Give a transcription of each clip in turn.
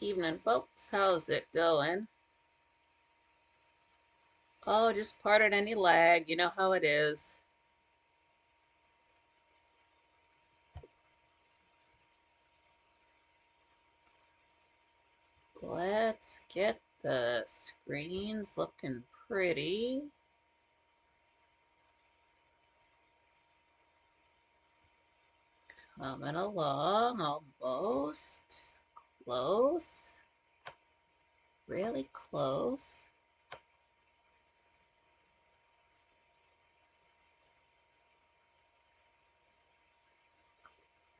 Evening, folks. How's it going? Oh, just pardon any lag. You know how it is. Let's get the screens looking pretty. Coming along, almost. Close. Really close.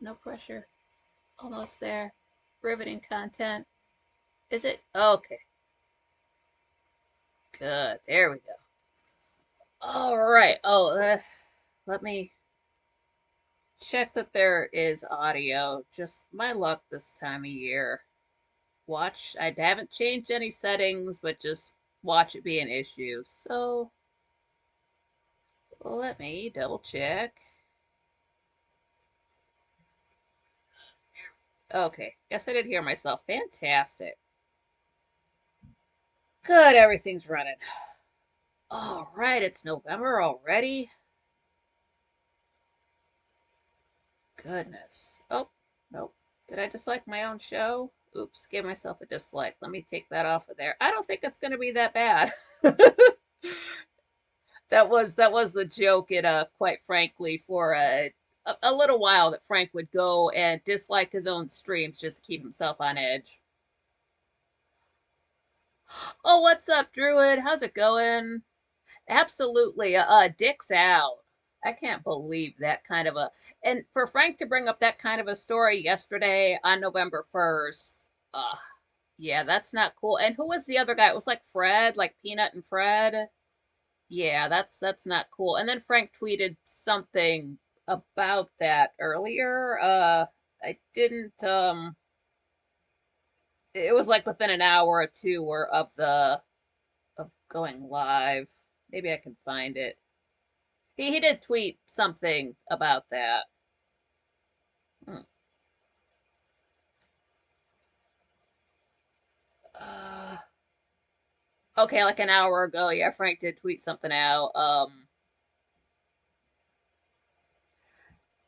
No pressure. Almost there. Riveting content. Is it? Okay. Good. There we go. All right. Oh, let me check that there is audio. Just my luck this time of year. Watch, I haven't changed any settings, but just watch it be an issue. So let me double check. Okay, guess I did hear myself. Fantastic. Good, everything's running. All right, it's November already. Goodness. Oh, nope. Did I dislike my own show? Oops, gave myself a dislike. Let me take that off of there. I don't think it's going to be that bad. That was the joke. It quite frankly for a little while that Frank would go and dislike his own streams just to keep himself on edge. Oh, what's up, Druid? How's it going? Absolutely. Dick's out. I can't believe that kind of a and for Frank to bring up that kind of a story yesterday on November 1st. Yeah, that's not cool. And who was the other guy? It was like Fred, like Peanut and Fred. Yeah, that's not cool. And then Frank tweeted something about that earlier. I didn't it was like within an hour or two or of going live. Maybe I can find it. He did tweet something about that. Hmm. Uh, okay, like an hour ago. Yeah, Frank did tweet something out.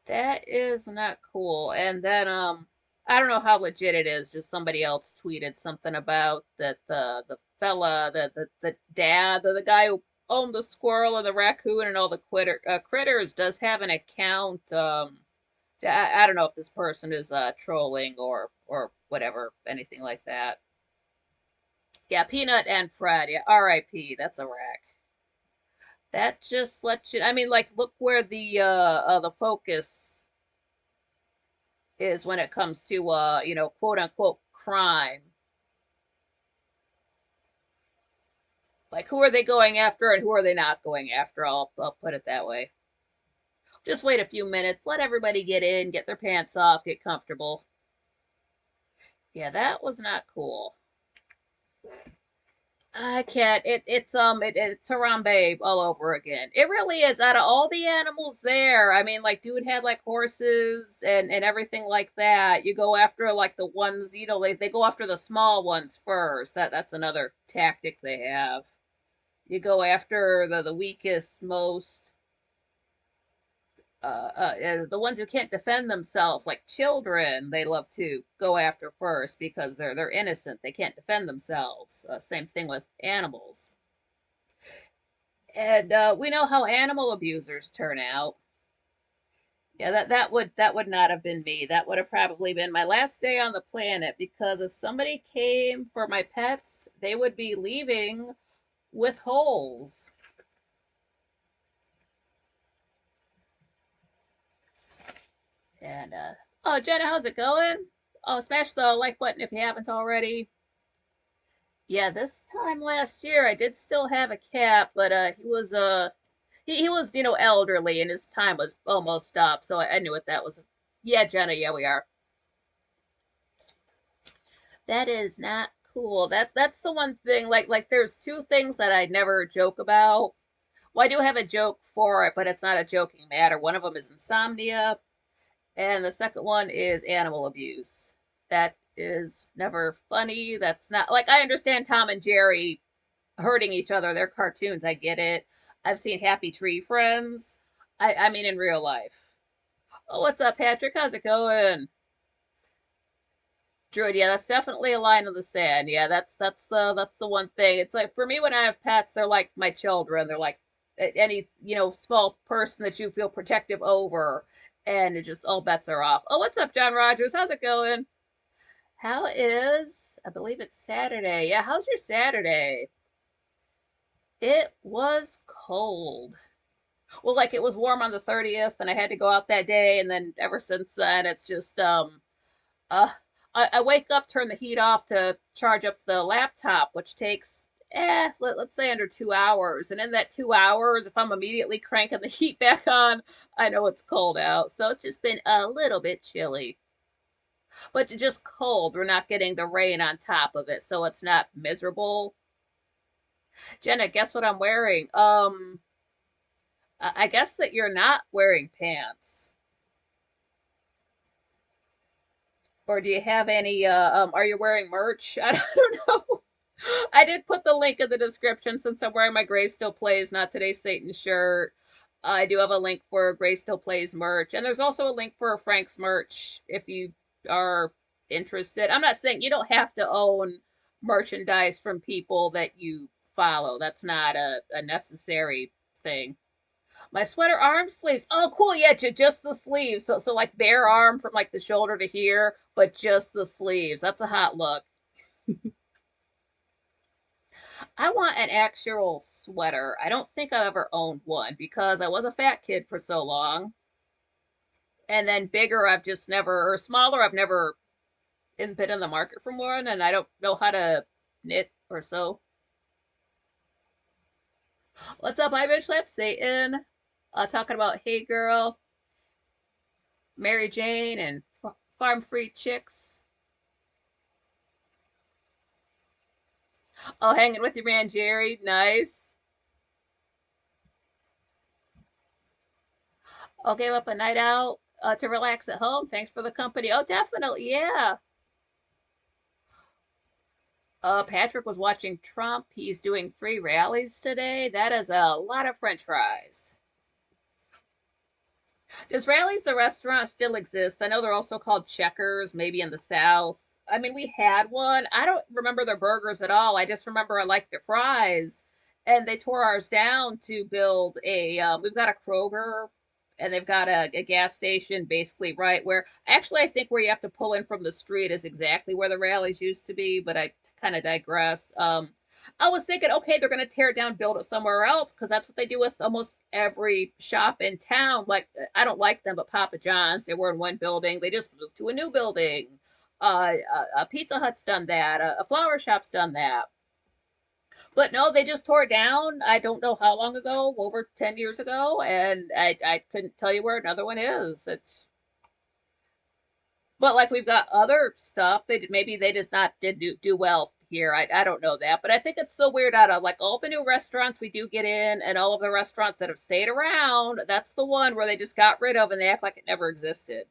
That is not cool. And then I don't know how legit it is. Just somebody else tweeted something about that the fella the dad the guy who owned the squirrel and the raccoon and all the critters does have an account. I don't know if this person is trolling or whatever anything like that. Yeah, Peanut and Fred. Yeah, R.I.P. That's a wreck. That just lets you. I mean, like, look where the focus is when it comes to quote unquote crime. Like, who are they going after and who are they not going after? I'll put it that way. Just wait a few minutes, let everybody get in, get their pants off, get comfortable. Yeah, that was not cool. I can't. It's Harambe all over again. It really is. Out of all the animals there, I mean, like, dude had like horses and everything like that. You go after like the ones, they go after the small ones first. That's another tactic they have. You go after the weakest, most the ones who can't defend themselves, like children. They love to go after first because they're innocent. They can't defend themselves. Same thing with animals. And we know how animal abusers turn out. Yeah, that would not have been me. That would have probably been my last day on the planet because if somebody came for my pets, they would be leaving with holes. And oh, Jenna, how's it going? Oh, smash the like button if you haven't already. Yeah, this time last year I did still have a cat, but he was elderly and his time was almost up, so I knew what that was. Yeah, Jenna, yeah we are. That is not cool. That's the one thing, like there's two things that I never joke about. Well, I do have a joke for it, but it's not a joking matter. One of them is insomnia, and the second one is animal abuse. That is never funny. That's not like I understand Tom and Jerry hurting each other. They're cartoons. I get it. I've seen Happy Tree Friends. I mean in real life. Oh, what's up, Patrick? How's it going? Druid, yeah, that's definitely a line in the sand. Yeah, that's the one thing. It's like for me when I have pets, they're like my children. They're like any, small person that you feel protective over, and it just all bets are off. Oh, what's up, John Rogers? How's it going? How is, I believe it's Saturday. Yeah, how's your Saturday? It was cold. Well, like it was warm on the 30th, and I had to go out that day, and then ever since then, it's just uh, I wake up, turn the heat off to charge up the laptop, which takes let's say under 2 hours. And in that 2 hours, if I'm immediately cranking the heat back on, I know it's cold out. So it's just been a little bit chilly, but just cold. We're not getting the rain on top of it, so it's not miserable. Jenna, guess what I'm wearing? I guess that you're not wearing pants. Or do you have any are you wearing merch? I don't know. I did put the link in the description since I'm wearing my Gray Still Plays Not Today Satan shirt. I do have a link for Gray Still Plays merch, and there's also a link for Frank's merch if you are interested. I'm not saying you don't have to own merchandise from people that you follow. That's not a necessary thing. My sweater arm sleeves. Oh, cool. Yeah, just the sleeves. So like bare arm from like the shoulder to here, but just the sleeves. That's a hot look. I want an actual sweater. I don't think I've ever owned one because I was a fat kid for so long. And then bigger, I've just never, or smaller, I've never been in the market for one, and I don't know how to knit or sew. What's up, I bitch slap Satan? Talking about Hey Girl, Mary Jane, and Farm Free Chicks. Oh, hanging with your man Jerry. Nice. I'll give up a night out to relax at home. Thanks for the company. Oh, definitely. Yeah. Patrick was watching Trump. He's doing 3 rallies today. That is a lot of French fries. Does Rallies the restaurant still exist? I know they're also called Checkers, maybe in the South. I mean, we had one. I don't remember their burgers at all. I just remember I liked their fries. And they tore ours down to build we've got a Kroger and they've got a gas station basically right where, actually, I think where you have to pull in from the street is exactly where the Rallies used to be, but I kind of digress. I was thinking, okay, they're going to tear it down, build it somewhere else, because that's what they do with almost every shop in town. Like, I don't like them, but Papa John's, they were in one building. They just moved to a new building. A Pizza Hut's done that. A flower shop's done that. But no, they just tore it down. I don't know how long ago, over 10 years ago, and I couldn't tell you where another one is. It's but like we've got other stuff. Maybe they just not did do well here. I don't know that, but I think it's so weird out of like all the new restaurants we do get in and all of the restaurants that have stayed around. That's the one where they just got rid of and they act like it never existed.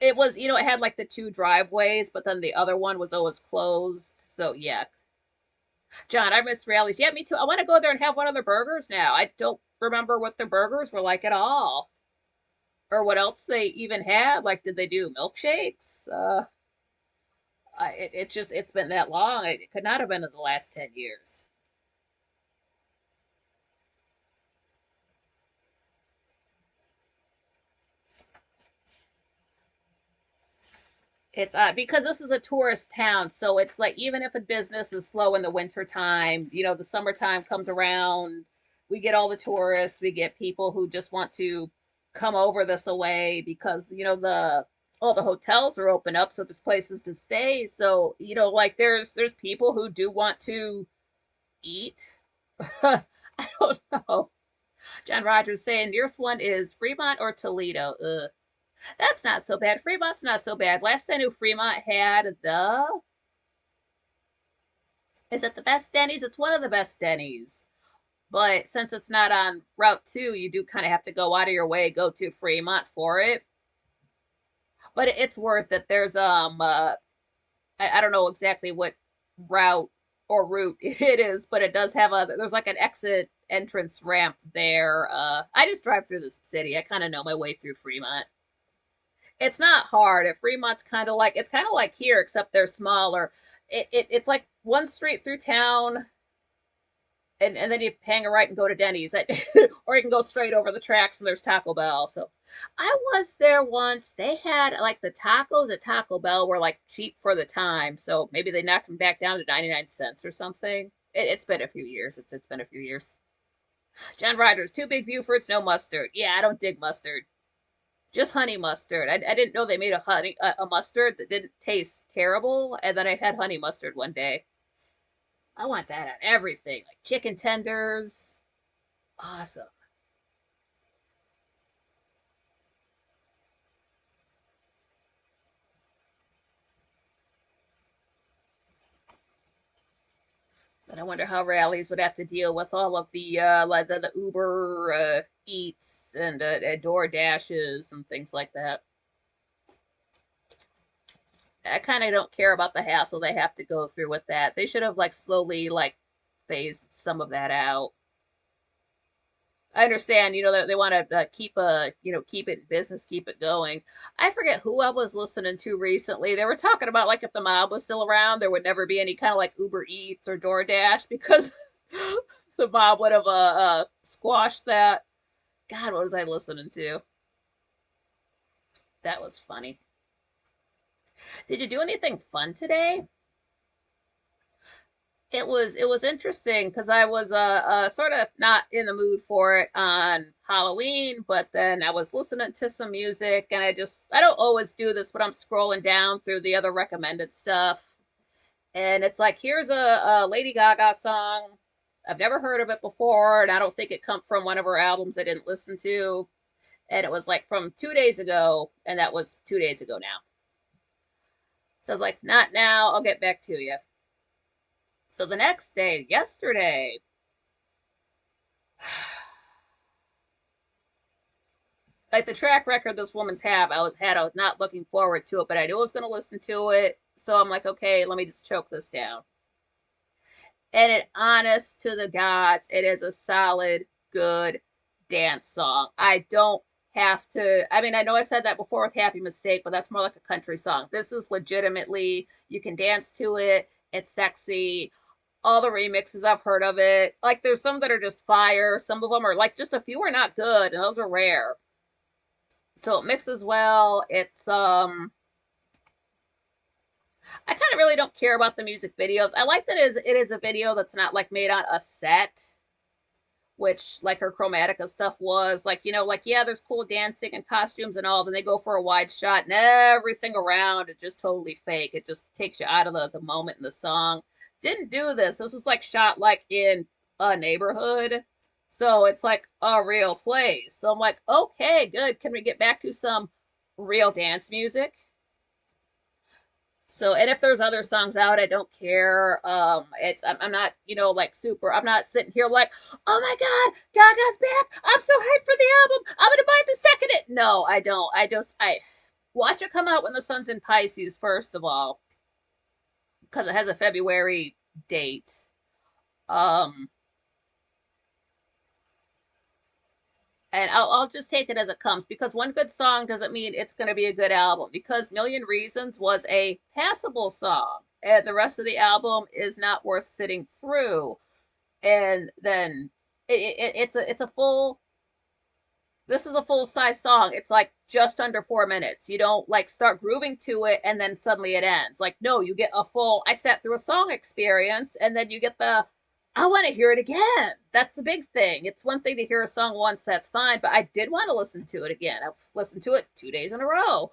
It was, it had like the 2 driveways, but then the other one was always closed. So yeah, John, I miss Rallies. Yeah, me too. I want to go there and have one of their burgers now. I don't remember what their burgers were like at all, or what else they even had. Like, did they do milkshakes? It's been that long. It could not have been in the last 10 years. It's because this is a tourist town, so it's like even if a business is slow in the winter time, the summertime comes around, we get all the tourists, we get people who just want to come over this away because the all the hotels are open up, so there's places to stay. So, like there's people who do want to eat. I don't know. John Rogers saying nearest one is Fremont or Toledo. Ugh. That's not so bad. Fremont's not so bad. Last I knew, Fremont had is it the best Denny's? It's one of the best Denny's. But since it's not on Route 2, you do kind of have to go out of your way, go to Fremont for it. But it's worth it. There's I don't know exactly what route or route it is, but it does have a there's like an exit entrance ramp there. I just drive through the city. I kind of know my way through Fremont. It's not hard. Fremont's kind of like here, except they're smaller. It's like one street through town, and then you hang a right and go to Denny's, or you can go straight over the tracks and there's Taco Bell. So I was there once. They had like the tacos at Taco Bell were like cheap for the time, so maybe they knocked them back down to 99 cents or something. It's been a few years. It's been a few years. John Rogers, two big Bufords, no mustard. Yeah, I don't dig mustard. Just honey mustard. I didn't know they made a mustard that didn't taste terrible, and then I had honey mustard one day. I want that on everything, like chicken tenders. Awesome. But I wonder how rallies would have to deal with all of the like the Uber Eats and Door Dashes and things like that. I kind of don't care about the hassle they have to go through with that. They should have like slowly like phased some of that out. I understand, that they want to keep it in business, keep it going. I forget who I was listening to recently. They were talking about like if the mob was still around, there would never be any kind of like Uber Eats or DoorDash because the mob would have squashed that. God, what was I listening to? That was funny. Did you do anything fun today? It was interesting because I was sort of not in the mood for it on Halloween, but then I was listening to some music and I don't always do this, but I'm scrolling down through the other recommended stuff, and it's like here's a Lady Gaga song. I've never heard of it before, and I don't think it come from one of her albums I didn't listen to, and it was like from 2 days ago, and that was 2 days ago now. So I was like, not now. I'll get back to you. So the next day, yesterday, like the track record this woman's I was not looking forward to it, but I knew I was going to listen to it. So I'm like, okay, let me just choke this down. And honest to the gods, it is a solid, good dance song. I don't have to. I mean, I know I said that before with Happy Mistake, but that's more like a country song. This is legitimately, you can dance to it. It's sexy. All the remixes I've heard of it, like there's some that are just fire. Some of them are like just a few are not good, and those are rare. So it mixes well. I kind of really don't care about the music videos. I like that it is a video that's not like made on a set, which like her Chromatica stuff was like, like yeah, there's cool dancing and costumes and all. Then they go for a wide shot and everything around is just totally fake. It just takes you out of the moment in the song. Didn't do this. This was like shot like in a neighborhood. So it's like a real place. So I'm like, okay, good. Can we get back to some real dance music? So, and if there's other songs out, I don't care. I'm not, like super. I'm not sitting here like, oh my God, Gaga's back. I'm so hyped for the album. I'm gonna buy the second it. No, I don't. I watch it come out when the sun's in Pisces first of all, because it has a February date. Um, and I'll just take it as it comes because one good song doesn't mean it's going to be a good album because Million Reasons was a passable song and the rest of the album is not worth sitting through. And then it's a full, this is a full size song. It's like just under 4 minutes. You don't like start grooving to it and then suddenly it ends. Like, no, you get a full, I sat through a song experience, and then you get I want to hear it again. That's the big thing. It's one thing to hear a song once, that's fine, but I did want to listen to it again. I've listened to it 2 days in a row.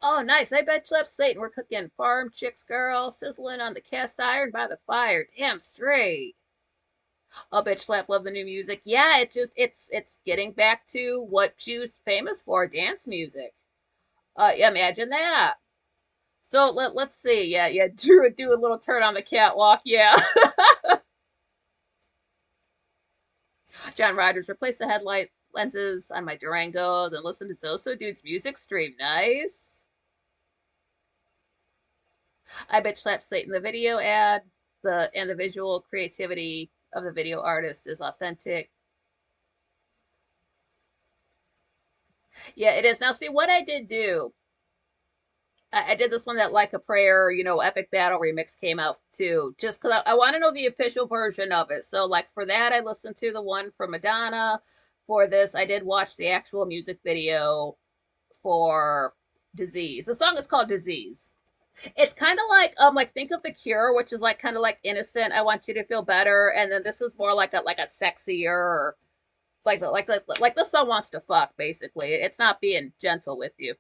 Oh, nice. I bet slept Satan. We're cooking farm chicks, girl, sizzling on the cast iron by the fire. Damn straight. Oh, bitch slap, love the new music. Yeah, it's getting back to what she was famous for, dance music. Yeah, imagine that. So let's see. Yeah, Drew would do a little turn on the catwalk. Yeah. John Rogers, replace the headlight lenses on my Durango, then listen to Zoso Dude's music stream. Nice. I bitch slap Satan. The video ad, the visual creativity of the video artist is authentic. Yeah, it is. Now, see what I did do. I did this one that Like a Prayer, Epic Battle Remix came out too, just because I want to know the official version of it. So, like, for that, I listened to the one from Madonna. For this, I did watch the actual music video for Disease. The song is called Disease. It's kind of like think of The Cure, which is like kind of like innocent. I want you to feel better, and then this is more like a sexier, like this song wants to fuck. Basically, it's not being gentle with you.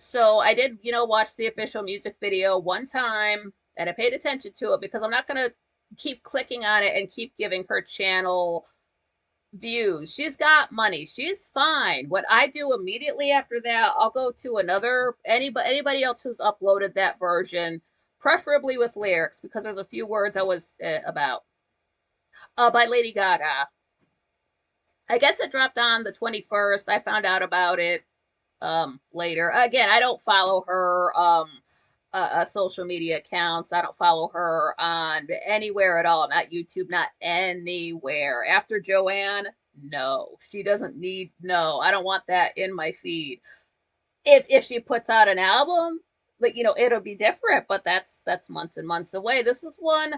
So I did, watch the official music video one time, and I paid attention to it because I'm not gonna keep clicking on it and keep giving her channel views. She's got money. She's fine. What I do immediately after that, I'll go to anybody else who's uploaded that version, preferably with lyrics, because there's a few words I was about. By Lady Gaga. I guess it dropped on the 21st. I found out about it later. Again, I don't follow her social media accounts. I don't follow her on anywhere at all. Not YouTube, not anywhere. After Joanne, no. She doesn't need, no. I don't want that in my feed. If she puts out an album, like, it'll be different, but that's months and months away. This is one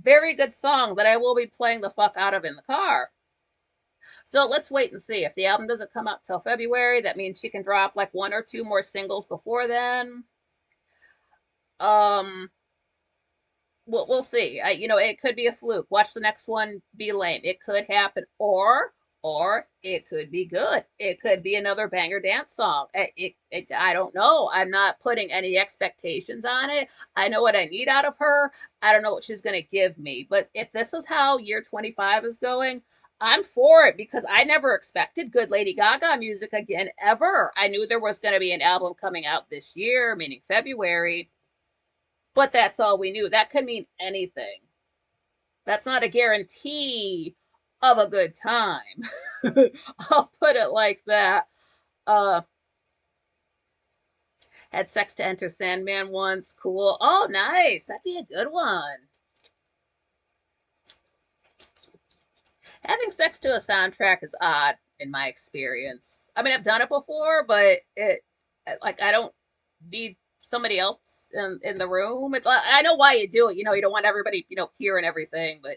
very good song that I will be playing the fuck out of in the car. So let's wait and see. If the album doesn't come out till February, that means she can drop like one or two more singles before then. Um, we'll see. It could be a fluke. Watch the next one be lame. It could happen, or it could be good. It could be another banger dance song. I don't know. I'm not putting any expectations on it. I know what I need out of her. I don't know what she's going to give me. But if this is how year 25 is going, I'm for it because I never expected good Lady Gaga music again, ever. I knew there was going to be an album coming out this year, meaning February, but that's all we knew. That could mean anything. That's not a guarantee of a good time. I'll put it like that. Uh, had sex to Enter Sandman once. Cool. Oh, nice. That'd be a good one. Having sex to a soundtrack is odd in my experience. I mean, I've done it before, but I don't need somebody else in the room. I know why you do it. You don't want everybody, hearing everything, but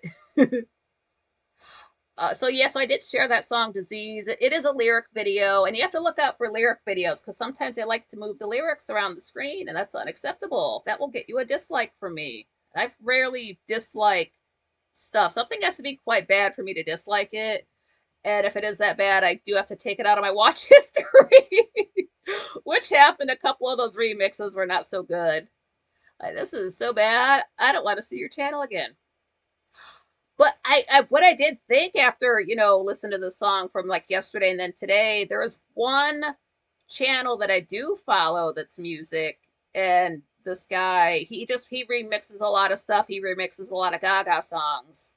so I did share that song Disease. It is a lyric video, and you have to look out for lyric videos because sometimes they like to move the lyrics around the screen, and that's unacceptable. That will get you a dislike from me. I've rarely disliked stuff. Something has to be quite bad for me to dislike it. And if it is that bad, I do have to take it out of my watch history, which happened. A couple of those remixes were not so good. This is so bad. I don't want to see your channel again. But what I did think after, listen to the song from like yesterday and then today, there is one channel that I do follow that's music, and this guy, he remixes a lot of stuff. He remixes a lot of Gaga songs.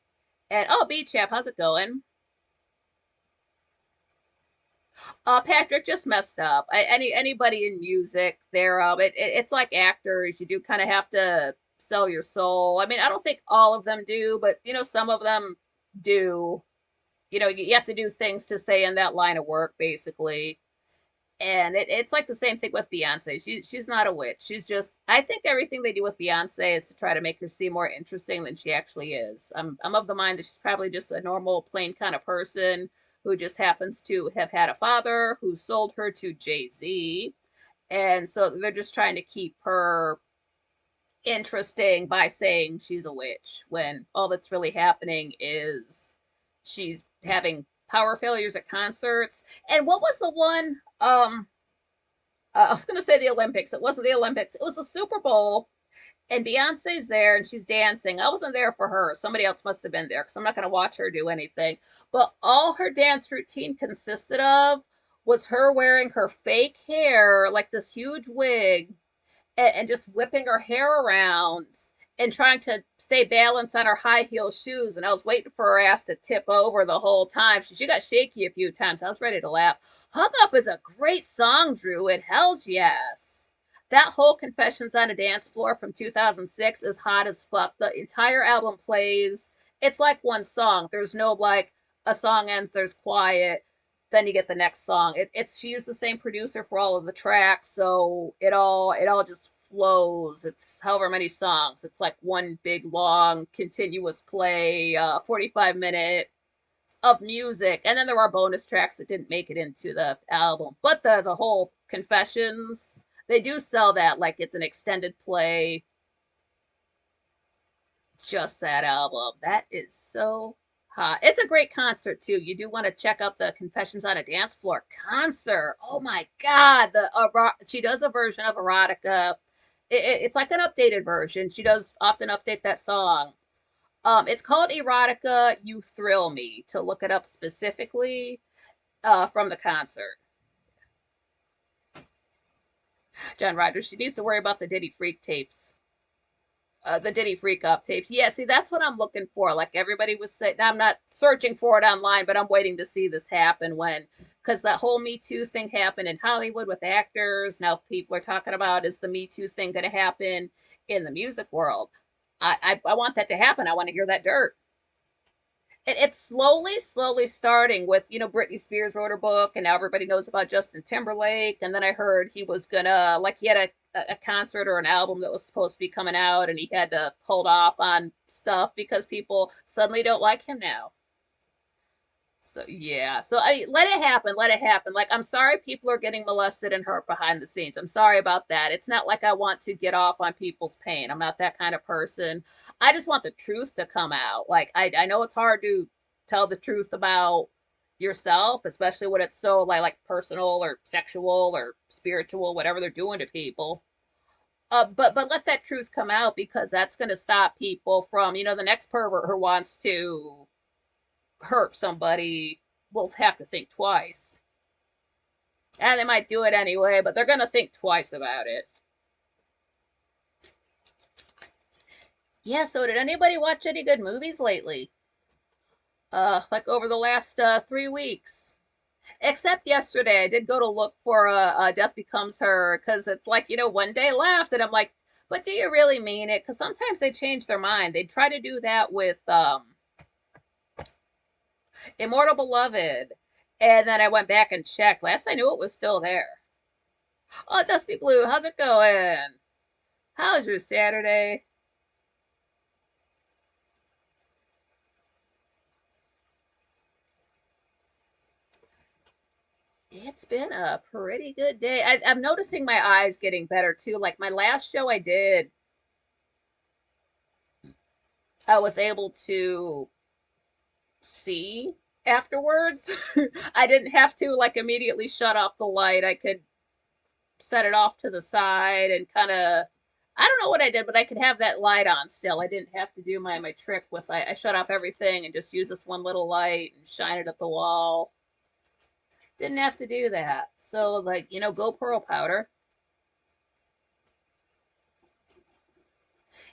And B Chap, how's it going? Patrick just messed up. Anybody in music, it's like actors. You do kind of have to sell your soul. I mean, I don't think all of them do, but some of them do. You have to do things to stay in that line of work, basically. And it's like the same thing with Beyonce. She's not a witch. She's just, I think everything they do with Beyonce is to try to make her seem more interesting than she actually is. I'm of the mind that she's probably just a normal, plain kind of person who just happens to have had a father who sold her to Jay-Z. And so they're just trying to keep her interesting by saying she's a witch when all that's really happening is she's having power failures at concerts. And what was the one? I was going to say the Olympics. It wasn't the Olympics. It was the Super Bowl. And Beyonce's there and she's dancing. I wasn't there for her. Somebody else must have been there because I'm not going to watch her do anything. But all her dance routine consisted of was her wearing her fake hair, like this huge wig, and just whipping her hair around and trying to stay balanced on her high heel shoes, and I was waiting for her ass to tip over the whole time. She got shaky a few times. I was ready to laugh. Hung Up is a great song, Drew. It hells yes. That whole Confessions on a Dance Floor from 2006 is hot as fuck. The entire album plays. It's like one song. There's no like a song ends, there's quiet, then you get the next song. It's she used the same producer for all of the tracks, so it all just flows. It's however many songs. It's like one big long continuous play, 45 minutes of music, and then there are bonus tracks that didn't make it into the album. But the whole Confessions, they do sell that like it's an extended play. Just that album. That is so hot. It's a great concert too. You do want to check out the Confessions on a Dance Floor concert. Oh my God, she does a version of Erotica. It's like an updated version. She does often update that song. It's called Erotica You Thrill Me, to look it up specifically from the concert. John Rogers, she needs to worry about the Diddy Freak tapes. The Diddy Freak Up tapes. Yeah, see, that's what I'm looking for. Like everybody was saying, I'm not searching for it online, but I'm waiting to see this happen because that whole Me Too thing happened in Hollywood with actors. Now people are talking about, is the Me Too thing going to happen in the music world? I want that to happen. I want to hear that dirt. It's slowly starting with, Britney Spears wrote her book, and now everybody knows about Justin Timberlake. And then I heard he was gonna, like, he had a concert or an album that was supposed to be coming out, and he had to hold off on stuff because people suddenly don't like him now. So yeah, so I mean, let it happen, let it happen. Like, I'm sorry people are getting molested and hurt behind the scenes. I'm sorry about that. It's not like I want to get off on people's pain. I'm not that kind of person. I just want the truth to come out. Like, I know it's hard to tell the truth about yourself, especially when it's so like personal or sexual or spiritual, whatever they're doing to people. But let that truth come out, because that's going to stop people from, the next pervert who wants to hurt somebody will have to think twice. And they might do it anyway, but they're going to think twice about it. Yeah, so did anybody watch any good movies lately? Like over the last 3 weeks? Except yesterday, I did go to look for Death Becomes Her, because it's like, one day left, and I'm like, but do you really mean it? Because sometimes they change their mind. They try to do that with Immortal Beloved. And then I went back and checked. Last I knew it was still there. Oh, Dusty Blue, how's it going? How's your Saturday? It's been a pretty good day. I'm noticing my eyes getting better too. Like my last show I did, I was able to see afterwards. I didn't have to like immediately shut off the light. I could set it off to the side and kind of, I don't know what I did, but I could have that light on still. I didn't have to do my trick with, I shut off everything and just use this one little light and shine it at the wall. Didn't have to do that. So like, go Pearl Powder.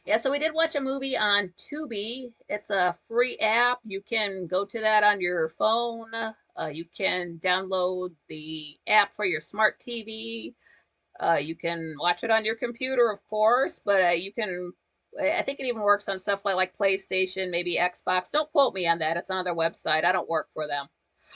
Yeah, so we did watch a movie on Tubi. It's a free app. You can go to that on your phone. You can download the app for your smart TV. You can watch it on your computer, of course, but you can. I think it even works on stuff like PlayStation, maybe Xbox. Don't quote me on that. It's on their website. I don't work for them.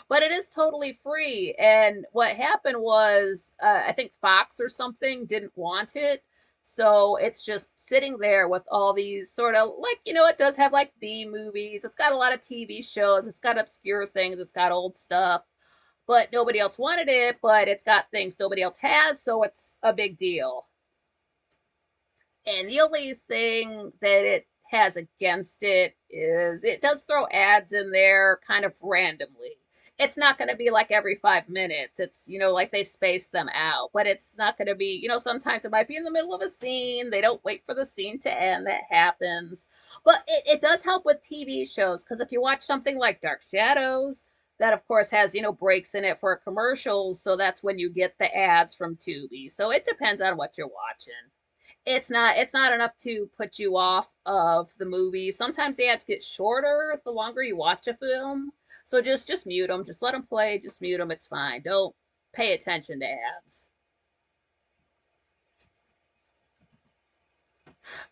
But it is totally free. And what happened was, I think Fox or something didn't want it. So it's just sitting there with all these sort of like, it does have like B movies. It's got a lot of TV shows. It's got obscure things. It's got old stuff. But nobody else wanted it. But it's got things nobody else has. So it's a big deal. And the only thing that it has against it is it does throw ads in there kind of randomly. It's not going to be like every 5 minutes. It's, like they space them out, but it's not going to be, sometimes it might be in the middle of a scene. They don't wait for the scene to end. That happens. But it does help with TV shows, because if you watch something like Dark Shadows, that of course has, breaks in it for commercials. So that's when you get the ads from Tubi. So it depends on what you're watching. It's not enough to put you off of the movie. Sometimes the ads get shorter the longer you watch a film. So just mute them. Just let them play. Just mute them. It's fine. Don't pay attention to ads.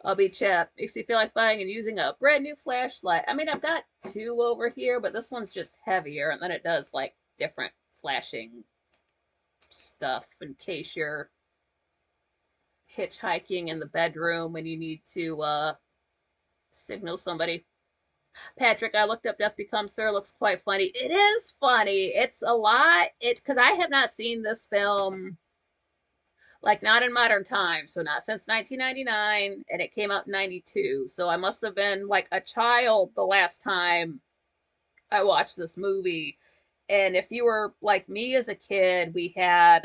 I'll be chap. Makes me feel like buying and using a brand new flashlight. I mean, I've got two over here, but this one's just heavier, and then it does like different flashing stuff in case you're hitchhiking in the bedroom and you need to signal somebody. Patrick, I looked up Death Becomes Her. Looks quite funny. It is funny. It's a lot. It's because I have not seen this film, like, not in modern times. So, not since 1999. And it came out in 92. So, I must have been like a child the last time I watched this movie. And if you were like me as a kid, we had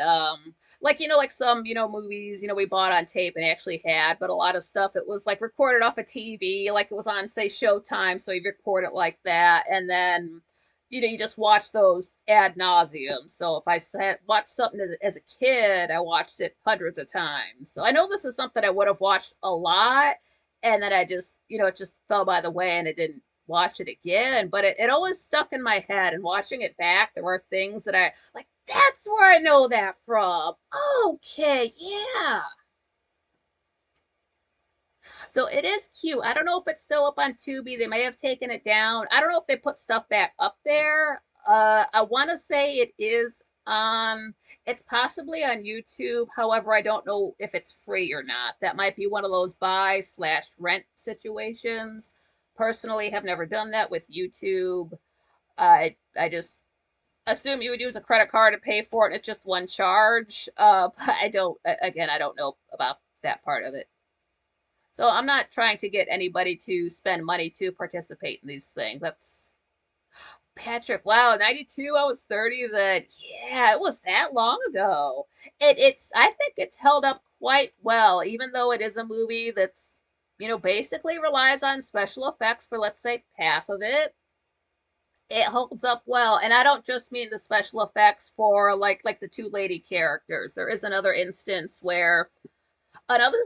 like like some, movies, we bought on tape and actually had, but a lot of stuff it was like recorded off a TV, like it was on say Showtime, so you record it like that and then you just watch those ad nauseum. So if I said watched something as a kid, I watched it hundreds of times. So I know this is something I would have watched a lot and then I just, it just fell by the way and it didn't watch it again, but it always stuck in my head. And watching it back, there were things that I like, that's where I know that from. Okay, yeah. So it is cute. I don't know if it's still up on Tubi. They may have taken it down. I don't know if they put stuff back up there. I want to say it is on, it's possibly on YouTube. However, I don't know if it's free or not. That might be one of those buy slash rent situations. Personally, have never done that with YouTube. I just assume you would use a credit card to pay for it. And it's just one charge. But I don't. Again, I don't know about that part of it. So I'm not trying to get anybody to spend money to participate in these things. That's Patrick. Wow, 92. I was 30 then. Yeah, it was that long ago. It's. I think it's held up quite well, even though it is a movie that's basically relies on special effects for let's say half of it. It holds up well, and I don't just mean the special effects for like the two lady characters. There is another instance where another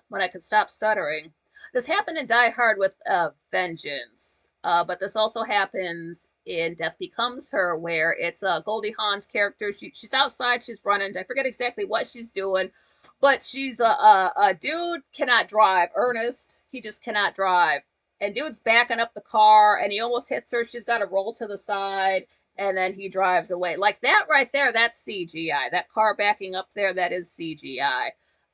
when I could stop stuttering. This happened in Die Hard with Vengeance, but this also happens in Death Becomes Her, where it's Goldie Hawn's character. She's outside, she's running. I forget exactly what she's doing, but she's a dude cannot drive. Ernest, he just cannot drive. And dude's backing up the car, and he almost hits her. She's got to roll to the side, and then he drives away. Like that right there, that's CGI. That car backing up there, that is CGI.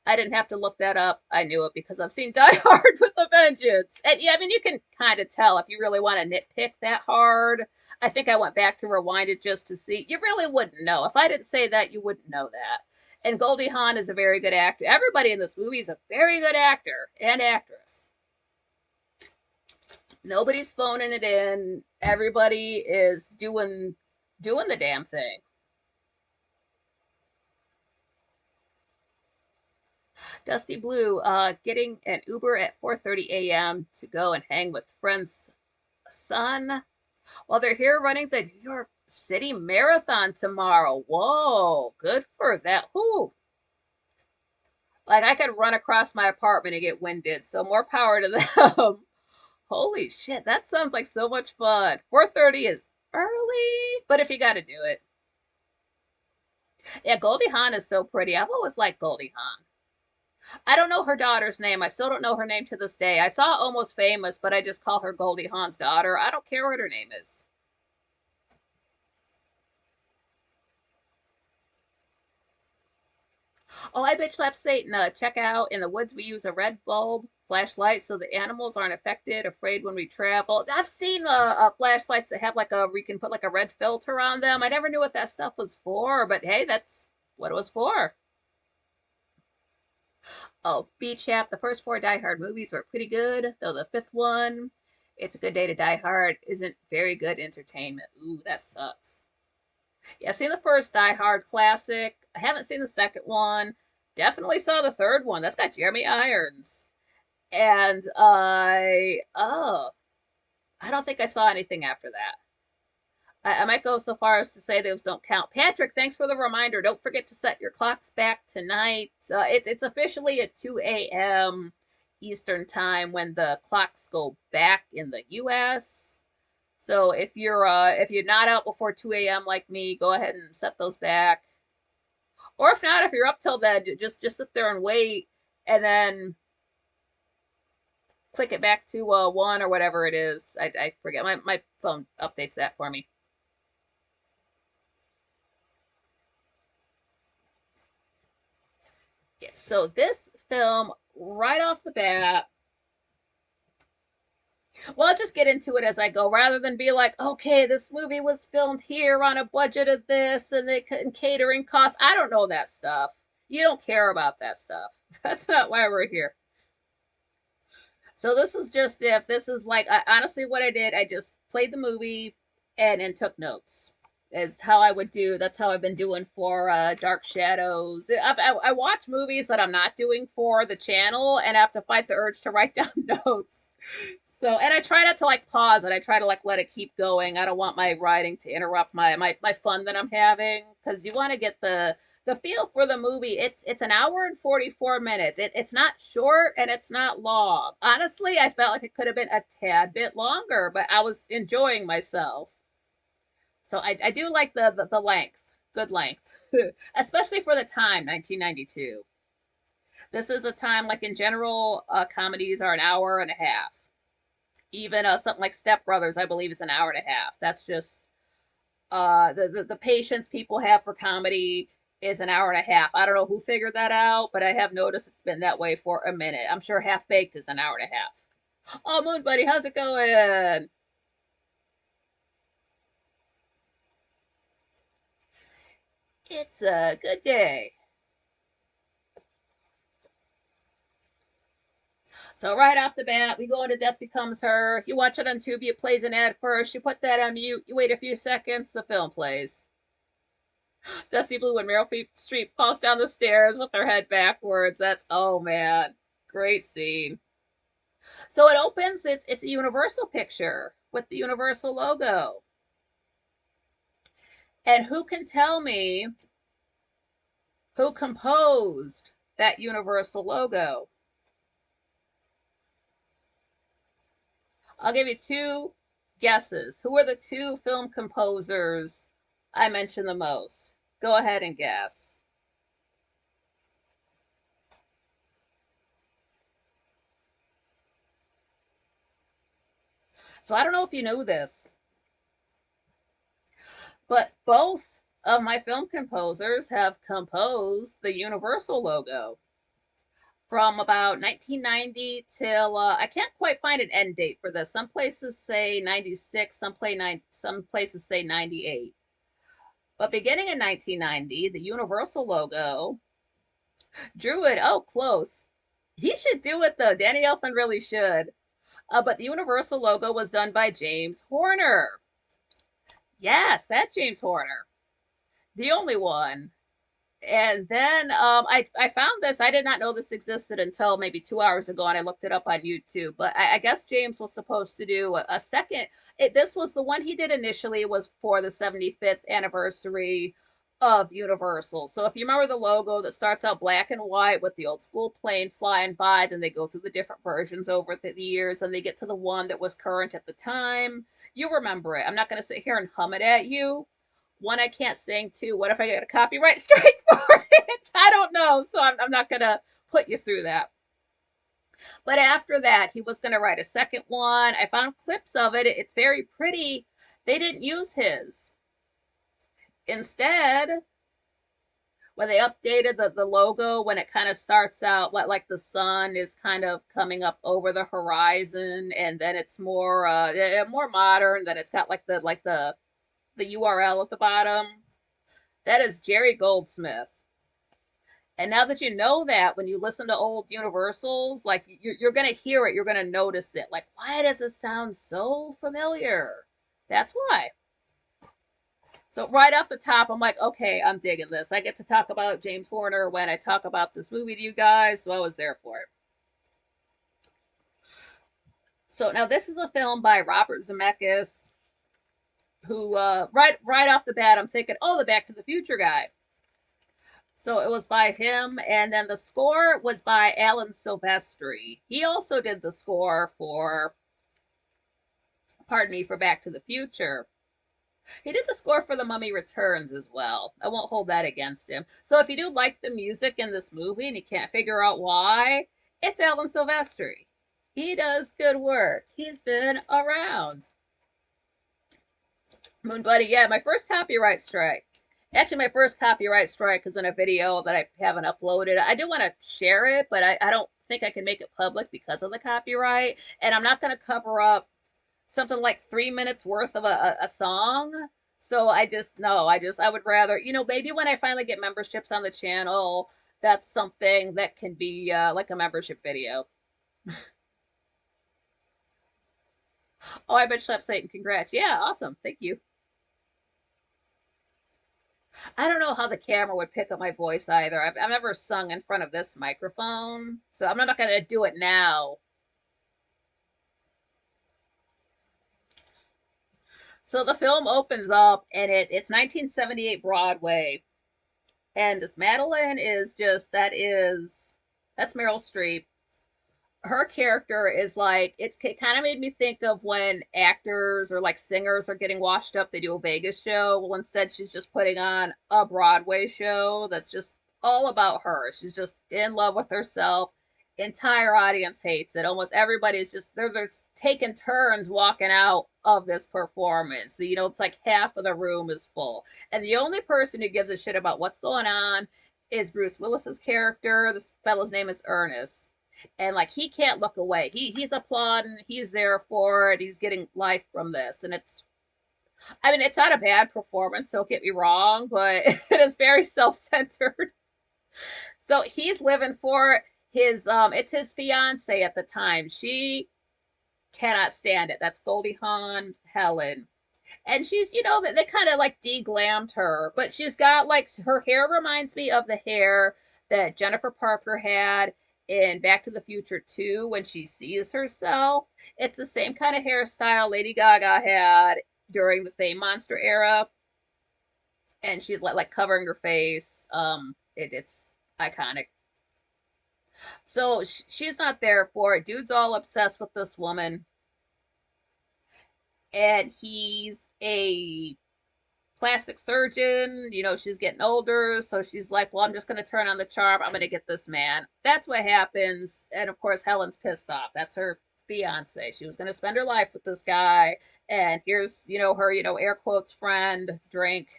I didn't have to look that up. I knew it because I've seen Die Hard with a Vengeance. And yeah, I mean, you can kind of tell if you really want to nitpick that hard. I think I went back to rewind it just to see. You really wouldn't know. If I didn't say that, you wouldn't know that. And Goldie Hawn is a very good actor. Everybody in this movie is a very good actor and actress. Nobody's phoning it in. Everybody is doing the damn thing. Dusty Blue, getting an Uber at 4:30 a.m. to go and hang with friends' son while they're here running the New York City Marathon tomorrow. Whoa, good for that. Whoo. Like I could run across my apartment and get winded, so more power to them. Holy shit, that sounds like so much fun. 4:30 is early, but if you got to do it. Yeah, Goldie Hawn is so pretty. I've always liked Goldie Hawn. I don't know her daughter's name. I still don't know her name to this day. I saw Almost Famous, but I just call her Goldie Hawn's daughter. I don't care what her name is. Oh, I bitch slap Satan. Check out in the woods we use a red bulb flashlight so the animals aren't affected, afraid when we travel. I've seen flashlights that have like where you can put like a red filter on them. I never knew what that stuff was for, but hey, that's what it was for. Oh, Beach Chap, the first four Die Hard movies were pretty good, though the fifth one, It's a Good Day to Die Hard, isn't very good entertainment. Ooh, that sucks. Yeah, I've seen the first Die Hard classic. I haven't seen the second one. Definitely saw the third one. That's got Jeremy Irons. And I don't think I saw anything after that. I might go so far as to say those don't count. Patrick, thanks for the reminder. Don't forget to set your clocks back tonight. It's officially at 2 a.m. Eastern time when the clocks go back in the U.S. So if you're not out before 2 a.m. like me, go ahead and set those back. Or if not, if you're up till then, just sit there and wait, and then click it back to 1 or whatever it is. I forget. My phone updates that for me. Yeah, so this film, right off the bat, well, I'll just get into it as I go, rather than be like, okay, this movie was filmed here on a budget of this and catering costs. I don't know that stuff. You don't care about that stuff. That's not why we're here. So this is just if this is like honestly what I did. I just played the movie and took notes. Is how I would do. That's how I've been doing for Dark Shadows. I watch movies that I'm not doing for the channel, and I have to fight the urge to write down notes. So, and I try not to like pause it. I try to like let it keep going. I don't want my writing to interrupt my fun that I'm having, because you want to get the feel for the movie. It's an hour and 44 minutes. It's not short and it's not long. Honestly, I felt like it could have been a tad bit longer, but I was enjoying myself. So I do like the length, good length, especially for the time, 1992. This is a time like in general, comedies are an hour and a half. Even something like Step Brothers, I believe, is an hour and a half. That's just the patience people have for comedy is an hour and a half. I don't know who figured that out, but I have noticed it's been that way for a minute. I'm sure Half Baked is an hour and a half. Oh, Moon Buddy, how's it going? It's a good day. So right off the bat, we go into Death Becomes Her. You watch it on Tubi, it plays an ad first. You put that on mute. You wait a few seconds, the film plays. Dusty Blue and Meryl Streep falls down the stairs with her head backwards. That's oh man, great scene. So it opens. It's a Universal picture with the Universal logo. And who can tell me who composed that Universal logo? I'll give you two guesses. Who are the two film composers I mentioned the most? Go ahead and guess. So I don't know if you knew this, but both of my film composers have composed the Universal logo from about 1990 till I can't quite find an end date for this. Some places say 96, some places say 98. But beginning in 1990, the Universal logo drew it. Oh, close. He should do it though. Danny Elfman really should. But the Universal logo was done by James Horner. Yes, that James Horner, the only one. And then I found this. I did not know this existed until maybe 2 hours ago, and I looked it up on YouTube. But I guess James was supposed to do a second. This was the one he did initially was for the 75th anniversary of Universal. So if you remember the logo that starts out black and white with the old school plane flying by, then they go through the different versions over the years, and they get to the one that was current at the time. You remember it. I'm not going to sit here and hum it at you. One, I can't sing. Two, what if I get a copyright strike for it? I don't know. So I'm not going to put you through that. But after that, he was going to write a second one. I found clips of it. It's very pretty. They didn't use his. Instead, when they updated the logo, when it kind of starts out like the sun is kind of coming up over the horizon, and then it's more modern. Then it's got the URL at the bottom. That is Jerry Goldsmith. And now that you know that, when you listen to old Universals, like you're going to hear it, you're going to notice it. Like, why does it sound so familiar? That's why. So right off the top, I'm like, okay, I'm digging this. I get to talk about James Horner when I talk about this movie to you guys, so I was there for it. So now this is a film by Robert Zemeckis. who right off the bat I'm thinking, oh, the Back to the Future guy. So it was by him, and then the score was by Alan Silvestri. He also did the score for, pardon me, for Back to the Future. He did the score for The Mummy Returns as well. I won't hold that against him. So if you do like the music in this movie and you can't figure out why, it's Alan Silvestri. He does good work. He's been around. Moon Buddy, yeah, my first copyright strike. Actually, my first copyright strike is in a video that I haven't uploaded. I do want to share it, but I don't think I can make it public because of the copyright. And I'm not going to cover up something like 3 minutes worth of a song. So I just, no, I would rather, maybe when I finally get memberships on the channel, that's something that can be like a membership video. Oh, I bet Slap Satan, congrats. Yeah, awesome. Thank you. I don't know how the camera would pick up my voice either. I've never sung in front of this microphone, so I'm not going to do it now. So the film opens up, and it's 1978 Broadway, and this Madeline is just that's Meryl Streep. Her character is like, it kind of made me think of when actors or like singers are getting washed up, they do a Vegas show. Well, instead she's just putting on a Broadway show that's just all about her. She's just in love with herself. Entire audience hates it. Almost everybody's just they're taking turns walking out of this performance. So, it's like half of the room is full, and the only person who gives a shit about what's going on is Bruce Willis's character. This fellow's name is Ernest, and like he can't look away. He's applauding. He's there for it. He's getting life from this, and it's not a bad performance. Don't get me wrong, but it is very self-centered. So he's living for it. It's his fiance at the time. She cannot stand it. That's Goldie Hawn, Helen. And she's, they kind of like de-glammed her, but she's got like her hair reminds me of the hair that Jennifer Parker had in Back to the Future 2 when she sees herself. It's the same kind of hairstyle Lady Gaga had during the Fame Monster era. And she's like covering her face. It's iconic. So she's not there for it. Dude's all obsessed with this woman. And he's a plastic surgeon. She's getting older. So she's like, well, I'm just going to turn on the charm. I'm going to get this man. That's what happens. And of course, Helen's pissed off. That's her fiance. She was going to spend her life with this guy. And here's, her, air quotes friend, drink,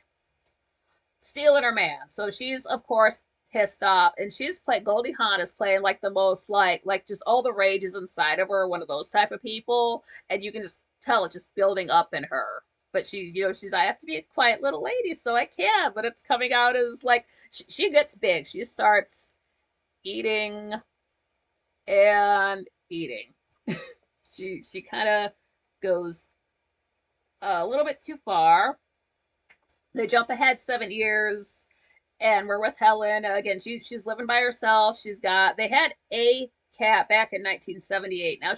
stealing her man. So she's, of course, pissed off, and Goldie Hawn is playing like the most like just all the rage is inside of her, one of those type of people, and you can just tell it just building up in her. But she's I have to be a quiet little lady, so I can, but it's coming out as like she gets big. She starts eating and eating. she kind of goes a little bit too far. They jump ahead 7 years, and we're with Helen again. She's living by herself. They had a cat back in 1978. Now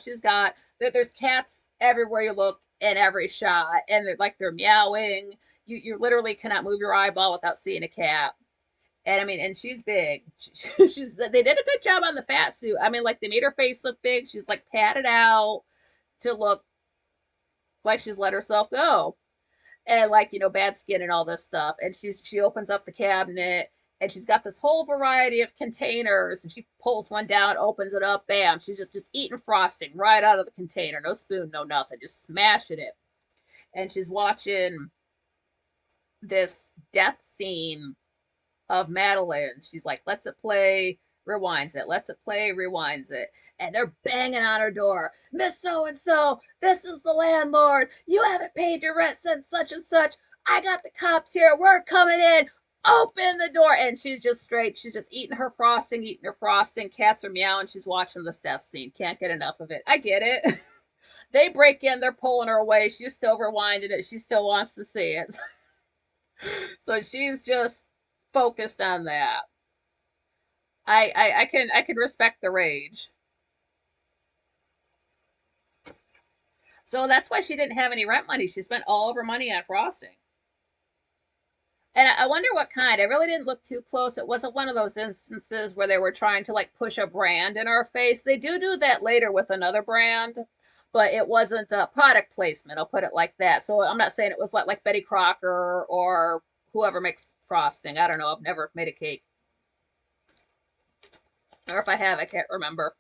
there's cats everywhere you look in every shot, and they're meowing. You literally cannot move your eyeball without seeing a cat. And she's big. They did a good job on the fat suit. Like they made her face look big. She's like padded out to look like she's let herself go. And like, bad skin and all this stuff. And she opens up the cabinet, and she's got this whole variety of containers, and she pulls one down, opens it up, bam, she's just eating frosting right out of the container. No spoon, no nothing, just smashing it. And she's watching this death scene of Madeline. She's like, lets it play, rewinds it, lets it play, rewinds it, and they're banging on her door. Miss So-and-so, this is the landlord. You haven't paid your rent since such and such. I got the cops here. We're coming in. Open the door. And she's just eating her frosting, Cats are meowing. She's watching this death scene. Can't get enough of it. I get it. They break in, they're pulling her away. She's still rewinding it. She still wants to see it. So she's just focused on that. I can respect the rage. So that's why she didn't have any rent money. She spent all of her money on frosting. And I wonder what kind. I really didn't look too close. It wasn't one of those instances where they were trying to like push a brand in our face. They do that later with another brand, but it wasn't a product placement. I'll put it like that. So I'm not saying it was like Betty Crocker or whoever makes frosting. I don't know. I've never made a cake, or if I have, I can't remember.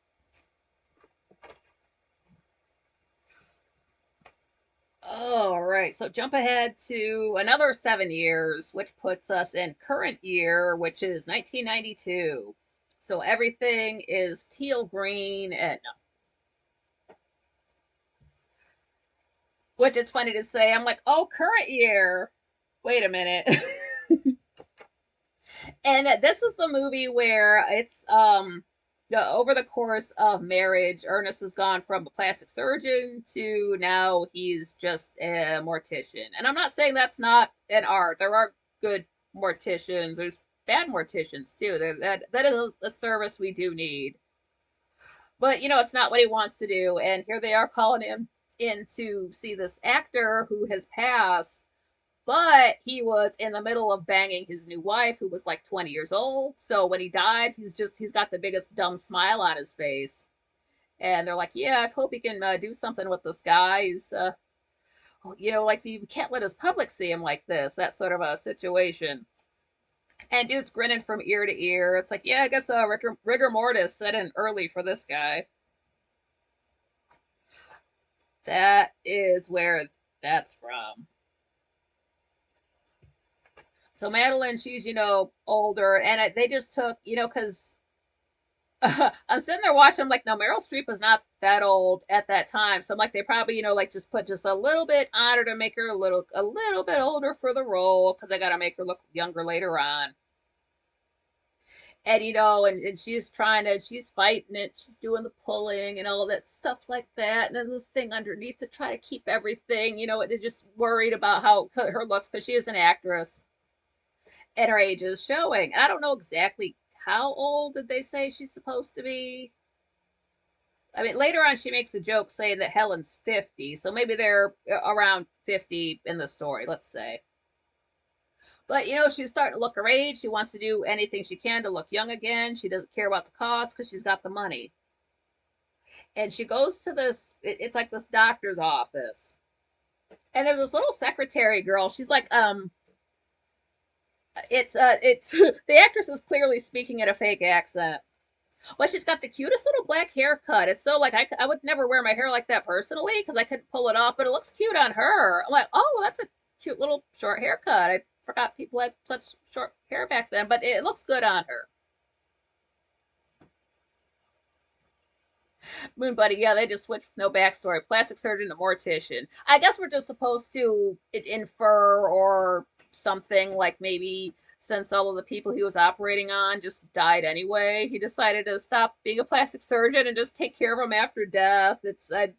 All right, so jump ahead to another 7 years, which puts us in current year, which is 1992. So everything is teal green, and which is funny to say. I'm like, oh, current year. Wait a minute. And this is the movie where it's over the course of marriage, Ernest has gone from a plastic surgeon to now he's just a mortician. And I'm not saying that's not an art. There are good morticians. There's bad morticians too. That is a service we do need. But it's not what he wants to do. And here they are calling him in to see this actor who has passed, but he was in the middle of banging his new wife, who was like 20 years old. So when he died, he's got the biggest dumb smile on his face. And they're like, yeah, I hope he can do something with this guy. He's, like you can't let his public see him like this. That sort of a situation. And dude's grinning from ear to ear. It's like, yeah, I guess rigor mortis set in early for this guy. That is where that's from. So Madeline, she's, older, and they just took, because I'm sitting there watching, I'm like, no, Meryl Streep is not that old at that time. So I'm like, they probably, like just put just a little bit on her to make her a little bit older for the role, because I got to make her look younger later on. And, and she's fighting it, she's doing the pulling and all that stuff like that. And then the thing underneath to try to keep everything, they're just worried about how her looks, because she is an actress and her age is showing. And I don't know exactly how old did they say she's supposed to be. I mean, later on she makes a joke saying that Helen's 50, so maybe they're around 50 in the story, let's say. But she's starting to look her age. She wants to do anything she can to look young again. She doesn't care about the cost because she's got the money. And she goes to it's like this doctor's office. And there's this little secretary girl. She's like, it's the actress is clearly speaking in a fake accent. Well, she's got the cutest little black haircut. It's so like I would never wear my hair like that personally because I couldn't pull it off, but it looks cute on her. I'm like, oh, that's a cute little short haircut. I forgot people had such short hair back then, but it looks good on her. Moon Buddy, yeah, they just switched with no backstory. Plastic surgeon to mortician. I guess we're just supposed to infer or something like maybe since all of the people he was operating on just died anyway, he decided to stop being a plastic surgeon and just take care of them after death.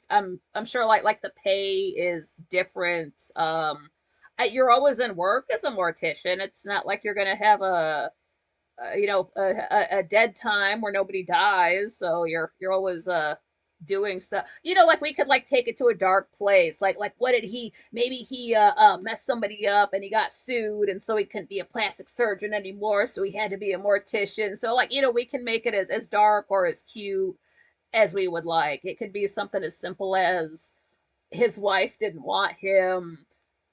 I'm sure like the pay is different. You're always in work as a mortician. It's not like you're gonna have a dead time where nobody dies, so you're always doing stuff. Like we could like take it to a dark place. Like what did he maybe he messed somebody up and he got sued and so he couldn't be a plastic surgeon anymore, so he had to be a mortician. So like, we can make it as dark or as cute as we would like. It could be something as simple as his wife didn't want him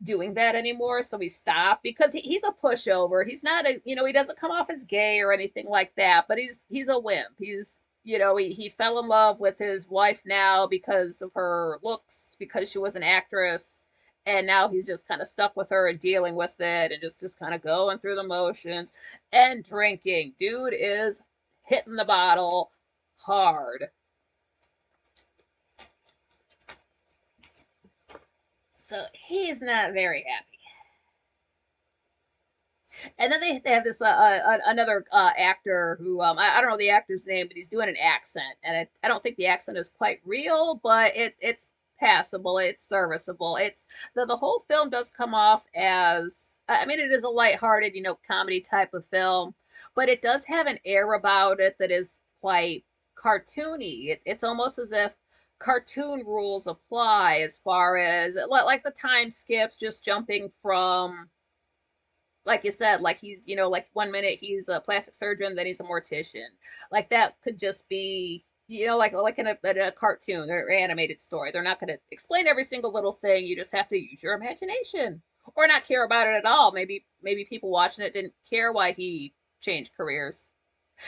doing that anymore, so he stopped because he's a pushover. He's not he doesn't come off as gay or anything like that, but he's a wimp. He fell in love with his wife now because of her looks, because she was an actress, and now he's just kind of stuck with her and dealing with it and just kind of going through the motions and drinking. Dude is hitting the bottle hard. So he's not very happy. And then they have this another actor who I don't know the actor's name, but he's doing an accent, and I don't think the accent is quite real, but it's passable, it's serviceable. It's the whole film does come off as, I mean, it is a lighthearted, comedy type of film, but it does have an air about it that is quite cartoony. It's almost as if cartoon rules apply as far as like the time skips, just jumping from, like you said, like he's, like 1 minute he's a plastic surgeon, then he's a mortician. Like that could just be, like in a cartoon or animated story. They're not going to explain every single little thing. You just have to use your imagination or not care about it at all. Maybe people watching it didn't care why he changed careers.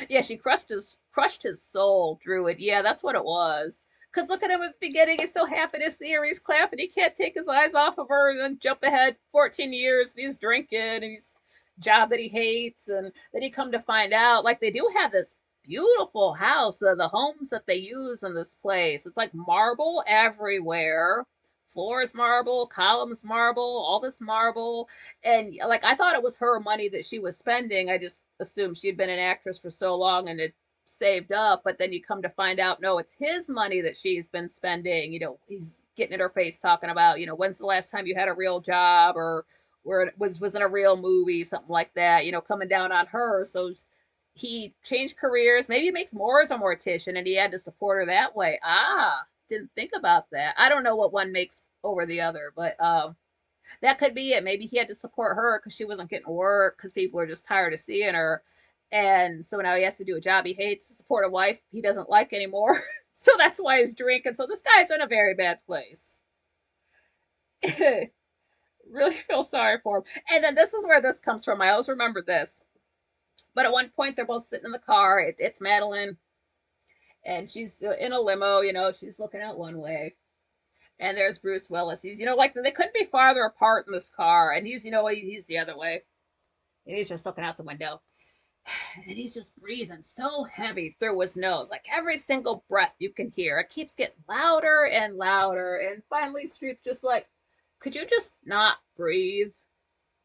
Yeah, she crushed his soul, Druid. Yeah, that's what it was. Cause look at him at the beginning. He's so happy to see her. He's clapping. He can't take his eyes off of her. And then jump ahead 14 years. And he's drinking. And he's job that he hates. And then you come to find out, like they do have this beautiful house. The homes that they use in this place. It's like marble everywhere. Floors marble, columns marble, all this marble. And like I thought it was her money that she was spending. I just assumed she'd been an actress for so long and it saved up, but then you come to find out no, it's his money that she's been spending. He's getting in her face talking about, when's the last time you had a real job, or where it was in a real movie, something like that, coming down on her. So he changed careers. Maybe he makes more as a mortician and he had to support her that way. Didn't think about that. I don't know what one makes over the other, but that could be it. Maybe he had to support her because she wasn't getting work because people are just tired of seeing her. And so now he has to do a job he hates to support a wife he doesn't like anymore. So that's why he's drinking. So this guy's in a very bad place. Really feel sorry for him. And then this is where this comes from. I always remember this. But at one point, they're both sitting in the car. It's Madeline, and she's in a limo. She's looking out one way. And there's Bruce Willis. He's, like they couldn't be farther apart in this car. And he's, he's the other way. And he's just looking out the window. And he's just breathing so heavy through his nose. Like every single breath you can hear. It keeps getting louder and louder. And finally, Streep's just like, could you just not breathe?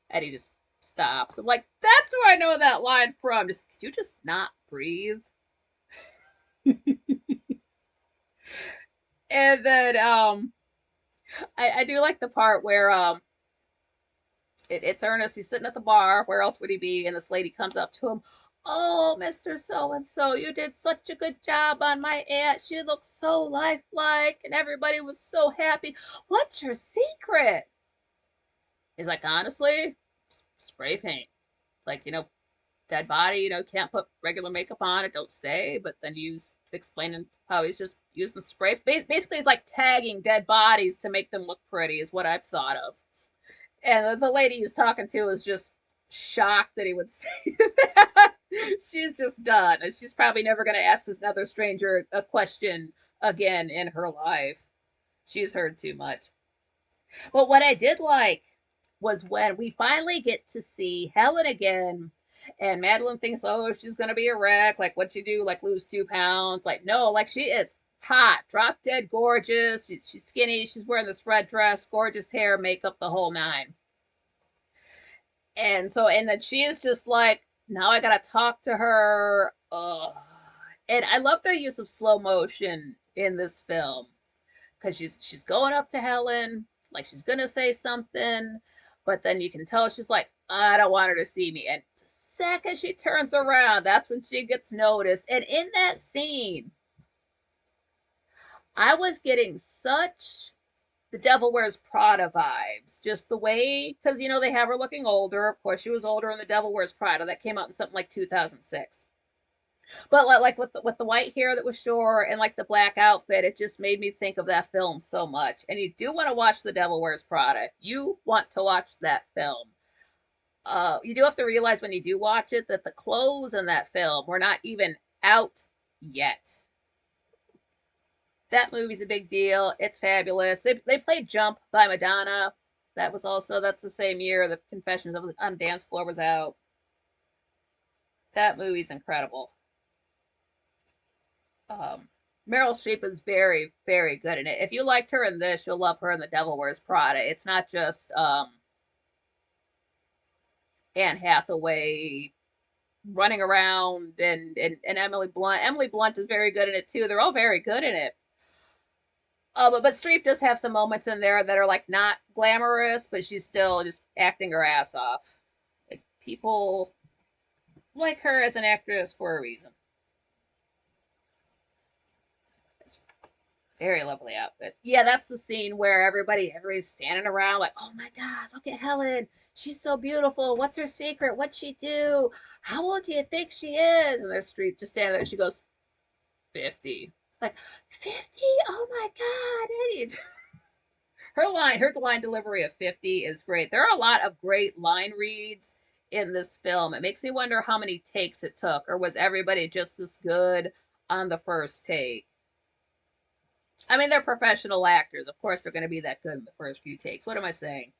And he just stops. I'm like, that's where I know that line from. Just, could you just not breathe? And then, I do like the part where, it's Ernest. He's sitting at the bar. Where else would he be? And this lady comes up to him. Oh, Mr. So and so, you did such a good job on my aunt. She looked so lifelike, and everybody was so happy. What's your secret? He's like, honestly, spray paint. Like, dead body, can't put regular makeup on, it don't stay. But then he's explaining how he's just using the spray. Basically, he's like tagging dead bodies to make them look pretty, is what I've thought of. And the lady he's talking to is just shocked that he would say that. She's just done. And she's probably never going to ask another stranger a question again in her life. She's heard too much. But what I did like was when we finally get to see Helen again. And Madeline thinks, oh, she's going to be a wreck. Like, what'd you do? Like, lose 2 pounds? Like, no, like, she is hot, drop dead gorgeous. She's skinny. She's wearing this red dress, gorgeous hair, makeup, the whole nine. And then she is just like, now I gotta talk to her. Ugh. And I love the use of slow motion in this film because she's going up to Helen, like she's gonna say something, but then you can tell she's like, I don't want her to see me. And the second she turns around, that's when she gets noticed. And in that scene, I was getting such the Devil Wears Prada vibes. Just the way, because, they have her looking older. Of course, she was older in The Devil Wears Prada. That came out in something like 2006. But like with the white hair that was short and like the black outfit, it just made me think of that film so much. And you do want to watch The Devil Wears Prada. You want to watch that film. You do have to realize when you do watch it that the clothes in that film were not even out yet. That movie's a big deal. It's fabulous. They played Jump by Madonna. That's the same year the Confessions of on Dance Floor was out. That movie's incredible. Meryl Streep is very, very good in it. If you liked her in this, you'll love her in The Devil Wears Prada. It's not just Anne Hathaway running around and Emily Blunt. Emily Blunt is very good in it too. They're all very good in it. But Streep does have some moments in there that are like not glamorous, but she's still just acting her ass off. Like, people like her as an actress for a reason. It's Very lovely outfit. Yeah, that's the scene where everybody's standing around like, oh my God, look at Helen. She's so beautiful. What's her secret? What'd she do? How old do you think she is? And there's Streep just standing there. She goes, 50. Like, 50? Oh my God. Her line delivery of 50 is great. There are a lot of great line reads in this film. It makes me wonder how many takes it took, or was everybody just this good on the first take? I mean, they're professional actors. Of course, they're going to be that good in the first few takes. What am I saying?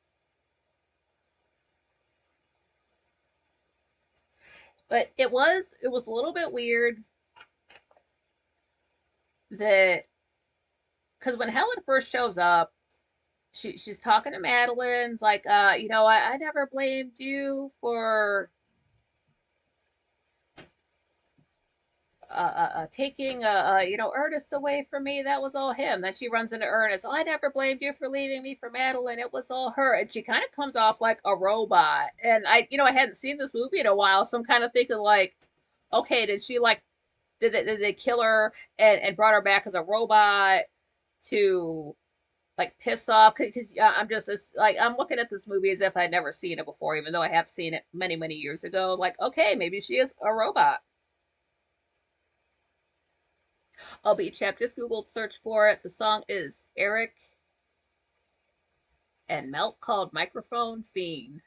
But it was a little bit weird that because when Helen first shows up, she's talking to Madeline's like, I never blamed you for taking Ernest away from me. That was all him. Then she runs into Ernest. Oh, I never blamed you for leaving me for Madeline. It was all her. And she kind of comes off like a robot. And I hadn't seen this movie in a while, so I'm kind of thinking like, okay, did she like did they kill her and brought her back as a robot to like piss off? Because I'm just like I'm looking at this movie as if I'd never seen it before, even though I have seen it many many years ago. Like, okay, maybe she is a robot. I'll be chap. Just Googled search for it. The song is Eric and Melt called Microphone Fiend.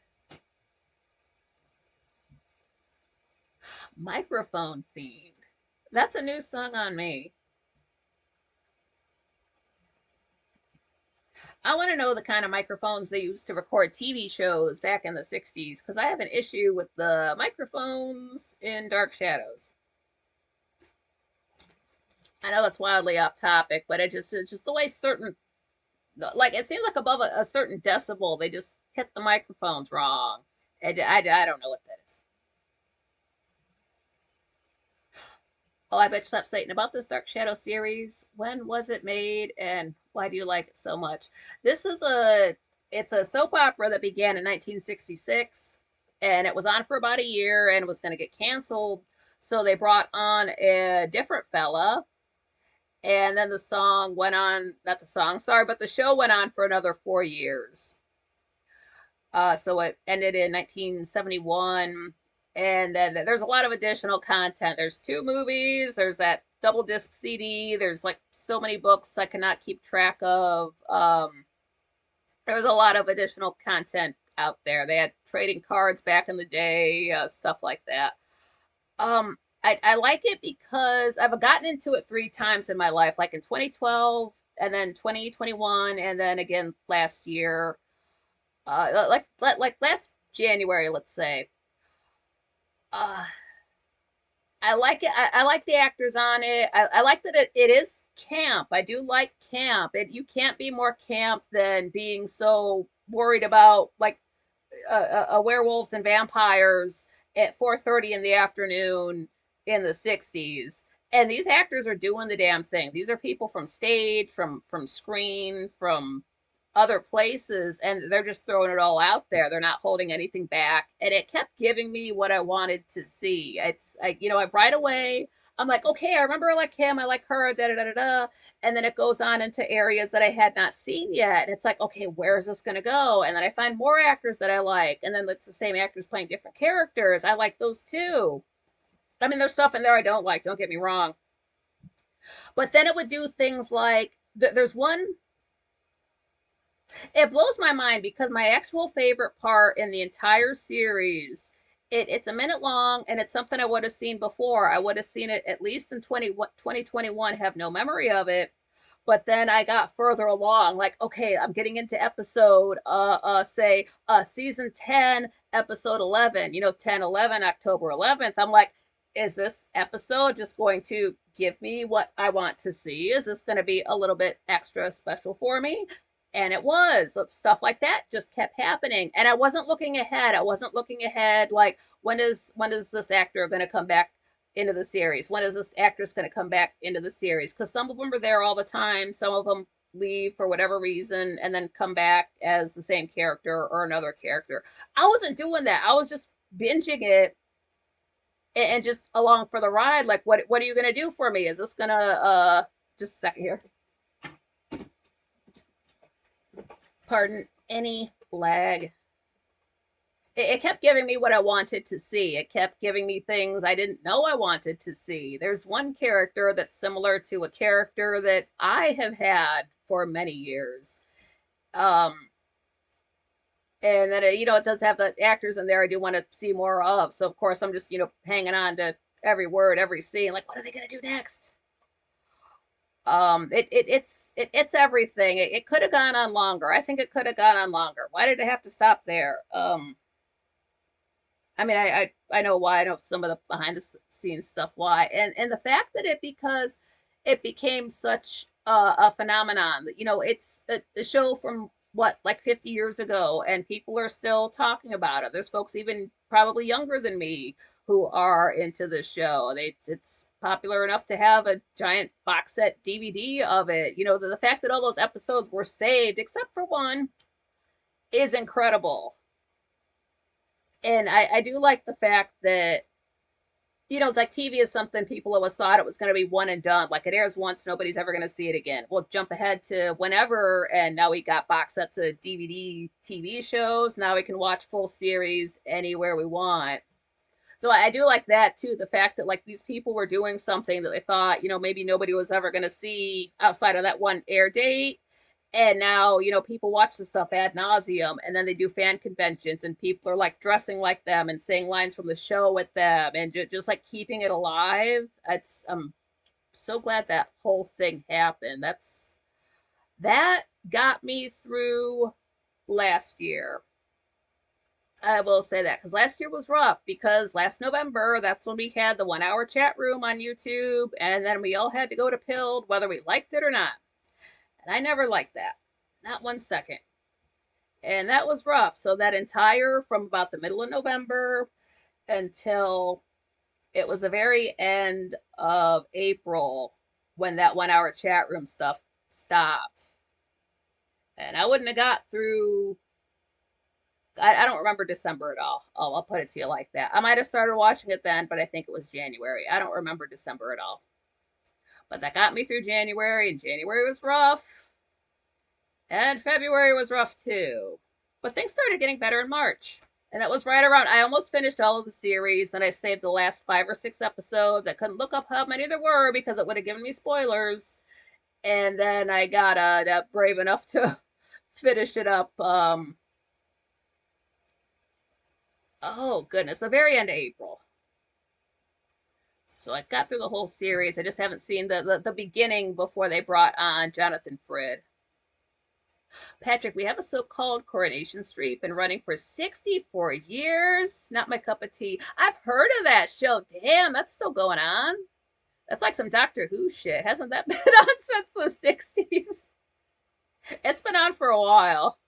Microphone Fiend. That's a new song on me. I want to know the kind of microphones they used to record TV shows back in the 60s because I have an issue with the microphones in Dark Shadows. I know that's wildly off topic, but it's just the way certain like it seems like above a certain decibel they just hit the microphones wrong. I don't know what that is. Oh, I bet you stop Satan about this Dark Shadow series. When was it made, and why do you like it so much? This is it's a soap opera that began in 1966, and it was on for about a year and was going to get canceled. So they brought on a different fella, and then the song went on. Not the song, sorry, but the show went on for another 4 years. So it ended in 1971, and then there's a lot of additional content. There's two movies. There's that double disc CD. There's like so many books I cannot keep track of. There's a lot of additional content out there. They had trading cards back in the day, stuff like that. I like it because I've gotten into it 3 times in my life, like in 2012 and then 2021 and then again last year. Like last January, let's say. Uh, I like it. I like the actors on it. I like that it is camp. I do like camp. You can't be more camp than being so worried about like werewolves and vampires at 4:30 in the afternoon in the 60s. And these actors are doing the damn thing. These are people from stage, from screen, from other places, and they're just throwing it all out there. They're not holding anything back, and it kept giving me what I wanted to see. It's like, I right away I'm like, okay, I remember I like him, I like her, da da da da da, and then it goes on into areas that I had not seen yet, and it's like, okay, where is this going to go? And then I find more actors that I like, and then it's the same actors playing different characters. I like those too. I mean, there's stuff in there I don't like, don't get me wrong, but then it would do things like there's one. It blows my mind because my actual favorite part in the entire series, it's a minute long and it's something I would have seen before. I would have seen it at least in 2021, have no memory of it. But then I got further along, like, okay, I'm getting into episode, say, season 10, episode 11, 10, 11, October 11th. I'm like, is this episode just going to give me what I want to see? Is this going to be a little bit extra special for me? And it was. Stuff like that just kept happening, and I wasn't looking ahead. I wasn't looking ahead like when is this actor going to come back into the series? When is this actress going to come back into the series? Because some of them are there all the time, some of them leave for whatever reason and then come back as the same character or another character. I wasn't doing that. I was just binging it and just along for the ride. Like, what are you going to do for me? Is this going to just a second here. Pardon any lag. It kept giving me what I wanted to see. It kept giving me things I didn't know I wanted to see. There's one character that's similar to a character that I have had for many years. Um, and then, it does have the actors in there I do want to see more of. So, of course, I'm just, hanging on to every word, every scene. Like, what are they going to do next? It's everything. It could have gone on longer. I think it could have gone on longer. Why did it have to stop there? I mean, I know why. I know some of the behind the scenes stuff why, and the fact that because it became such a phenomenon. It's a show from what, like 50 years ago, and people are still talking about it. There's folks even probably younger than me who are into the show. It's popular enough to have a giant box set DVD of it. The fact that all those episodes were saved, except for one, is incredible. And I do like the fact that, like TV is something people always thought it was going to be one and done. Like it airs once, nobody's ever going to see it again. We'll jump ahead to whenever, and now we got box sets of DVD TV shows. Now we can watch full series anywhere we want. So I do like that too. The fact that like these people were doing something that they thought, maybe nobody was ever going to see outside of that one air date. And now, people watch the stuff ad nauseum, and then they do fan conventions, and people are like dressing like them and saying lines from the show with them, and just like keeping it alive. I'm so glad that whole thing happened. That got me through last year. I will say that because last year was rough because last November, that's when we had the 1 hour chat room on YouTube, and then we all had to go to Pilled whether we liked it or not. And I never liked that. Not 1 second. And that was rough. So that entire, from about the middle of November until it was the very end of April when that 1 hour chat room stuff stopped. And I wouldn't have got through, I don't remember December at all. Oh, I'll put it to you like that. I might have started watching it then, but I think it was January. I don't remember December at all. But that got me through January, and January was rough. And February was rough too. But things started getting better in March. And that was right around, I almost finished all of the series, and I saved the last 5 or 6 episodes. I couldn't look up how many there were because it would have given me spoilers. And then I got brave enough to finish it up. Oh, goodness, the very end of April. So I got through the whole series. I just haven't seen the beginning before they brought on Jonathan Frid. Patrick, we have a so-called Coronation Street, been running for 64 years. Not my cup of tea. I've heard of that show. Damn, that's still going on. That's like some Doctor Who shit. Hasn't that been on since the 60s? It's been on for a while.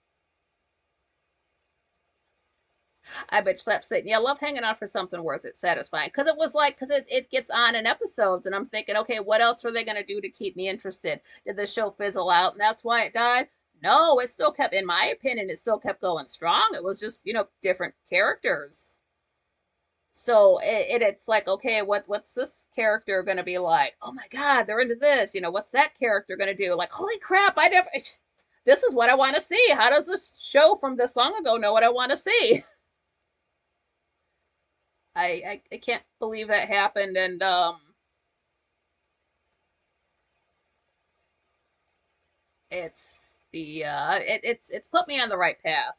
I bitch slap Satan. Yeah, I love hanging on for something worth it, satisfying. Because it was like, because it gets on in episodes, and I'm thinking, okay, what else are they going to do to keep me interested? Did the show fizzle out, and that's why it died? No, it still kept, in my opinion, it still kept going strong. It was just, different characters. So it's like, okay, what's this character going to be like? Oh my God, they're into this. What's that character going to do? Like, holy crap, this is what I want to see. How does this show from this long ago know what I want to see? I can't believe that happened, and it's put me on the right path.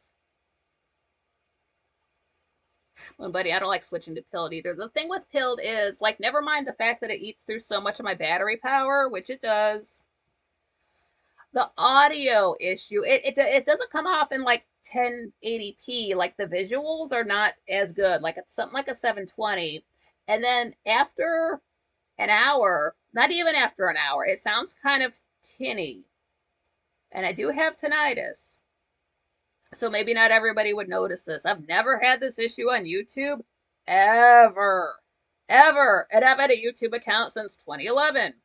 Well, buddy, I don't like switching to Pilled either. The thing with Pilled is, like, never mind the fact that it eats through so much of my battery power, which it does. The audio issue, it doesn't come off in like 1080p. Like the visuals are not as good. Like it's something like a 720. And then after an hour, not even after an hour, it sounds kind of tinny. And I do have tinnitus. So maybe not everybody would notice this. I've never had this issue on YouTube, ever. Ever. And I've had a YouTube account since 2011.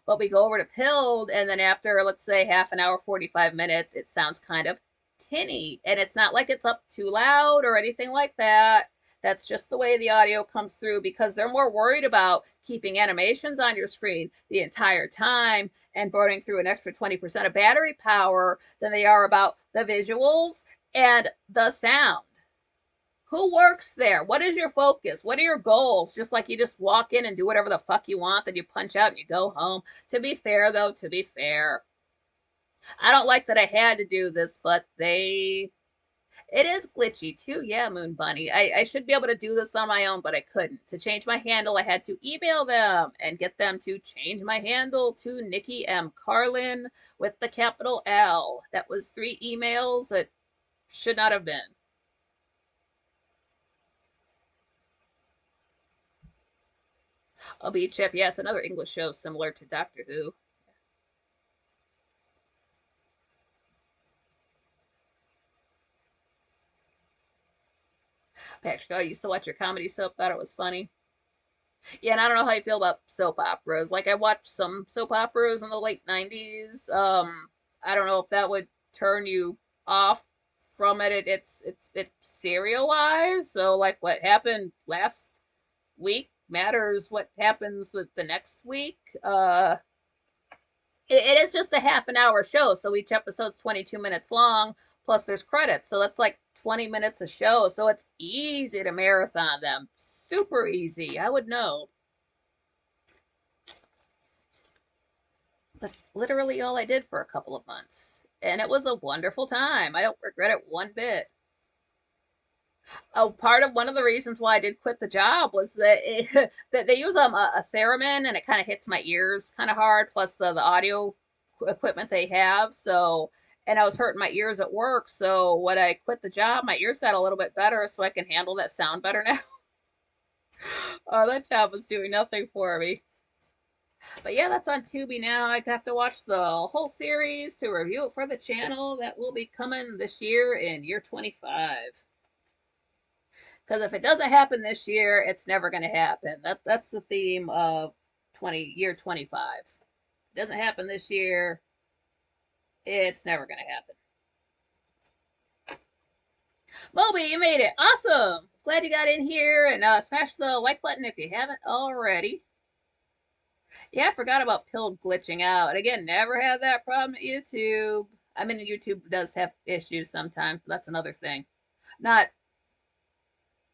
But we go over to Pilled, and then after, let's say, half an hour, 45 minutes, it sounds kind of tinny. And it's not like it's up too loud or anything like that. That's just the way the audio comes through because they're more worried about keeping animations on your screen the entire time and burning through an extra 20% of battery power than they are about the visuals and the sound. Who works there? What is your focus? What are your goals? Just like you just walk in and do whatever the fuck you want, then you punch out and you go home. To be fair, though, to be fair, I don't like that I had to do this, but it is glitchy too. Yeah, Moon Bunny. I should be able to do this on my own, but I couldn't. To change my handle, I had to email them and get them to change my handle to Nikki M. Carlin with the capital L. That was 3 emails that should not have been. I'll be Chip. Yeah, it's another English show similar to Doctor Who. Patrick, I used to watch your comedy soap, thought it was funny. Yeah, and I don't know how you feel about soap operas. Like I watched some soap operas in the late 90s. I don't know if that would turn you off from it. It's serialized, so like what happened last week matters what happens the next week. It is just a half an hour show, so each episode's 22 minutes long, plus there's credits. So that's like 20 minutes a show. So it's easy to marathon them. Super easy. I would know. That's literally all I did for a couple of months. And it was a wonderful time. I don't regret it one bit. Oh, part of one of the reasons why I did quit the job was that that they use a theremin and it kind of hits my ears kind of hard. Plus the audio equipment they have, so and I was hurting my ears at work. So when I quit the job, my ears got a little bit better, so I can handle that sound better now. Oh, that job was doing nothing for me. But yeah, that's on Tubi now. I have to watch the whole series to review it for the channel. That will be coming this year in year 25. Because if it doesn't happen this year, it's never going to happen. That's the theme of 20 year 25. If it doesn't happen this year, it's never going to happen. Moby, you made it. Awesome. Glad you got in here and smash the like button if you haven't already. Yeah, I forgot about Pill glitching out. Again, never had that problem at YouTube. I mean, YouTube does have issues sometimes, but that's another thing. Not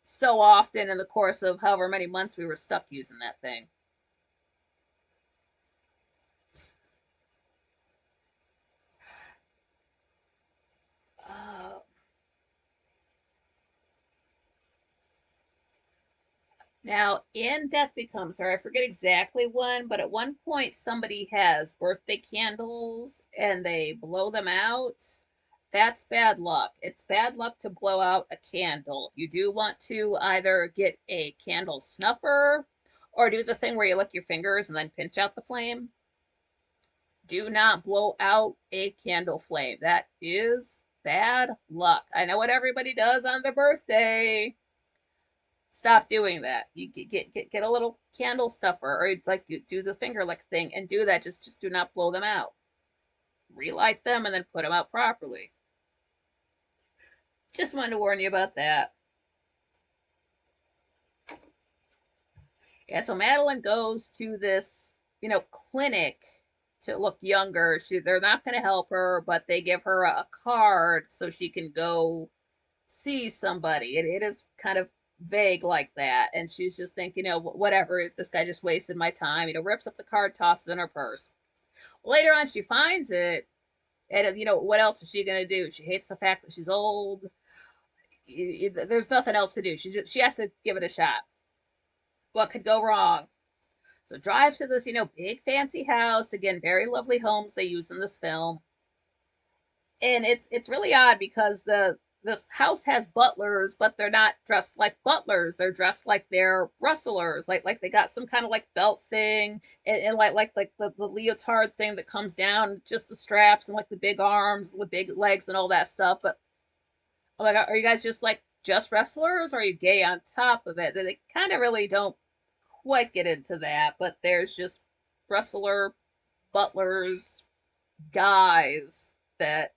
so often in the course of however many months we were stuck using that thing. Uh, Now, in Death Becomes Her, I forget exactly when, but at one point somebody has birthday candles and they blow them out. That's bad luck. It's bad luck to blow out a candle. You do want to either get a candle snuffer or do the thing where you lick your fingers and then pinch out the flame. Do not blow out a candle flame. That is bad luck. I know what everybody does on their birthday. Stop doing that. You get a little candle stuffer, or like do the finger lick thing and do that. Just do not blow them out. Relight them and then put them out properly. Just wanted to warn you about that. Yeah, so Madeline goes to this, clinic to look younger. They're not going to help her, but they give her a card so she can go see somebody. It is kind of vague like that. And she's just thinking, whatever, this guy just wasted my time, rips up the card, tosses it in her purse. Later on, she finds it. And, what else is she going to do? She hates the fact that she's old. There's nothing else to do. She has to give it a shot. What could go wrong? So drives to this, big fancy house. Again, very lovely homes they use in this film. And it's really odd because this house has butlers, but they're not dressed like butlers. They're dressed like they're rustlers, like they got some kind of like belt thing and like the leotard thing that comes down, just the straps and like the big arms, the big legs and all that stuff. But I'm like, are you guys just wrestlers or are you gay on top of it? They kind of really don't quite get into that, but there's just wrestler butlers guys that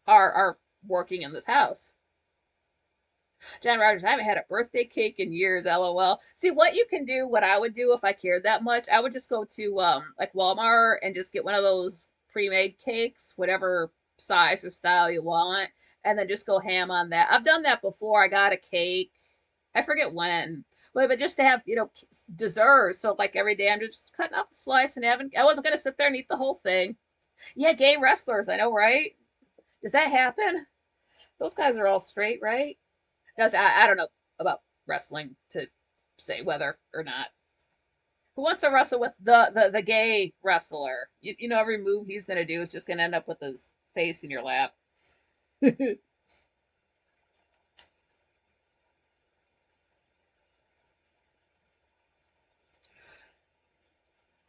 are working in this house. John Rogers, I haven't had a birthday cake in years, lol. See what you can do, what I would do if I cared that much, I would just go to like Walmart and just get one of those pre-made cakes, whatever size or style you want, and then just go ham on that. I've done that before. I got a cake. I forget when. But just to have, dessert. So like every day I'm just cutting off a slice and having I wasn't gonna sit there and eat the whole thing. Yeah, gay wrestlers, I know, right? Does that happen? Those guys are all straight, right? I don't know about wrestling to say whether or not. Who wants to wrestle with the gay wrestler? You know every move he's gonna do is just gonna end up with his face in your lap.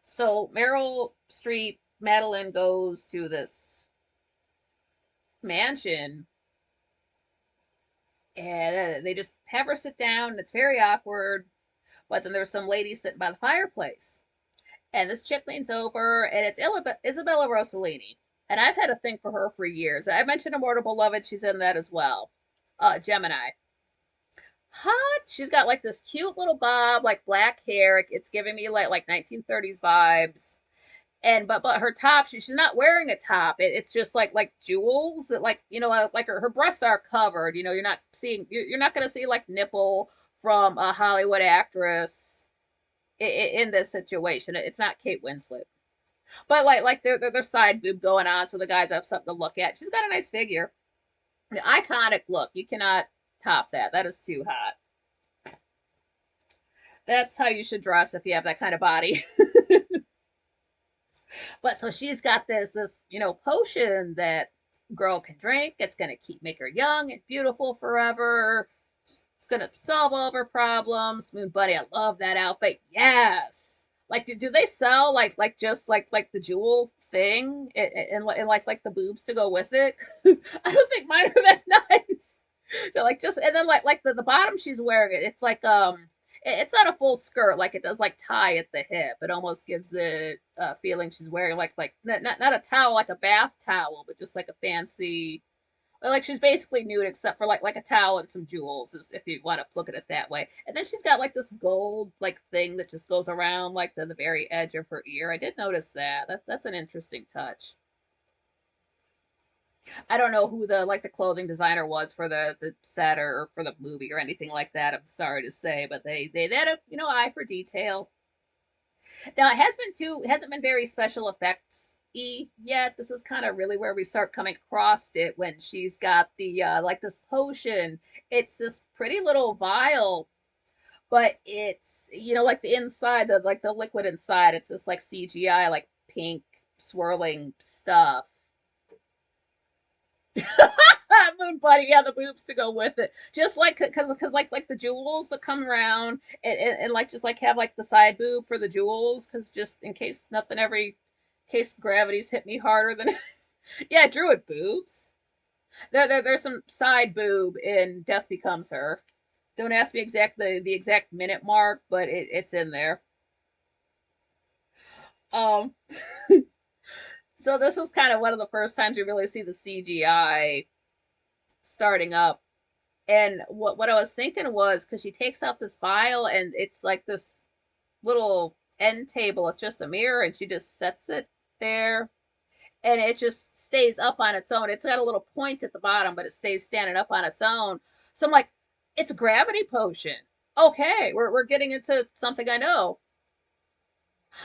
So Meryl Streep, Madeline goes to this mansion and they just have her sit down and it's very awkward. But then there's some lady sitting by the fireplace. And this chick leans over, and it's Isabella Rossellini. And I've had a thing for her for years. I mentioned Immortal Beloved, she's in that as well. Gemini. Hot. She's got like this cute little bob, like black hair. It's giving me like 1930s vibes. And but her top, she's not wearing a top. It's just like jewels that like like her breasts are covered. You're not seeing you're not gonna see like nipple from a Hollywood actress in this situation. It's not Kate Winslet, but like their side boob going on, so the guys have something to look at. She's got a nice figure, the iconic look. You cannot top that. That is too hot. That's how you should dress if you have that kind of body. But so she's got this potion that girl can drink. It's gonna make her young and beautiful forever. It's gonna solve all of her problems. Moon Bunny, I love that outfit. Yes. Like, do they sell like the jewel thing and like the boobs to go with it? I don't think mine are that nice. They're like just and then like the bottom she's wearing it's like it's not a full skirt like it does like tie at the hip. It almost gives the feeling she's wearing like not a towel like a bath towel, but just like a fancy like she's basically nude except for like a towel and some jewels, is if you want to look at it that way. And then she's got like this gold like thing that just goes around like the very edge of her ear. I did notice that. That's an interesting touch. I don't know who the clothing designer was for the set or for the movie or anything like that. I'm sorry to say, but they had a eye for detail. Now it hasn't been very special effects yet. This is kind of really where we start coming across it when she's got the like this potion. It's this pretty little vial, but it's like the inside, the liquid inside, it's just like CGI, like pink swirling stuff. Moon Bunny, yeah, the boobs to go with it. Just like because like the jewels that come around and like just like have like the side boob for the jewels, because just in case nothing every case gravity's hit me harder than yeah, Druid boobs. There's some side boob in Death Becomes Her. Don't ask me the exact minute mark, but it's in there. Um, so this was kind of one of the first times you really see the CGI starting up. And what I was thinking was because she takes out this vial and it's like this little end table. It's just a mirror, and she just sets it there, and it just stays up on its own. It's got a little point at the bottom, but it stays standing up on its own. So I'm like, it's a gravity potion. Okay, we're getting into something I know.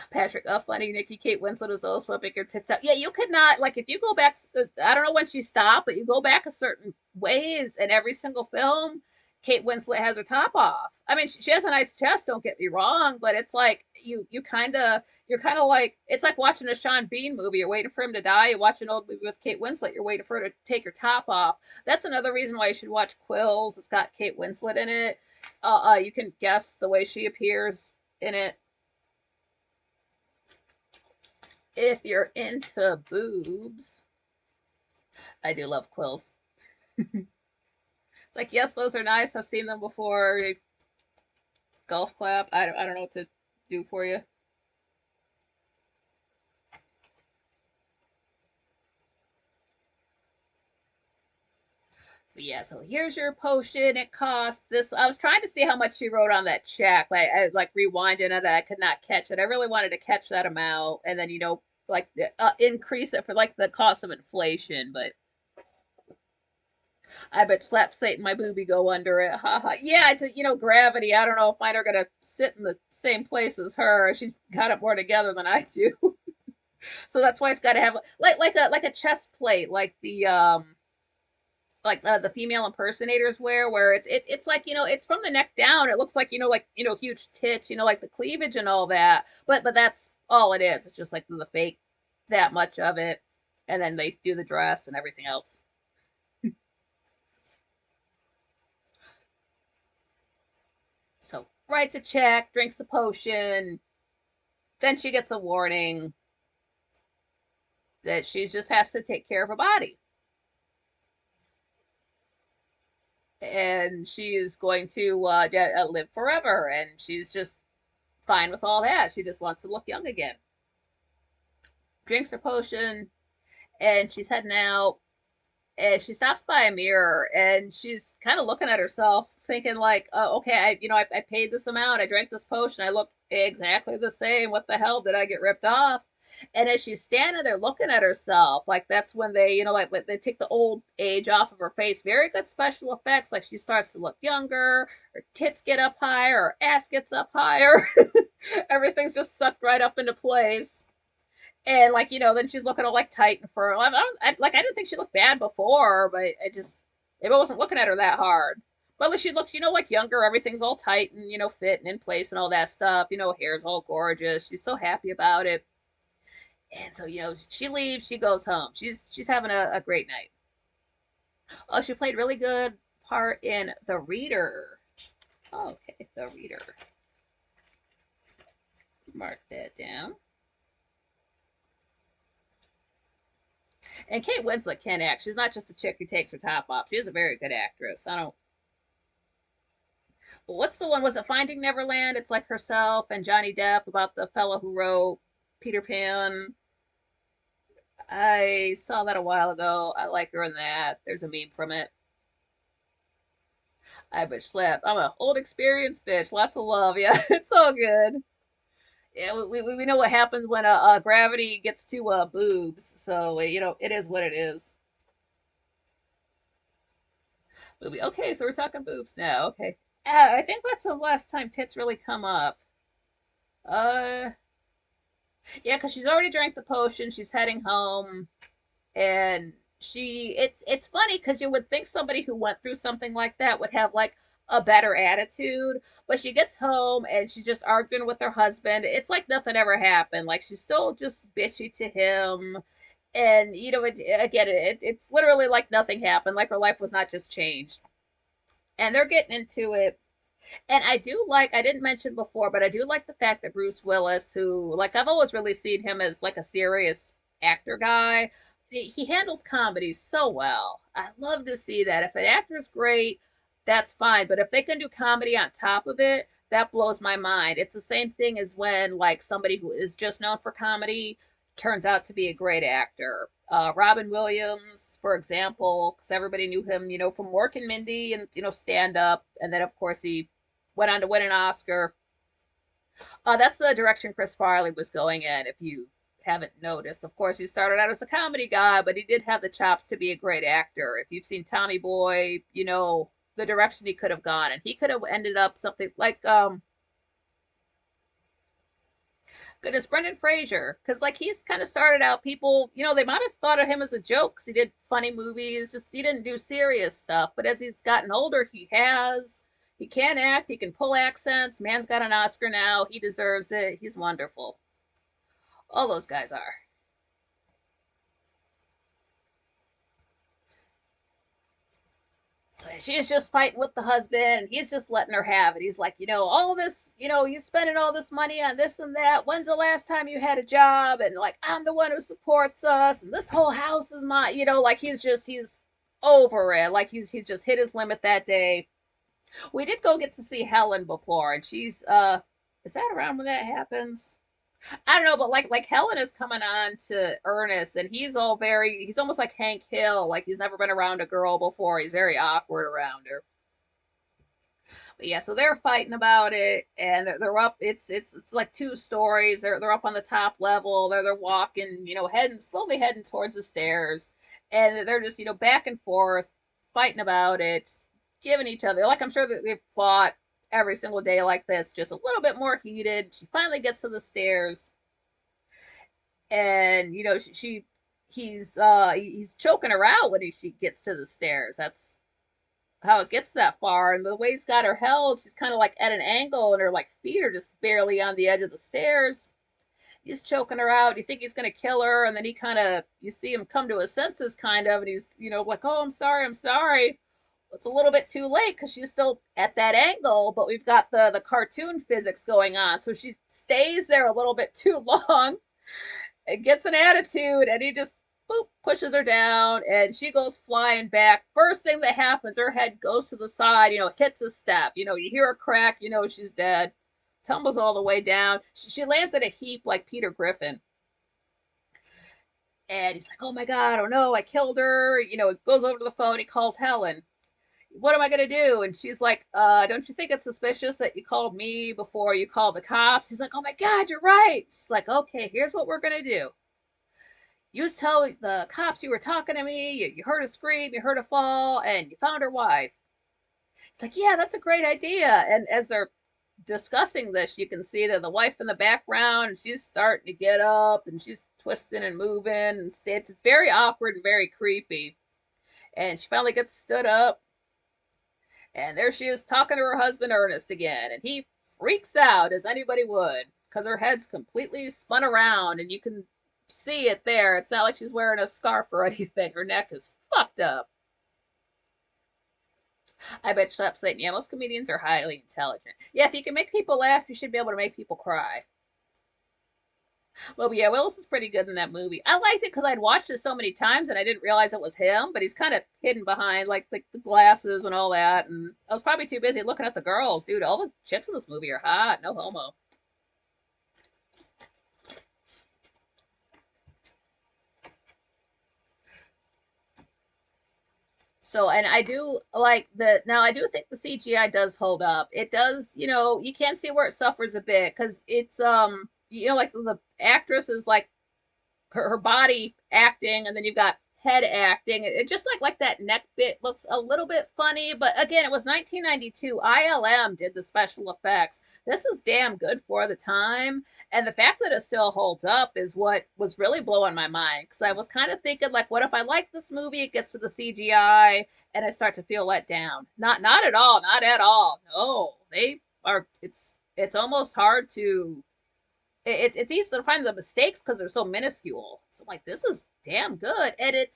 Patrick, oh, funny, Nikki, Kate Winslet is always flipping her tits out. Yeah, you could not, like, if you go back, I don't know when she stopped, but you go back a certain ways in every single film, Kate Winslet has her top off. I mean, she has a nice chest, don't get me wrong, but it's like, you're kind of like, it's like watching a Sean Bean movie. You're waiting for him to die. You watch an old movie with Kate Winslet, you're waiting for her to take her top off. That's another reason why you should watch Quills. It's got Kate Winslet in it. You can guess the way she appears in it if you're into boobs. I do love quills. It's like, yes, those are nice. I've seen them before. Golf clap. I don't know what to do for you. So yeah, so here's your potion. It costs this. I was trying to see how much she wrote on that check. I like rewinded it. I could not catch it. I really wanted to catch that amount, and then like increase it for like the cost of inflation. But I bet slap Satan my booby go under it. Ha ha. Yeah, it's gravity. I don't know if mine are gonna sit in the same place as her. She's got it more together than I do. So that's why it's got to have like a chest plate, like the female impersonators wear, where it's like it's from the neck down. It looks like huge tits, like the cleavage and all that. But that's all it is. It's just like the fake that much of it, and then they do the dress and everything else. So writes a check, drinks a potion, then she gets a warning that she just has to take care of her body. And she's going to live forever, and she's just fine with all that. She just wants to look young again. Drinks her potion, and she's heading out, and she stops by a mirror, and she's kind of looking at herself thinking like, okay, I paid this amount, I drank this potion, I look exactly the same. What the hell, did I get ripped off? And as she's standing there looking at herself, like that's when they like they take the old age off of her face. Very good special effects. Like she starts to look younger, her tits get up higher, her ass gets up higher. Everything's just sucked right up into place. And like then she's looking all like tight and firm. I didn't think she looked bad before, but maybe I wasn't looking at her that hard. But at least she looks like younger. Everything's all tight and fit and in place and all that stuff. Hair's all gorgeous. She's so happy about it. And so she leaves. She goes home. She's having a great night. Oh, she played really good part in The Reader. Okay, The Reader. Mark that down. And Kate Winslet can act. She's not just a chick who takes her top off. She is a very good actress. I don't. Well, what's the one? Was it Finding Neverland? It's like herself and Johnny Depp about the fella who wrote Peter Pan. I saw that a while ago. I like her in that. There's a meme from it. I bitch slap. I'm a old experienced bitch. Lots of love. Yeah, it's all good. Yeah, we know what happens when gravity gets to boobs. So it is what it is. Movie. Okay, so we're talking boobs now. Okay. I think that's the last time tits really come up. Uh, yeah, because she's already drank the potion. She's heading home, and it's funny because you would think somebody who went through something like that would have like a better attitude, but she gets home and she's just arguing with her husband. It's like nothing ever happened. Like she's still just bitchy to him, and again, it's literally like nothing happened. Like her life was not just changed, and they're getting into it. And I didn't mention before, but I do like the fact that Bruce Willis, who, like, I've always really seen him as like a serious actor guy, he handles comedy so well. I love to see that. If an actor's great, that's fine. But if they can do comedy on top of it, that blows my mind. It's the same thing as when, like, somebody who is just known for comedy turns out to be a great actor. Robin Williams, for example, because everybody knew him, from Mork and Mindy and, stand up. And then, of course, he went on to win an Oscar. That's the direction Chris Farley was going in, if you haven't noticed. Of course, he started out as a comedy guy, but he did have the chops to be a great actor. If you've seen Tommy Boy, you know the direction he could have gone. And he could have ended up something like, goodness, Brendan Fraser, because like he's kind of started out, people, they might have thought of him as a joke because he did funny movies, just he didn't do serious stuff. But as he's gotten older, he can act, he can pull accents. Man's got an Oscar now, he deserves it. He's wonderful. All those guys are. So she's just fighting with the husband, and he's just letting her have it. He's like, all this, you're spending all this money on this and that. When's the last time you had a job? And like, I'm the one who supports us, and this whole house is mine. Like he's over it. Like he's just hit his limit that day. We did go get to see Helen before, and she's is that around when that happens? I don't know, but like Helen is coming on to Ernest, and he's all very, he's almost like Hank Hill, like he's never been around a girl before. He's very awkward around her. But yeah, so they're fighting about it, and they're up. It's like two stories. They're up on the top level. They're walking, heading slowly heading towards the stairs, and they're just back and forth, fighting about it, giving each other like I'm sure that they've fought every single day like this, just a little bit more heated. She finally gets to the stairs, and he's choking her out when she gets to the stairs. That's how it gets that far. And the way he's got her held, she's kind of like at an angle, and her like feet are just barely on the edge of the stairs. He's choking her out. You think he's gonna kill her, and then he kind of, you see him come to his senses, kind of, and he's like, "Oh, I'm sorry, I'm sorry." It's a little bit too late because she's still at that angle, but we've got the cartoon physics going on, so she stays there a little bit too long. It gets an attitude, and he just boop pushes her down, and she goes flying back. First thing that happens, her head goes to the side, hits a step. You hear a crack, she's dead. Tumbles all the way down. She lands in a heap like Peter Griffin. And he's like, "Oh my God, oh no, I killed her." It goes over to the phone. He calls Helen. "What am I going to do?" And she's like, "Don't you think it's suspicious that you called me before you called the cops?" He's like, "Oh my God, you're right." She's like, "Okay, here's what we're going to do. You just tell the cops you were talking to me, you heard a scream, you heard a fall, and you found her wife." It's like, "Yeah, that's a great idea." And as they're discussing this, you can see that the wife in the background, and she's starting to get up, and she's twisting and moving, and it's very awkward and very creepy. And she finally gets stood up, and there she is talking to her husband Ernest again, and he freaks out as anybody would because her head's completely spun around, and you can see it there. It's not like she's wearing a scarf or anything. Her neck is fucked up. I bet you saying, "Yeah, most comedians are highly intelligent. Yeah, if you can make people laugh, you should be able to make people cry." Well, yeah, Willis is pretty good in that movie. I liked it because I'd watched it so many times and I didn't realize it was him, but he's kind of hidden behind like the glasses and all that. And I was probably too busy looking at the girls. Dude, all the chicks in this movie are hot. No homo. So, and I do like now I do think the CGI does hold up. It does, you can see where it suffers a bit because it's, like the actress is like her body acting, and then you've got head acting. It just like that neck bit looks a little bit funny, but again, it was 1992. ILM did the special effects. This is damn good for the time, and the fact that it still holds up is what was really blowing my mind, because I was kind of thinking like, what if I like this movie, it gets to the CGI and I start to feel let down. Not at all, not at all. No, they are, it's almost hard to, it's easy to find the mistakes because they're so minuscule. So I'm like, this is damn good, and it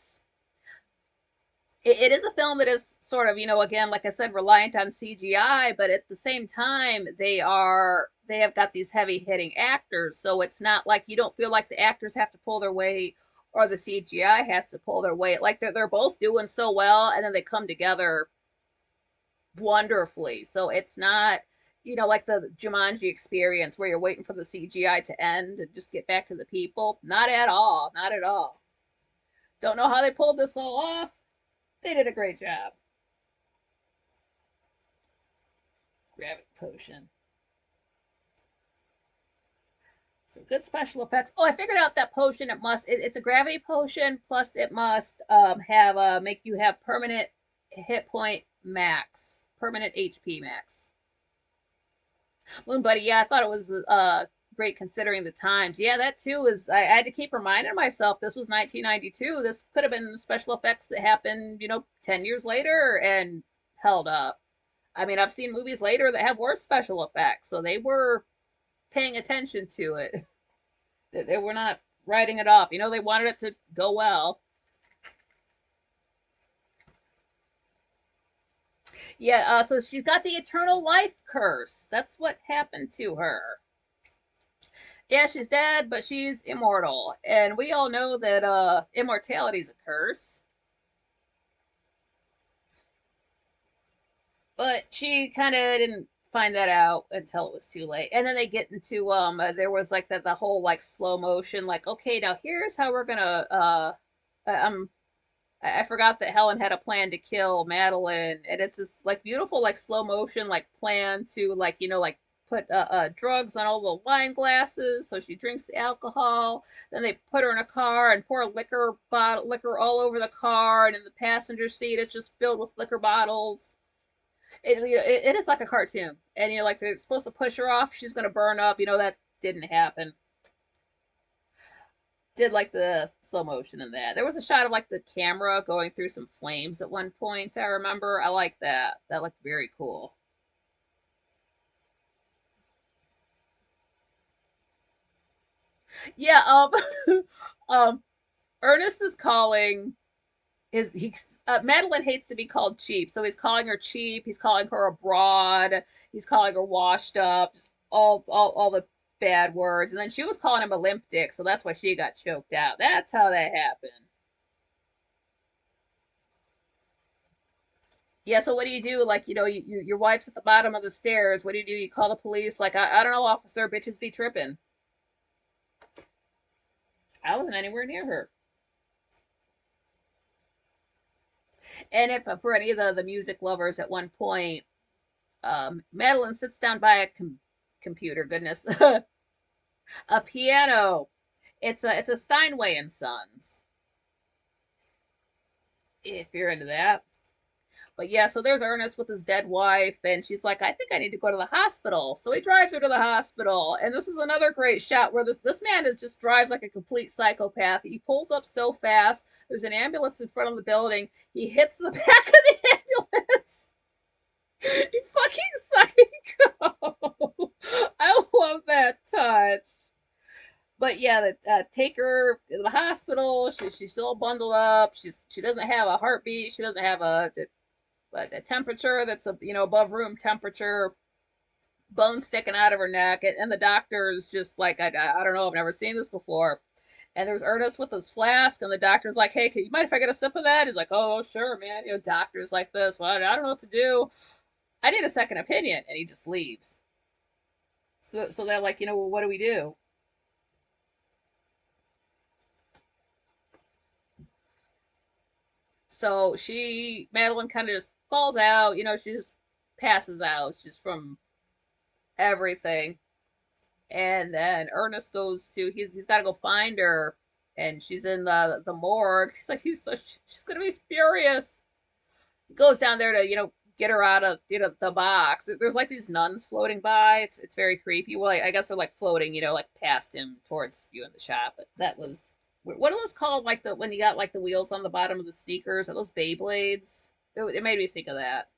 is a film that is sort of, again, like I said, reliant on CGI, but at the same time, they have got these heavy hitting actors, so it's not like you don't feel like the actors have to pull their weight or the CGI has to pull their weight. Like they're both doing so well, and then they come together wonderfully. So it's not, like the Jumanji experience where you're waiting for the CGI to end and just get back to the people. Not at all. Not at all. Don't know how they pulled this all off. They did a great job. Gravity potion. So good special effects. Oh, I figured out that potion. It's a gravity potion, plus it must have make you have permanent hit point max, permanent HP max. Moon Buddy, yeah, I thought it was great considering the times. Yeah, that too is. I had to keep reminding myself this was 1992. This could have been special effects that happened, 10 years later and held up. I mean, I've seen movies later that have worse special effects, so they were paying attention to it. They were not writing it off. They wanted it to go well. Yeah, so she's got the eternal life curse. That's what happened to her. Yeah, she's dead, but she's immortal. And we all know that immortality is a curse. But she kind of didn't find that out until it was too late. And then they get into there was like the whole like slow motion like okay, now here's how we're gonna um I forgot that Helen had a plan to kill Madeline, and it's this like beautiful like slow motion like plan to like like put drugs on all the wine glasses so she drinks the alcohol. Then they put her in a car and pour liquor all over the car, and in the passenger seat it's just filled with liquor bottles. It is like a cartoon, and like they're supposed to push her off, she's gonna burn up. That didn't happen. Did like the slow motion in that. There was a shot of like the camera going through some flames at one point. I remember. I like that. That looked very cool. Yeah. Um. Ernest is calling his he's Madeline hates to be called cheap, so he's calling her cheap. He's calling her a broad. He's calling her washed up. All the bad words, and then she was calling him a limp dick, so that's why she got choked out. That's how that happened. Yeah, so what do you do? Like, your wife's at the bottom of the stairs. What do? You call the police? Like, I don't know, officer, bitches be tripping. I wasn't anywhere near her. And if for any of the music lovers at one point, Madeline sits down by a computer, goodness, a piano. It's a Steinway and Sons, if you're into that. But yeah, so there's Ernest with his dead wife, and she's like, I think I need to go to the hospital. So he drives her to the hospital. And this is another great shot where this man is just drives like a complete psychopath. He pulls up so fast. There's an ambulance in front of the building. He hits the back of the ambulance. You fucking psycho. I love that touch. But yeah, take her to the hospital. She's still bundled up. She doesn't have a heartbeat. She doesn't have a temperature that's above room temperature, bone sticking out of her neck, and the doctor is just like I don't know, I've never seen this before. And there's Ernest with his flask, and the doctor's like, hey, can you mind if I get a sip of that? He's like, oh sure, man. Doctors like this. Well, I don't know what to do. I need a second opinion, and he just leaves. So they're like, well, what do we do? So Madeline kind of just falls out. She just passes out. She's from everything. And then Ernest goes to he's got to go find her, and she's in the morgue. He's like she's gonna be furious. He goes down there to get her out of the box. There's like these nuns floating by. It's very creepy. Well, I guess they're like floating, like past him towards you in the shop. But that was what are those called? Like the when you got like the wheels on the bottom of the sneakers? Are those Beyblades? It made me think of that.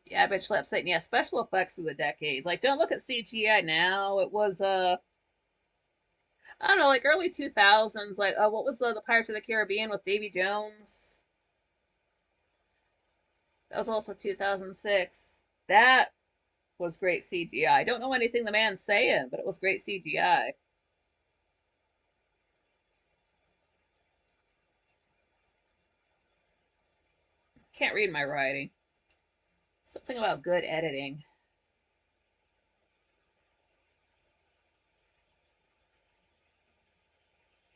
Yeah, bitch slap Satan. Yeah, special effects through the decades. Like, don't look at CGI now. It was I don't know, like early 2000s. Like, what was the Pirates of the Caribbean with Davy Jones? That was also 2006. That was great CGI. I don't know anything the man's saying, but it was great CGI. Can't read my writing. Something about good editing.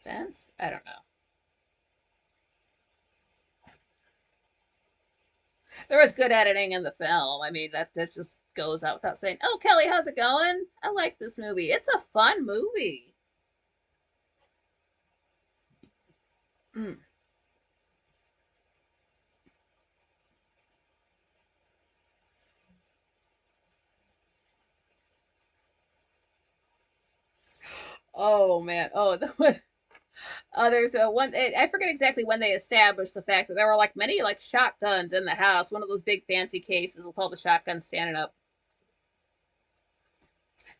Fence? I don't know. There was good editing in the film. I mean, that just goes out without saying. Oh, Kelly, how's it going? I like this movie. It's a fun movie. Mm. Oh man. Oh, there's a one. I forget exactly when they established the fact that there were like many like shotguns in the house. One of those big fancy cases with all the shotguns standing up.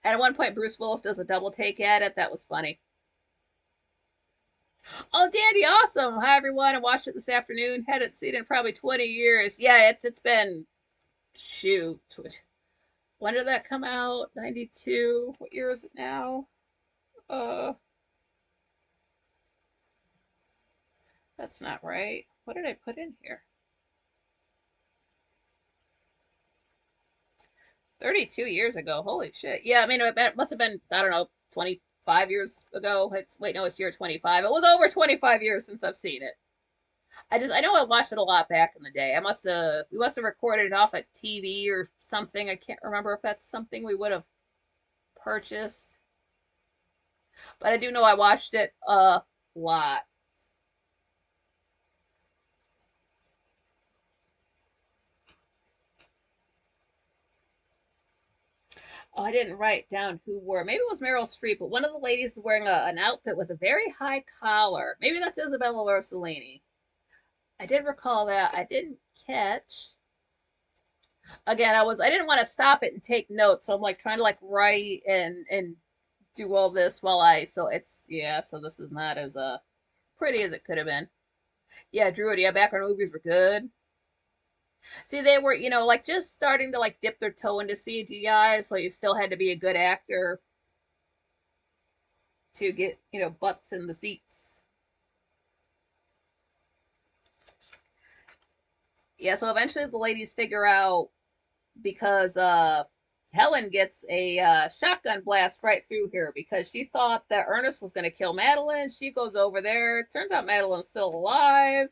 And at one point, Bruce Willis does a double take at it. That was funny. Oh, Dandy, awesome! Hi everyone. I watched it this afternoon. Hadn't seen it in probably 20 years. Yeah, it's been shoot. When did that come out? 92. What year is it now? Uh, that's not right. What did I put in here? 32 years ago. Holy shit. Yeah, I mean, it must have been, I don't know, 25 years ago. Wait, no, it's year 25. It was over 25 years since I've seen it. I know I watched it a lot back in the day. We must have recorded it off at TV or something. I can't remember if that's something we would have purchased, but I do know I watched it a lot. Oh, I didn't write down who wore. Maybe it was Meryl Streep, but one of the ladies is wearing an outfit with a very high collar. Maybe that's Isabella Rossellini. I did recall that. I didn't catch. Again, I didn't want to stop it and take notes, so I'm like trying to like write and do all this while so it's yeah, so this is not as pretty as it could have been. Yeah, Druid, yeah, background movies were good. See, they were, like just starting to like dip their toe into CGI, so you still had to be a good actor to get, butts in the seats. Yeah, so eventually the ladies figure out because Helen gets a shotgun blast right through here because she thought that Ernest was going to kill Madeline. She goes over there. Turns out Madeline's still alive.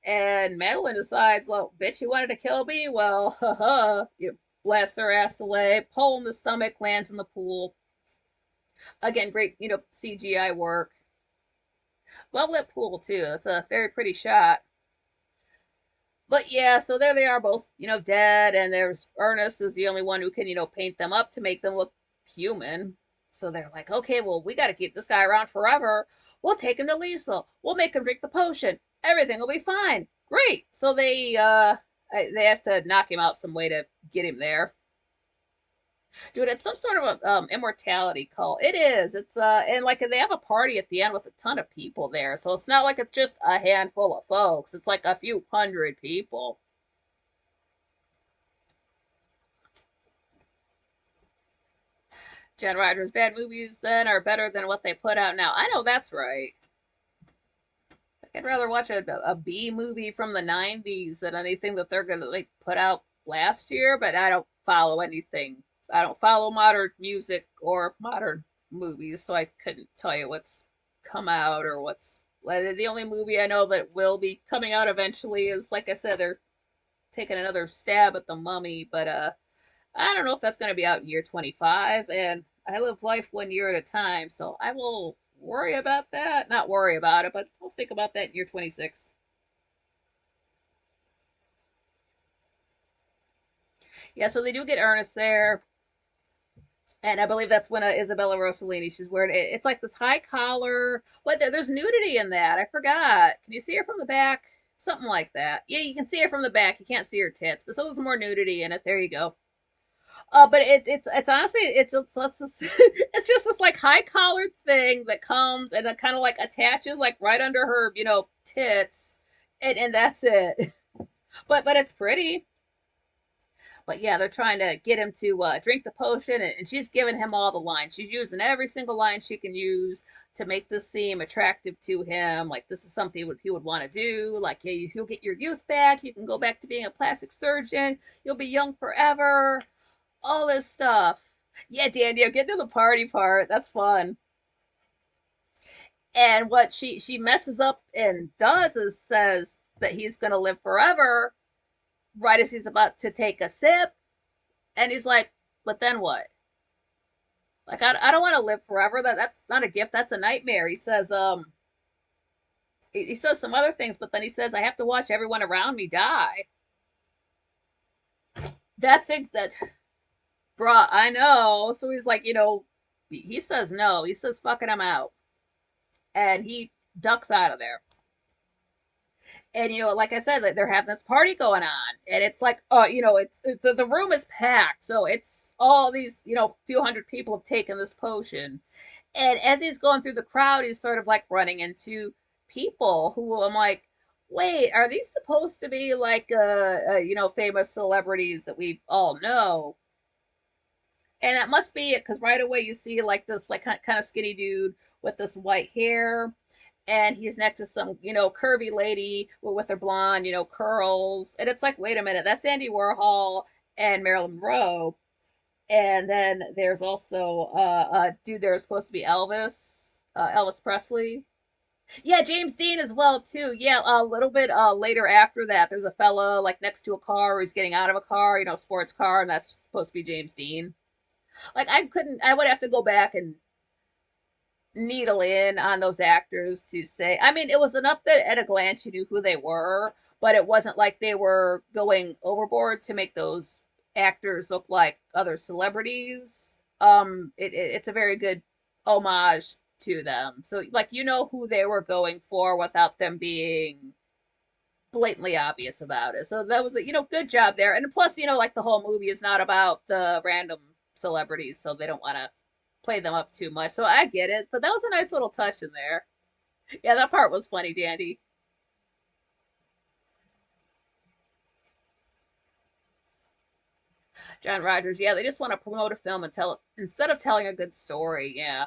And Madeline decides, well, bitch, you wanted to kill me? Well, haha. You blast her ass away. Pole in the stomach, lands in the pool. Again, great, CGI work. Well lit pool, too. It's a very pretty shot. But yeah, so there they are both, dead, and there's Ernest is the only one who can, paint them up to make them look human. So they're like, okay, well, we got to keep this guy around forever. We'll take him to Lisa. We'll make him drink the potion. Everything will be fine. Great. So they have to knock him out some way to get him there. Dude, it's some sort of a immortality cult. It is. It's and like they have a party at the end with a ton of people there. So it's not like it's just a handful of folks. It's like a few hundred people. Jen Rogers' bad movies then are better than what they put out now. I know that's right. I'd rather watch a B movie from the 90s than anything that they're gonna like put out last year, but I don't follow anything. I don't follow modern music or modern movies, so I couldn't tell you what's come out or what's the only movie I know that will be coming out eventually is like I said, they're taking another stab at the mummy, but I don't know if that's gonna be out in year 25, and I live life one year at a time, so I will worry about that. Not worry about it, but I'll think about that in year 26. Yeah, so they do get Ernest there. And I believe that's when Isabella Rossellini, she's wearing it. It's like this high collar. What? There's nudity in that. I forgot. Can you see her from the back? Something like that. Yeah, you can see her from the back. You can't see her tits, but so there's more nudity in it. There you go. But it's honestly just, it's just this like high collared thing that comes and it kind of like attaches like right under her tits, and that's it. But it's pretty. But yeah, they're trying to get him to drink the potion, and she's giving him all the lines. She's using every single line she can use to make this seem attractive to him. Like this is something he would want to do. Like yeah, you'll get your youth back. You can go back to being a plastic surgeon. You'll be young forever. All this stuff. Yeah, Daniel, get to the party part. That's fun. And what she messes up and does is says that he's gonna live forever right as he's about to take a sip, and he's like, "But then what? Like I don't want to live forever. That's not a gift. That's a nightmare." He says he says some other things, but then he says, "I have to watch everyone around me die." That's it. That bruh, I know. So he's like, he says no. He says fucking I'm out, and he ducks out of there. And like I said, they're having this party going on, and it's like, it's the room is packed, so it's all these, few hundred people have taken this potion, and as he's going through the crowd, he's sort of like running into people who I'm like, wait, are these supposed to be like, famous celebrities that we all know? And that must be it, because right away you see like this like kind of skinny dude with this white hair, and he's next to some, curvy lady with her blonde, curls. And it's like, wait a minute, that's Andy Warhol and Marilyn Monroe. And then there's also dude, there's supposed to be Elvis Presley. Yeah, James Dean as well too. Yeah, a little bit later after that, there's a fella like next to a car, or he's getting out of a car, sports car, and that's supposed to be James Dean. Like I would have to go back and needle in on those actors to say. I mean, it was enough that at a glance you knew who they were, but it wasn't like they were going overboard to make those actors look like other celebrities. It's a very good homage to them. So like who they were going for without them being blatantly obvious about it. So that was a good job there. And plus, like the whole movie is not about the random celebrities, so they don't want to play them up too much. So I get it, but that was a nice little touch in there. Yeah, that part was funny, Dandy. John Rogers. Yeah, they just want to promote a film and tell it instead of telling a good story. Yeah,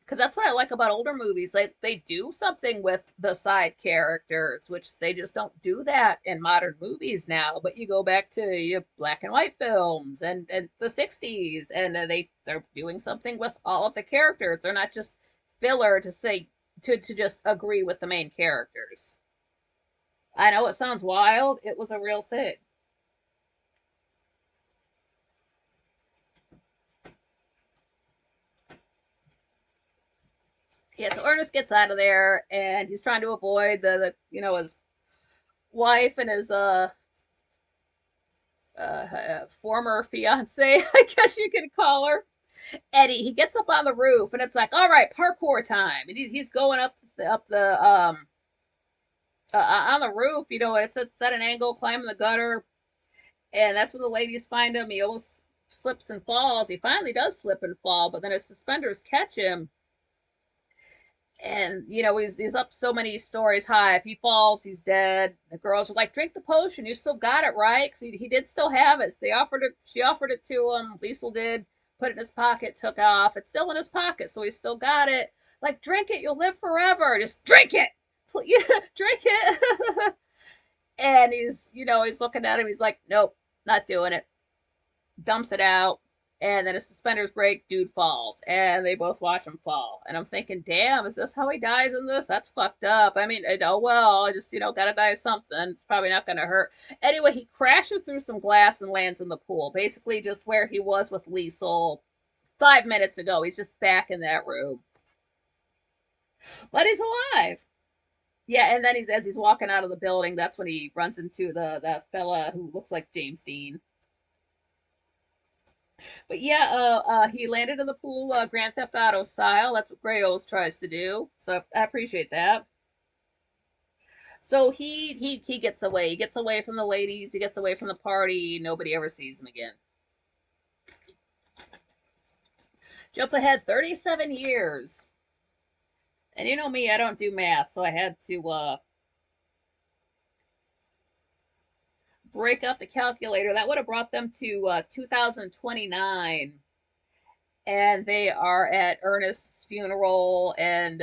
because that's what I like about older movies. They do something with the side characters, which they just don't do that in modern movies now. But you go back to your black and white films and the '60s, and they're doing something with all of the characters. They're not just filler to say to just agree with the main characters. I know it sounds wild. It was a real thing. Yeah, so Ernest gets out of there, and he's trying to avoid his wife and his former fiance, I guess you could call her. Eddie. He gets up on the roof, and it's like, all right, parkour time, and he's going on the roof. It's at an angle, climbing the gutter, and that's when the ladies find him. He almost slips and falls. He finally does slip and fall, but then his suspenders catch him, and he's up so many stories high. If he falls, he's dead. The girls are like, drink the potion, you still got it, right? Because he did still have it. She offered it to him. Liesel did, put it in his pocket, took off. It's still in his pocket, so he still got it. Like, drink it, you'll live forever. Just drink it. Yeah, drink it. And he's looking at him. He's like, nope, not doing it. Dumps it out, and then his suspenders break, dude falls, and they both watch him fall. And I'm thinking, damn, is this how he dies in this? That's fucked up. I mean, oh well, I just, gotta die of something. It's probably not gonna hurt. Anyway, he crashes through some glass and lands in the pool, basically just where he was with Liesel 5 minutes ago. He's just back in that room. But he's alive. Yeah, and then as he's walking out of the building, that's when he runs into the fella who looks like James Dean. But yeah, he landed in the pool, Grand Theft Auto style. That's what Gray always tries to do. So I appreciate that. So he gets away. He gets away from the ladies. He gets away from the party. Nobody ever sees him again. Jump ahead 37 years. And you know me, I don't do math, so I had to break out the calculator. That would have brought them to 2029. And they are at Ernest's funeral, and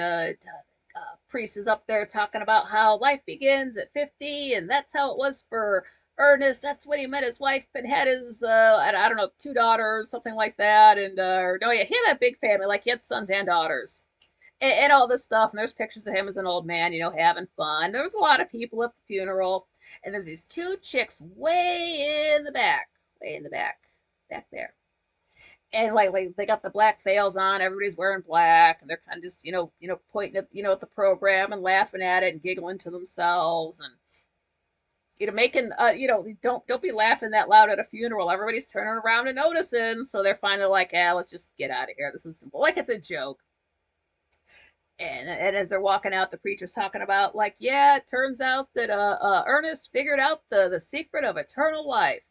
priest is up there talking about how life begins at 50, and that's how it was for Ernest. That's when he met his wife and had his I don't know, two daughters, something like that. And no, yeah, he had a big family, like he had sons and daughters, and all this stuff. And there's pictures of him as an old man, having fun. There was a lot of people at the funeral, and there's these two chicks way in the back there, and like they got the black veils on. Everybody's wearing black, and they're kind of just pointing at at the program and laughing at it and giggling to themselves, and making don't be laughing that loud at a funeral. Everybody's turning around and noticing, so they're finally like, let's just get out of here. This is simple, like it's a joke. And as they're walking out, the preacher's talking about like, yeah, it turns out that Ernest figured out the secret of eternal life,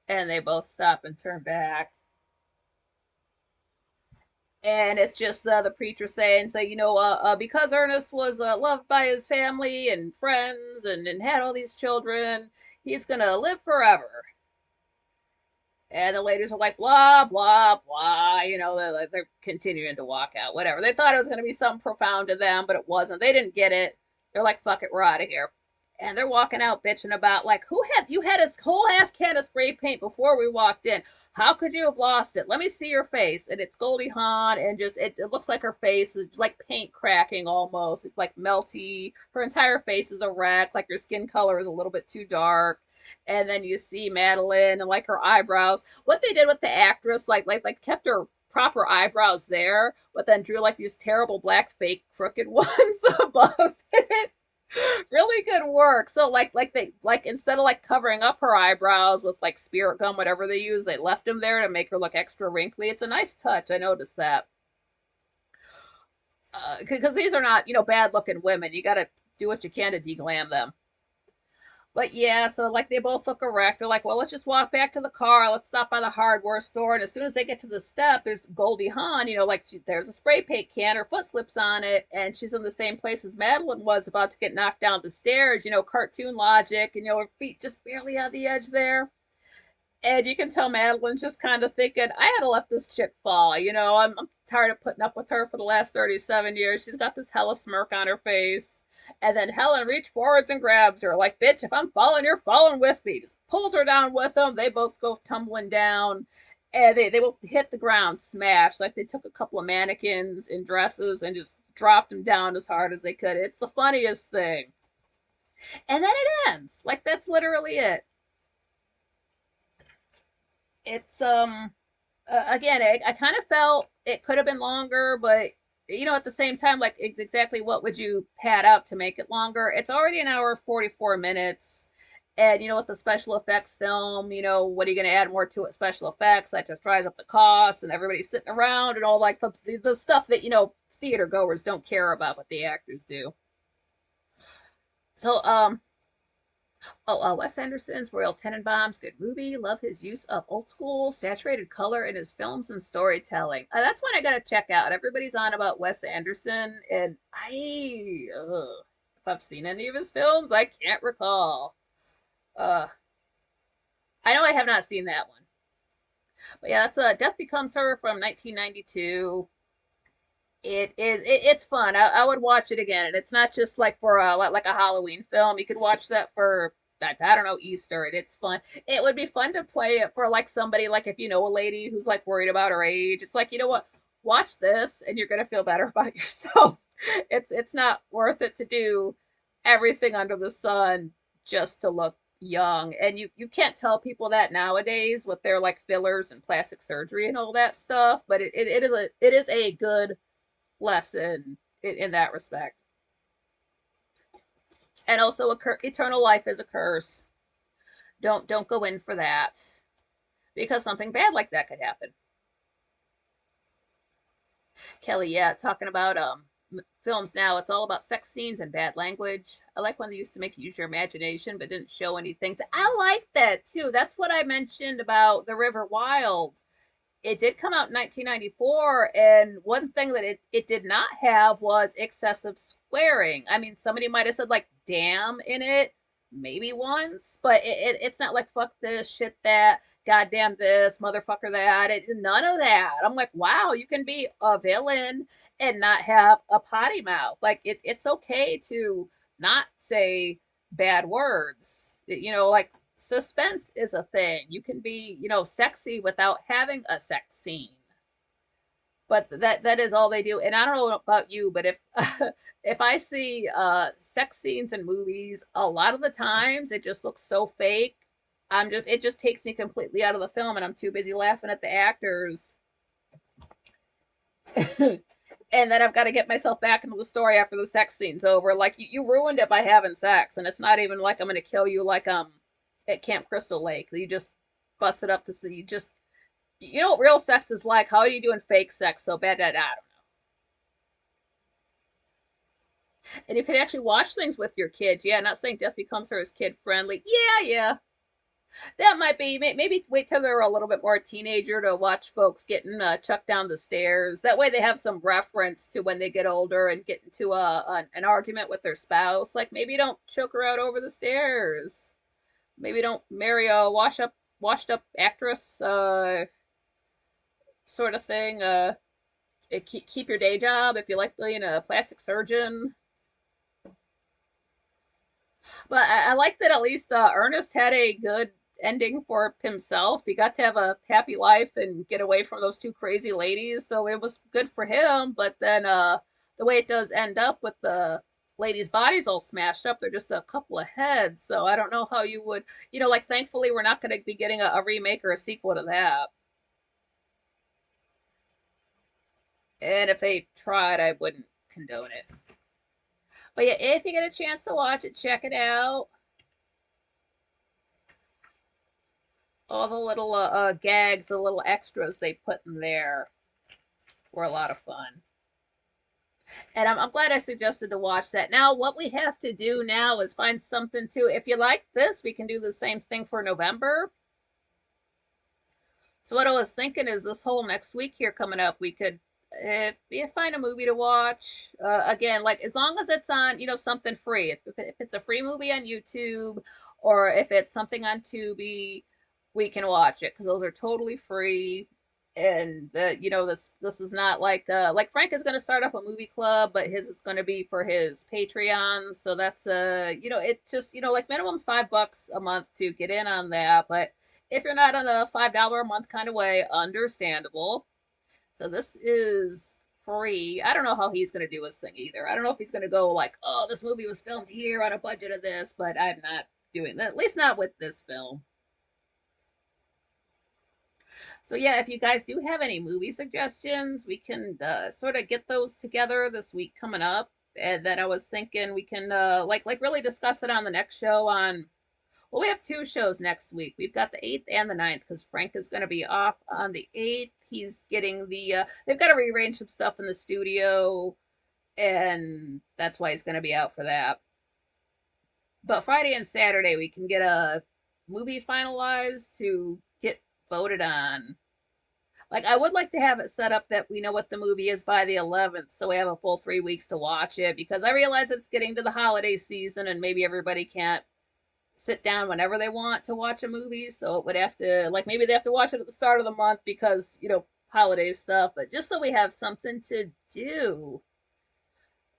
and they both stop and turn back. And it's just the preacher saying, so because Ernest was loved by his family and friends, and had all these children, he's gonna live forever. And the ladies are like, blah blah blah, they're continuing to walk out. Whatever. They thought it was gonna be something profound to them, but it wasn't. They didn't get it. They're like, fuck it, we're out of here. And they're walking out bitching about like who had you had a whole ass can of spray paint before we walked in. How could you have lost it? Let me see your face. And it's Goldie Hawn, and just it looks like her face is like paint cracking almost. It's like melty. Her entire face is a wreck. Like her skin color is a little bit too dark. And then you see Madeline and like her eyebrows. What they did with the actress, like kept her proper eyebrows there, but then drew like these terrible black fake crooked ones above it. Really good work. So like they like instead of like covering up her eyebrows with like spirit gum, whatever they use, they left them there to make her look extra wrinkly. It's a nice touch. I noticed that. Because these are not, bad looking women. You got to do what you can to deglam them. But yeah, so like they both look erect. They're like, well, let's just walk back to the car. Let's stop by the hardware store. And as soon as they get to the step, there's Goldie Hawn, there's a spray paint can. Her foot slips on it, and she's in the same place as Madeline was about to get knocked down the stairs, cartoon logic, and, her feet just barely on the edge there. And you can tell Madeline's just kind of thinking, I had to let this chick fall. I'm tired of putting up with her for the last 37 years. She's got this hella smirk on her face. And then Helen reaches forwards and grabs her, like, bitch, if I'm falling, you're falling with me. Just pulls her down with them. They both go tumbling down. And they both hit the ground, smash. Like they took a couple of mannequins in dresses and just dropped them down as hard as they could. It's the funniest thing. And then it ends. Like, that's literally it. It's again, I kind of felt it could have been longer, but at the same time, like it's exactly what would you pad out to make it longer? It's already an hour 44 minutes. And with the special effects film, what are you going to add more to it? Special effects that just drives up the cost, and everybody's sitting around and all like the stuff that theater goers don't care about, but the actors do. So Wes Anderson's Royal Tenenbaums, good movie. Love his use of old school, saturated color in his films and storytelling. That's one I gotta check out. Everybody's on about Wes Anderson, and if I've seen any of his films, I can't recall. Uh, I know I have not seen that one. But yeah, that's Death Becomes Her from 1992. It's fun. I would watch it again, and it's not just like for like a Halloween film. You could watch that for I don't know, Easter. It's fun. It would be fun to play it for like somebody, like if you know a lady who's like worried about her age. It's like, you know what, watch this and you're gonna feel better about yourself. It's not worth it to do everything under the sun just to look young. And you can't tell people that nowadays with their like fillers and plastic surgery and all that stuff. But it is a good lesson in that respect. And also, eternal life is a curse. Don't go in for that because something bad like that could happen. Kelly, yeah, talking about films now, it's all about sex scenes and bad language. I like when they used to make you use your imagination but didn't show anything. I like that too. That's what I mentioned about The River Wild. It did come out in 1994, and one thing that it did not have was excessive swearing. I mean, somebody might have said like damn in it maybe once, but it's not like fuck this, shit that, goddamn this, motherfucker that. None of that. I'm like, wow, you can be a villain and not have a potty mouth. Like it's okay to not say bad words. Like suspense is a thing. You can be, sexy without having a sex scene. But that is all they do. And I don't know about you, but if if I see sex scenes in movies, a lot of the times it just looks so fake. It just takes me completely out of the film, and I'm too busy laughing at the actors. And then I've got to get myself back into the story after the sex scene's over. Like you ruined it by having sex, and it's not even like I'm gonna kill you like at Camp Crystal Lake. You just busted up to see. You know what real sex is like. How are you doing fake sex so bad that I don't know. And you can actually watch things with your kids. Yeah, not saying Death Becomes Her is kid friendly. Yeah, yeah. That might be, maybe wait till they're a little bit more teenager to watch folks getting chucked down the stairs. That way they have some reference to when they get older and get into an argument with their spouse. Like maybe don't choke her out over the stairs. Maybe don't marry a washed up actress sort of thing. Keep your day job if you like being a plastic surgeon. But I like that at least Ernest had a good ending for himself. He got to have a happy life and get away from those two crazy ladies, so it was good for him. But then the way it does end up with the ladies' bodies all smashed up, they're just a couple of heads. So I don't know how you would, like thankfully we're not going to be getting a remake or a sequel to that. And if they tried, I wouldn't condone it. But yeah, if you get a chance to watch it, check it out. All the little gags, the little extras they put in there were a lot of fun. And I'm glad I suggested to watch that. Now, what we have to do now is find something to, if you like this, we can do the same thing for November. So, what I was thinking is this whole next week here coming up, we could, if you find a movie to watch, again, like as long as it's on, something free. If it's a free movie on YouTube or if it's something on Tubi, we can watch it because those are totally free. And this is not like Frank is going to start up a movie club, but his is going to be for his Patreon. So that's it just like minimum's $5 a month to get in on that. But if you're not on a $5 a month kind of way, understandable. So this is free. I don't know how he's going to do his thing either. I don't know if he's going to go like, oh, this movie was filmed here on a budget of this, but I'm not doing that. At least not with this film. So yeah, if you guys do have any movie suggestions, we can sort of get those together this week coming up. And then I was thinking we can like really discuss it on the next show on. Well, we have two shows next week. We've got the 8th and the 9th because Frank is going to be off on the 8th. He's getting they've got to rearrange some stuff in the studio, and that's why he's going to be out for that. But Friday and Saturday, we can get a movie finalized to get voted on. Like, I would like to have it set up that we know what the movie is by the 11th, so we have a full 3 weeks to watch it, because I realize it's getting to the holiday season and maybe everybody can't sit down whenever they want to watch a movie. So it would have to, like, maybe they have to watch it at the start of the month because, holiday stuff, but just so we have something to do.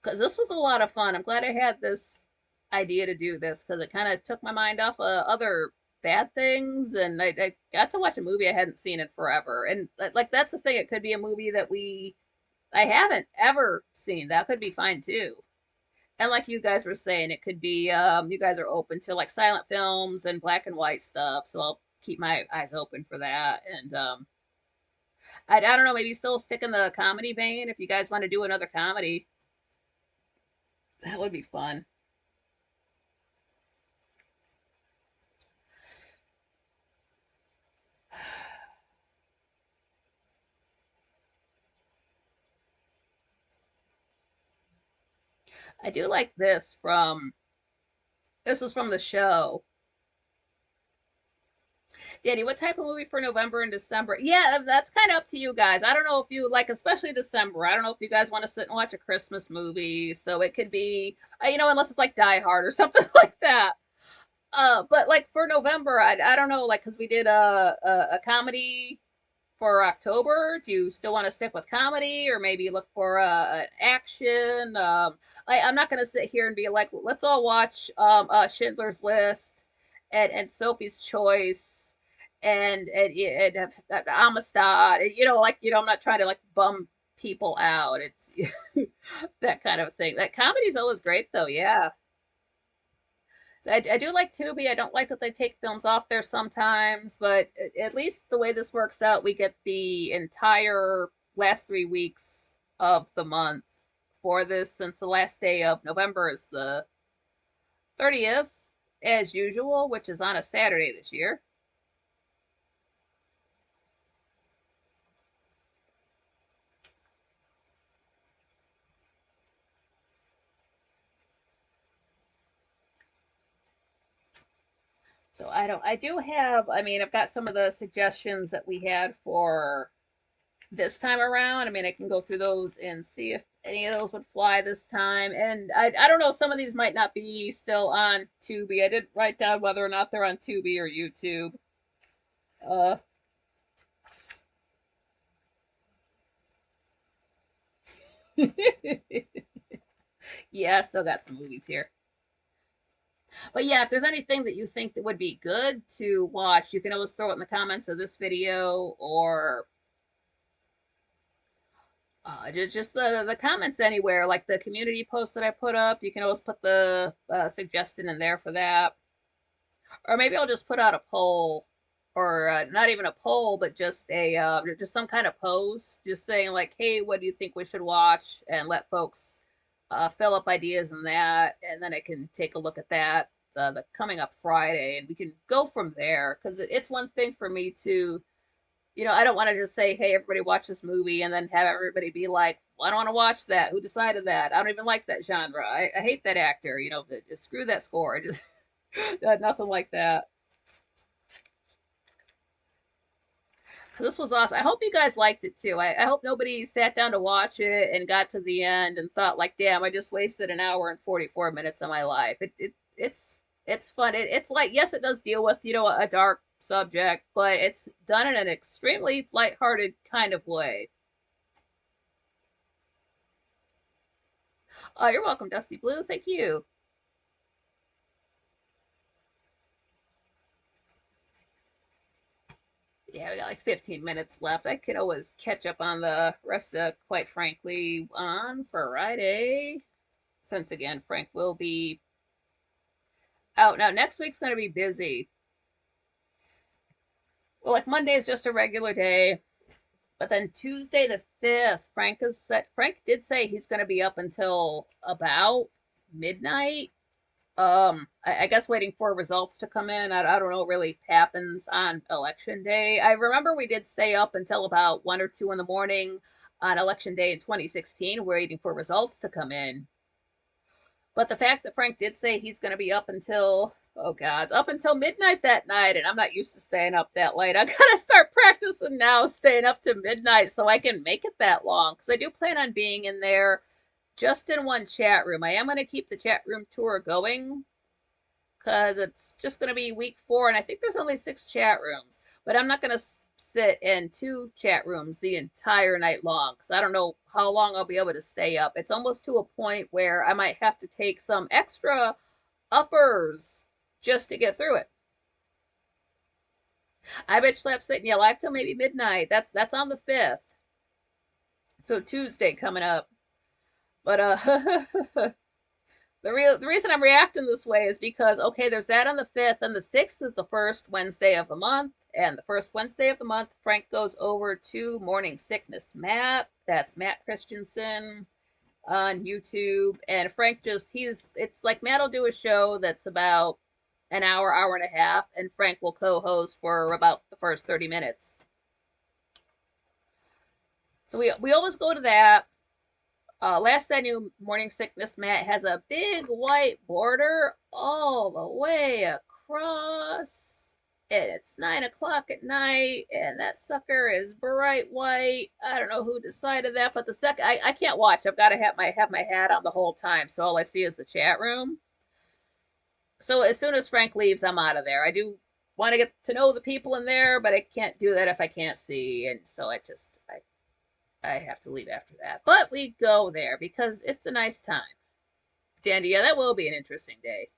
Because this was a lot of fun. I'm glad I had this idea to do this because it kind of took my mind off of other bad things, and I got to watch a movie I hadn't seen in forever. And like that's the thing, it could be a movie that I haven't ever seen. That could be fine too. And like you guys were saying, it could be you guys are open to like silent films and black and white stuff, so I'll keep my eyes open for that. And I don't know, maybe still stick in the comedy vein. If you guys want to do another comedy, that would be fun. I do like this is from the show. Danny, what type of movie for November and December? Yeah, that's kind of up to you guys. I don't know if you like, especially December. I don't know if you guys want to sit and watch a Christmas movie. So it could be, unless it's like Die Hard or something like that. But like for November, I don't know, like because we did a comedy for October. Do you still want to stick with comedy, or maybe look for an action? I'm not gonna sit here and be like, let's all watch Schindler's List and Sophie's Choice and Amistad. I'm not trying to like bum people out. It's that kind of thing. That comedy's always great though. Yeah. So I do like Tubi. I don't like that they take films off there sometimes, but at least the way this works out, we get the entire last 3 weeks of the month for this, since the last day of November is the 30th, as usual, which is on a Saturday this year. So I do have, I've got some of the suggestions that we had for this time around. I can go through those and see if any of those would fly this time. And I don't know, some of these might not be still on Tubi. I did write down whether or not they're on Tubi or YouTube. Uh, yeah, I still got some movies here. But yeah, if there's anything that you think that would be good to watch, you can always throw it in the comments of this video, or just the comments anywhere, like the community post that I put up. You can always put the suggestion in there for that. Or maybe I'll just put out a poll, or not even a poll, but just a just some kind of post, just saying like, "Hey, what do you think we should watch?" and let folks fill up ideas in that, and then I can take a look at that the coming up Friday, and we can go from there. Because it's one thing for me to, I don't want to just say, "Hey, everybody watch this movie," and then have everybody be like, "Well, I don't want to watch that. Who decided that? I don't even like that genre. I hate that actor. Just screw that score." Just nothing like that. This was awesome. I hope you guys liked it too. I hope nobody sat down to watch it and got to the end and thought like, damn, I just wasted an hour and 44 minutes of my life. It's fun. It's like, yes, it does deal with, a dark subject, but it's done in an extremely lighthearted kind of way. Oh, you're welcome, Dusty Blue. Thank you. Yeah, we got like 15 minutes left. I could always catch up on the rest of, quite frankly, on Friday. Since again, Frank will be out. Now, next week's going to be busy. Well, like Monday is just a regular day. But then Tuesday the 5th, Frank did say he's going to be up until about midnight. I guess waiting for results to come in. I don't know what really happens on election day. I remember we did stay up until about 1 or 2 in the morning on election day in 2016, waiting for results to come in. But the fact that Frank did say he's going to be up until, oh God, up until midnight that night, and I'm not used to staying up that late. I got to start practicing now, staying up to midnight so I can make it that long. Because I do plan on being in there just in one chat room. I am going to keep the chat room tour going because it's just going to be week 4, and I think there's only 6 chat rooms. But I'm not going to sit in 2 chat rooms the entire night long because I don't know how long I'll be able to stay up. It's almost to a point where I might have to take some extra uppers just to get through it. I bet slept sitting yeah live till maybe midnight. That's on the 5th. So Tuesday coming up. But the reason I'm reacting this way is because, okay, there's that on the 5th, and the 6th is the first Wednesday of the month, and the first Wednesday of the month, Frank goes over to Morning Sickness Matt. That's Matt Christensen on YouTube, and Frank it's like Matt will do a show that's about an hour and a half, and Frank will co-host for about the first 30 minutes. So we always go to that. Last I knew, Morning Sickness Matt has a big white border all the way across, and it's 9 o'clock at night, and that sucker is bright white. I don't know who decided that, but the second I can't watch. I've got to have my hat on the whole time, so all I see is the chat room. So as soon as Frank leaves, I'm out of there. I do want to get to know the people in there, but I can't do that if I can't see, and so I have to leave after that. But we go there because it's a nice time. Dandy, yeah, that will be an interesting day.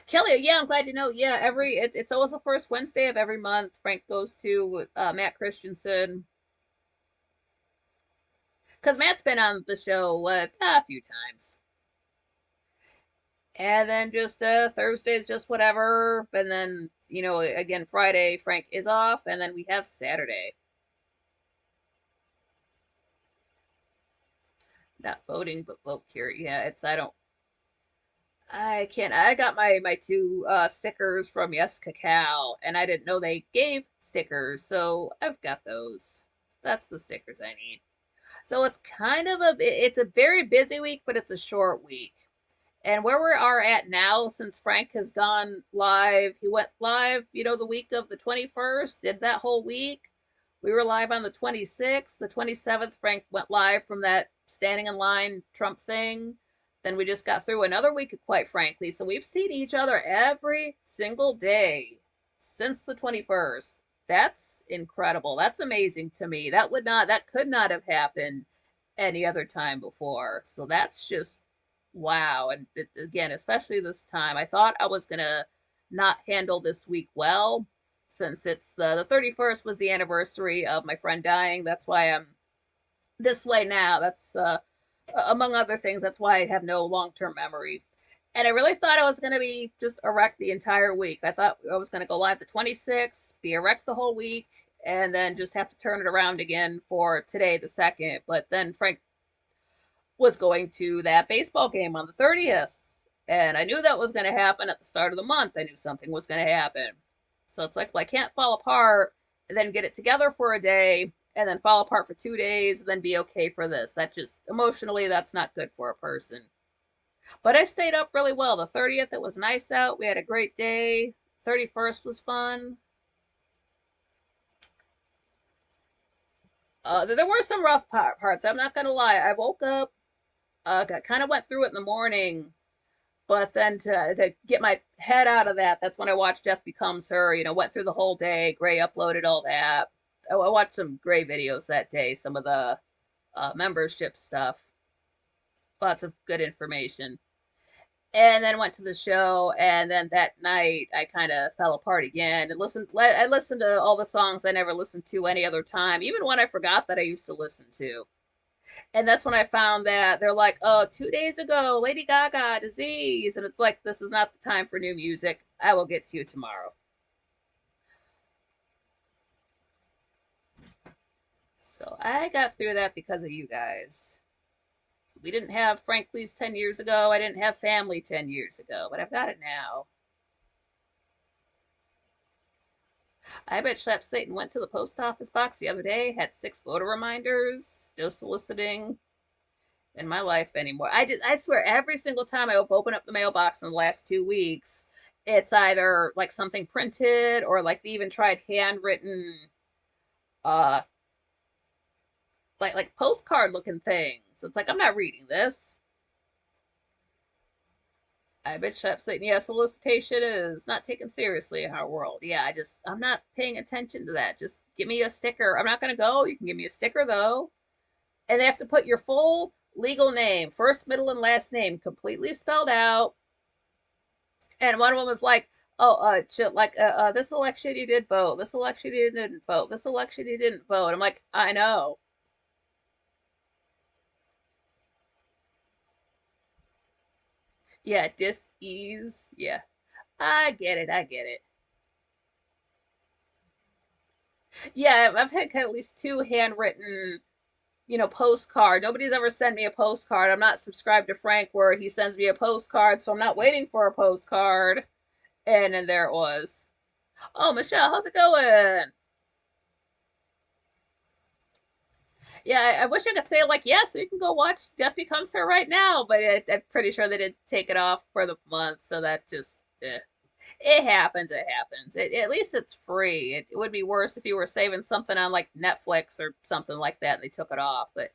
Kelly, yeah, I'm glad you know. Yeah, it's always the first Wednesday of every month. Frank goes to Matt Christensen. Because Matt's been on the show a few times. And then just Thursdays, just whatever. And then, again, Friday, Frank is off. And then we have Saturday. Not voting, but vote here. Yeah, I can't. I got my 2 stickers from Yes Cacao, and I didn't know they gave stickers, so I've got those. That's the stickers I need. So it's a very busy week, but it's a short week. And where we are at now, since Frank has gone live, he went live, the week of the 21st, did that whole week. We were live on the 26th. The 27th, Frank went live from that standing in line Trump thing. Then we just got through another week, quite frankly. So we've seen each other every single day since the 21st. That's incredible. That's amazing to me. That could not have happened any other time before. So that's just Wow. And again, especially this time, I thought I was gonna not handle this week well, since it's the 31st was the anniversary of my friend dying. That's why I'm this way now. That's among other things. That's why I have no long-term memory. And I really thought I was gonna be just erect the entire week. I thought I was gonna go live the 26th, be erect the whole week, and then just have to turn it around again for today, the second. But then Frank was going to that baseball game on the 30th. And I knew that was going to happen at the start of the month. I knew something was going to happen. So it's like, well, I can't fall apart and then get it together for a day and then fall apart for 2 days and then be okay for this. That just, emotionally, that's not good for a person. But I stayed up really well. The 30th, it was nice out. We had a great day. 31st was fun. There were some rough parts. I'm not going to lie. I woke up, kind of went through it in the morning. But then to get my head out of that, that's when I watched Death Becomes Her. Went through the whole day. Gray uploaded all that. I watched some Gray videos that day, some of the membership stuff. Lots of good information. And then went to the show, and then that night I kind of fell apart again. And I listened to all the songs I never listened to any other time, even one I forgot that I used to listen to. And that's when I found that they're like, oh, 2 days ago, Lady Gaga, Disease. And it's like, this is not the time for new music. I will get to you tomorrow. So I got through that because of you guys. We didn't have Frankly's 10 years ago. I didn't have family 10 years ago, but I've got it now. I bet Shep Satan went to the post office box the other day, had 6 voter reminders, no soliciting in my life anymore. I swear every single time I open up the mailbox in the last 2 weeks, it's either like something printed or like they even tried handwritten uh like postcard looking things. It's like I'm not reading this. I bet Shep Satan, yeah, solicitation is not taken seriously in our world. Yeah, I'm not paying attention to that. Just give me a sticker. I'm not gonna go. You can give me a sticker though. And they have to put your full legal name, first, middle, and last name, completely spelled out. And one of them was like, "Oh, this election you did vote. This election you didn't vote. This election you didn't vote." I'm like, I know. Yeah, dis-ease. Yeah, I get it. I get it. Yeah, I've had at least 2 handwritten postcard. Nobody's ever sent me a postcard. I'm not subscribed to Frank where he sends me a postcard, so I'm not waiting for a postcard. And then there it was. Oh, Michelle, how's it going? Yeah, I wish I could say like, yeah, so you can go watch Death Becomes Her right now, but I'm pretty sure they did take it off for the month, so that just, it happens. It happens. At least it's free. It would be worse if you were saving something on like Netflix or something like that and they took it off, but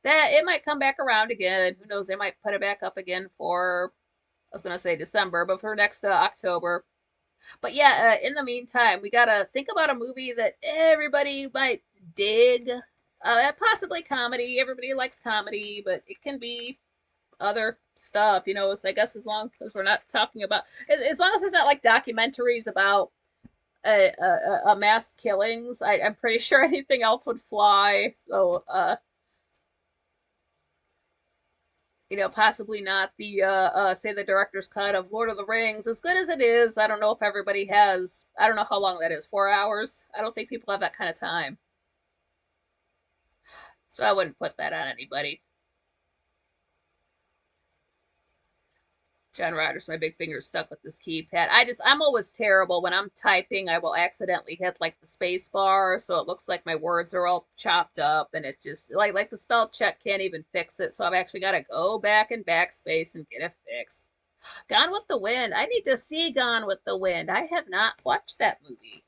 that it might come back around again. Who knows? They might put it back up again for, I was gonna say December, but for next October. But yeah, in the meantime, we gotta think about a movie that everybody might dig. Possibly comedy. Everybody likes comedy, but it can be other stuff. I guess as long as we're not talking about, as long as it's not like documentaries about mass killings, I'm pretty sure anything else would fly. So, possibly not the say the director's cut of Lord of the Rings. As good as it is, I don't know if everybody has. I don't know how long that is. 4 hours. I don't think people have that kind of time, so I wouldn't put that on anybody. John Rogers, my big finger's stuck with this keypad. I'm always terrible when I'm typing. I will accidentally hit like the space bar, so it looks like my words are all chopped up, and it just like the spell check can't even fix it. So I've actually got to go back and backspace and get it fixed. Gone with the Wind. I need to see Gone with the Wind. I have not watched that movie.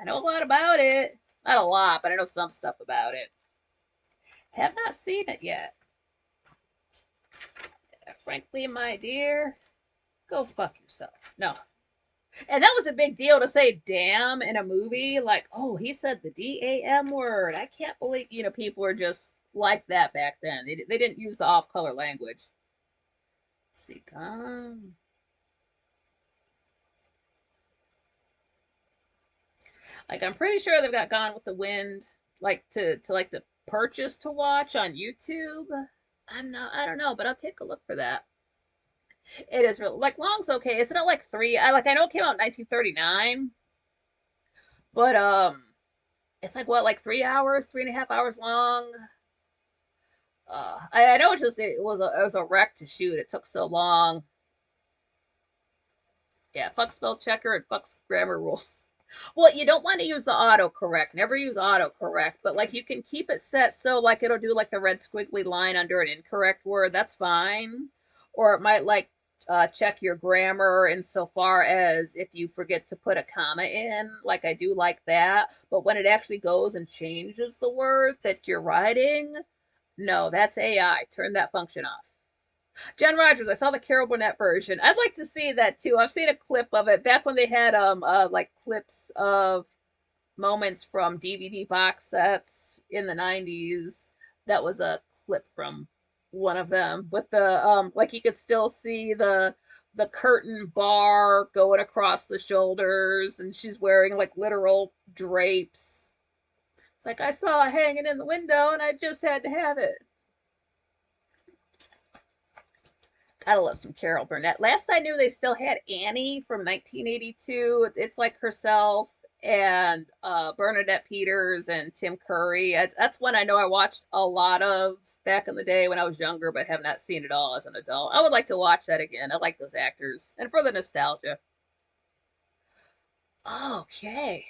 I know a lot about it. Not a lot, but I know some stuff about it. Have not seen it yet. Frankly, my dear, go fuck yourself. No. And that was a big deal to say damn in a movie. Like, oh, he said the DAM word. I can't believe, people were just like that back then. They didn't use the off color language. see, gone. Like I'm pretty sure they've got Gone with the Wind, like to like the purchase to watch on YouTube. I don't know, but I'll take a look for that. It is real like long's okay. Isn't it like three? I know it came out in 1939, but it's like what, like 3 hours, 3.5 hours long. I know it was a wreck to shoot. It took so long. Yeah, fuck spell checker and fuck grammar rules. Well, you don't want to use the autocorrect. Never use autocorrect, but like you can keep it set so like it'll do like the red squiggly line under an incorrect word. That's fine. Or it might like check your grammar insofar as if you forget to put a comma in. Like I do like that. But when it actually goes and changes the word that you're writing, no, that's AI. Turn that function off. Jen Rogers, I saw the Carol Burnett version. I'd like to see that too. I've seen a clip of it back when they had like clips of moments from DVD box sets in the 90s. That was a clip from one of them with the like you could still see the curtain bar going across the shoulders and she's wearing like literal drapes. It's like I saw it hanging in the window and I just had to have it. Gotta love some Carol Burnett. Last I knew, they still had Annie from 1982. It's like herself and Bernadette Peters and Tim Curry. That's one I know I watched a lot of back in the day when I was younger, but have not seen it all as an adult. I would like to watch that again. I like those actors, and for the nostalgia. Okay.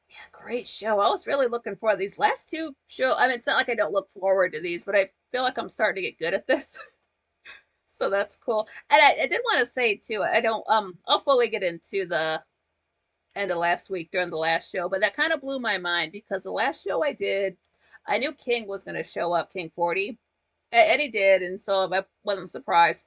Yeah, great show. I was really looking for these last two show. I mean, it's not like I don't look forward to these, but I feel like I'm starting to get good at this. So that's cool. And I did want to say too, I don't I'll fully get into the end of last week during the last show, but that kind of blew my mind because the last show I did, I knew King was going to show up, King 40, and he did, and so I wasn't surprised.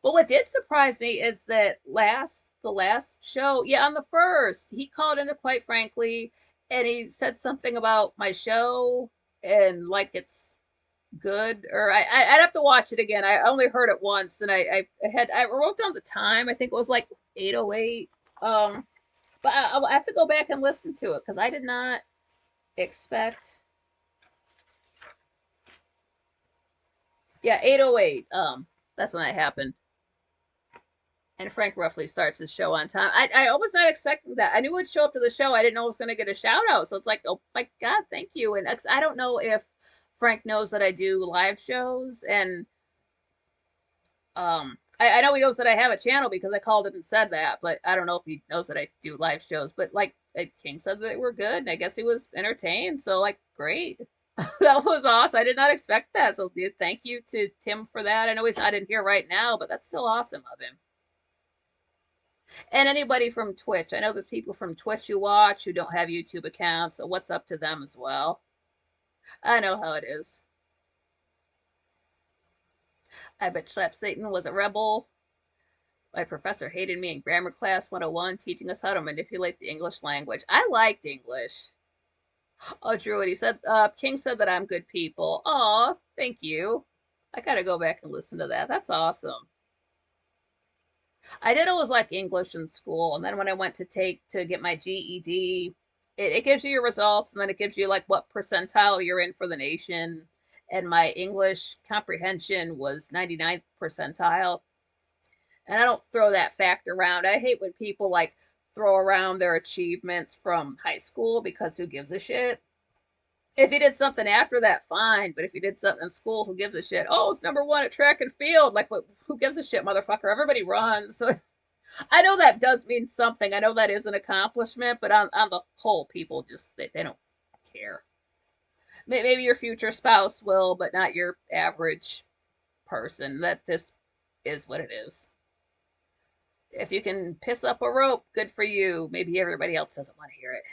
But what did surprise me is that the last show, yeah, on the first, he called in, quite frankly, and he said something about my show and like it's good, or I'd have to watch it again. I only heard it once, and I wrote down the time. I think it was like 8:08. But I have to go back and listen to it because I did not expect. Yeah, 8:08. That's when that happened. And Frank roughly starts his show on time. I was not expecting that. I knew it would show up to the show. I didn't know I was going to get a shout out. So it's like, oh my God, thank you. And I don't know if Frank knows that I do live shows. And I know he knows that I have a channel because I called it and said that. But I don't know if he knows that I do live shows. But like King said that they were good. And I guess he was entertained. So like, great. That was awesome. I did not expect that. So thank you to Tim for that. I know he's not in here right now, but that's still awesome of him. And anybody from Twitch. I know there's people from Twitch who watch who don't have YouTube accounts, so what's up to them as well? I know how it is. I bet Slap Satan was a rebel. My professor hated me in grammar class 101, teaching us how to manipulate the English language. I liked English. Oh, Druid, he said, King said that I'm good people. Aw, thank you. I gotta go back and listen to that. That's awesome. I did always like English in school, and then when I went to get my GED, it gives you your results, and then it gives you like what percentile you're in for the nation. And my English comprehension was 99th percentile. And I don't throw that fact around. I hate when people like throw around their achievements from high school because who gives a shit? If you did something after that, fine. But if you did something in school, who gives a shit? Oh, it's number one at track and field. Like, what? Who gives a shit, motherfucker? Everybody runs. So I know that does mean something. I know that is an accomplishment, but on the whole, people just they don't care. Maybe your future spouse will, but not your average person. That just is what it is. If you can piss up a rope, good for you. Maybe everybody else doesn't want to hear it.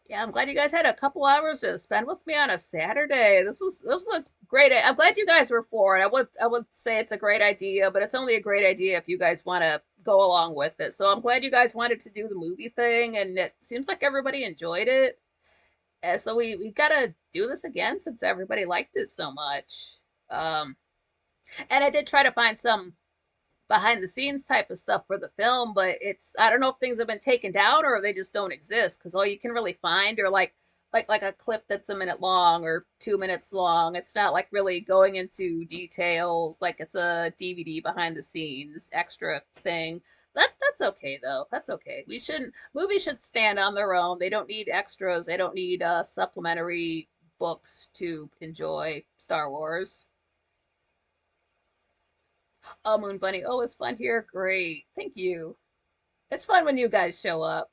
Yeah, I'm glad you guys had a couple hours to spend with me on a Saturday. This was a great. I'm glad you guys were for it. I would say it's a great idea, but it's only a great idea if you guys want to go along with it. So I'm glad you guys wanted to do the movie thing, and it seems like everybody enjoyed it. So we gotta do this again since everybody liked it so much. Um, and I did try to find some behind the scenes type of stuff for the film, but it's I don't know if things have been taken down or they just don't exist because all you can really find are like a clip that's a minute long or 2 minutes long. It's not like really going into details like it's a DVD behind the scenes extra thing. That's okay though. That's okay. We shouldn't movies should stand on their own. They don't need extras. They don't need supplementary books to enjoy Star Wars. Oh, Moon Bunny. Oh, it's fun here. Great. Thank you. It's fun when you guys show up.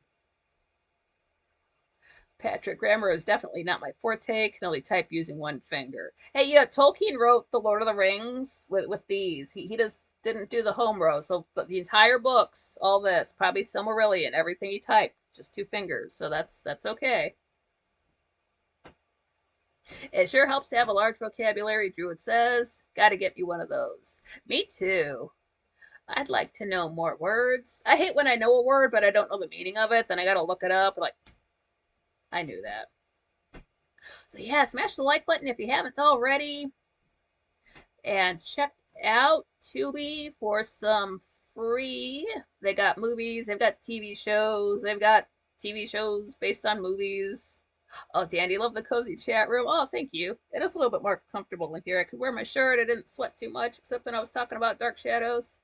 Patrick, grammar is definitely not my forte. Can only type using one finger. Hey, yeah, Tolkien wrote the Lord of the Rings with these. He just didn't do the home row. So the entire books, all this, probably Silmarillion, everything he typed, just 2 fingers. So that's okay. It sure helps to have a large vocabulary, Druid says. Gotta get you one of those. Me too. I'd like to know more words. I hate when I know a word, but I don't know the meaning of it. Then I gotta look it up. Like, I knew that. So, yeah, smash the like button if you haven't already. And check out Tubi for some free. They got movies, they've got TV shows, they've got TV shows based on movies. Oh, Dandy, love the cozy chat room. Oh, thank you. It is a little bit more comfortable in here. I could wear my shirt. I didn't sweat too much, except when I was talking about Dark Shadows.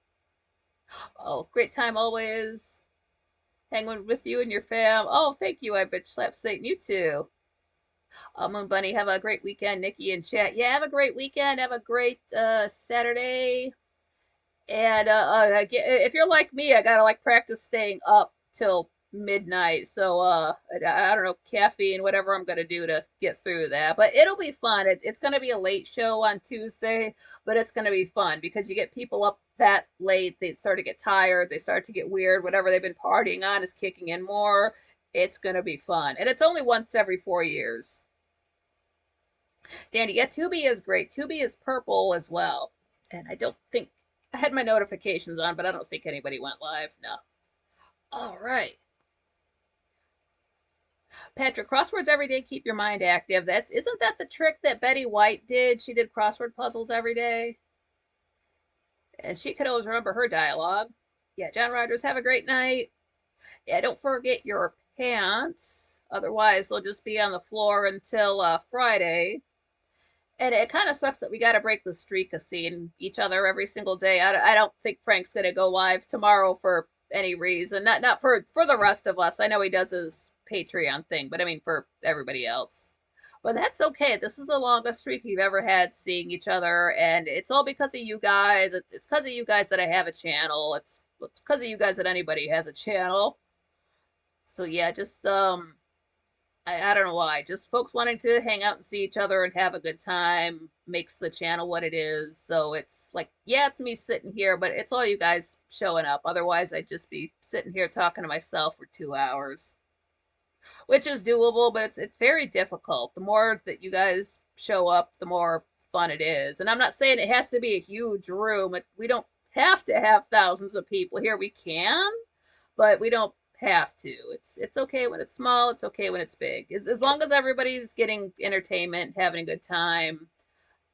Oh, great time always. Hanging with you and your fam. Oh, thank you, I bitch slap Satan. You too. Moon Bunny, have a great weekend. Nikki in chat. Yeah, have a great weekend. Have a great Saturday. And if you're like me, I gotta like practice staying up till midnight. So I don't know, caffeine, whatever I'm gonna do to get through that. But it'll be fun. It's gonna be a late show on Tuesday, but it's gonna be fun because you get people up that late. They start to get tired. They start to get weird. Whatever they've been partying on is kicking in more. It's gonna be fun, and it's only once every 4 years. Danny, yeah, Tubi is great. Tubi is purple as well, and I don't think I had my notifications on, but I don't think anybody went live. No. All right. Patrick, crosswords every day keep your mind active. That's isn't that the trick that Betty White did? She did crossword puzzles every day, and she could always remember her dialogue. Yeah, John Rogers, have a great night. Yeah, don't forget your pants. Otherwise, they'll just be on the floor until Friday. And it kind of sucks that we got to break the streak of seeing each other every single day. I don't think Frank's going to go live tomorrow for any reason. Not for the rest of us. I know he does his Patreon thing, but I mean for everybody else. But that's okay. This is the longest streak we've ever had seeing each other, and it's all because of you guys. It's because of you guys that I have a channel. It's because of you guys that anybody has a channel. So yeah, just I don't know why. Just folks wanting to hang out and see each other and have a good time makes the channel what it is. So it's like, yeah, it's me sitting here, but it's all you guys showing up. Otherwise, I'd just be sitting here talking to myself for 2 hours, which is doable, but it's very difficult. The more that you guys show up, the more fun it is. And I'm not saying it has to be a huge room. We don't have to have thousands of people here. We can, but we don't have to. It's okay when it's small. It's okay when it's big. As long as everybody's getting entertainment, having a good time,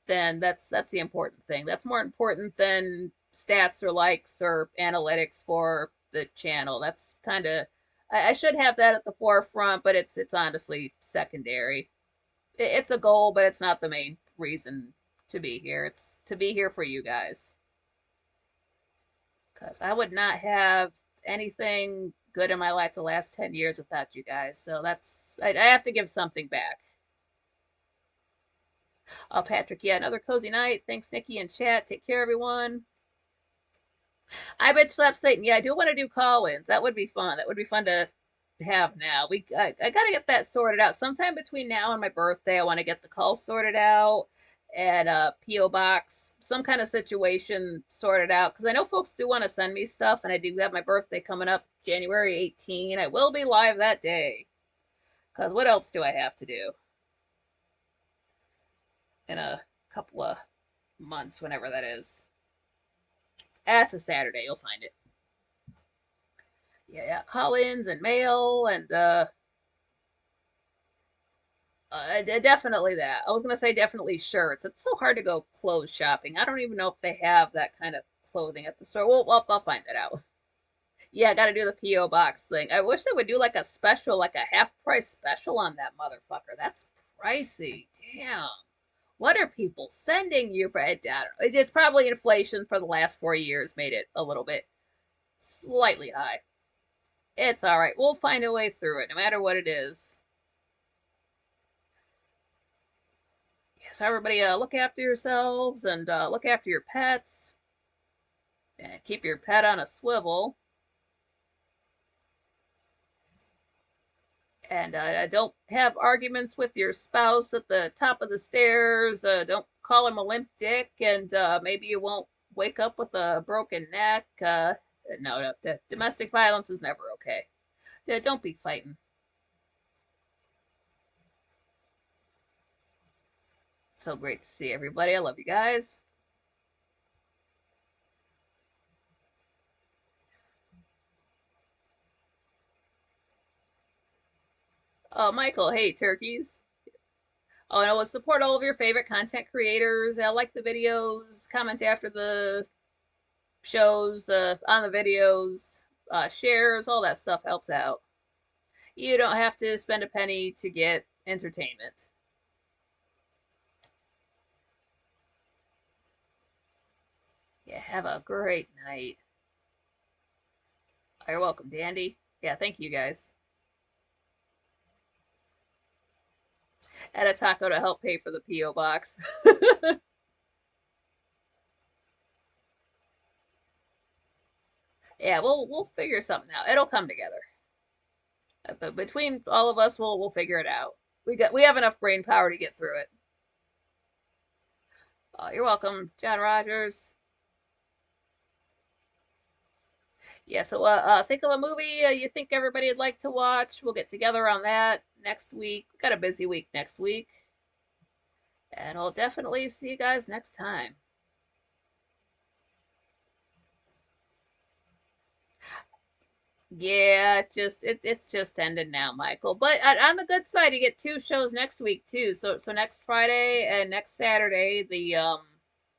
then that's the important thing. That's more important than stats or likes or analytics for the channel. That's kind of I should have that at the forefront, but it's honestly secondary. It's a goal, but it's not the main reason to be here. It's to be here for you guys. Because I would not have anything good in my life the last 10 years without you guys. So I have to give something back. Oh, Patrick, yeah, another cozy night. Thanks, Nikki and chat. Take care, everyone. I bet Slap Satan. Yeah, I do want to do call-ins. That would be fun. That would be fun to have now. I got to get that sorted out. Sometime between now and my birthday, I want to get the call sorted out and PO box, some kind of situation sorted out because I know folks do want to send me stuff, and I do have my birthday coming up January 18. I will be live that day because what else do I have to do in a couple of months, whenever that is? That's a Saturday. You'll find it. Yeah, call-ins and mail and Definitely that. I was gonna say definitely shirts. It's so hard to go clothes shopping. I don't even know if they have that kind of clothing at the store. Well, I'll find that out. Yeah, I gotta do the P.O. box thing. I wish they would do like a special, like a half price special on that motherfucker. That's pricey. Damn. What are people sending you for? I don't know. It's probably inflation for the last 4 years made it a little bit slightly high. It's all right. We'll find a way through it, no matter what it is. Yes, everybody, look after yourselves and look after your pets and keep your pet on a swivel. And don't have arguments with your spouse at the top of the stairs. Don't call him a limp dick, and maybe you won't wake up with a broken neck. No, domestic violence is never okay. Don't be fighting. So great to see everybody. I love you guys. Oh, Michael, hey, turkeys. Oh, and I will support all of your favorite content creators. I like the videos, comment after the shows, on the videos, shares, all that stuff helps out. You don't have to spend a penny to get entertainment. Yeah, have a great night. You're welcome, Dandy. Yeah, thank you guys. Add a taco to help pay for the P.O. box. Yeah, we'll figure something out. It'll come together. But between all of us, we'll figure it out. We have enough brain power to get through it. You're welcome, John Rogers. Yeah, so think of a movie you think everybody would like to watch. We'll get together on that next week. We've got a busy week next week. And I'll definitely see you guys next time. Yeah, it's just ended now, Michael. But on the good side, you get two shows next week too. So next Friday and next Saturday, the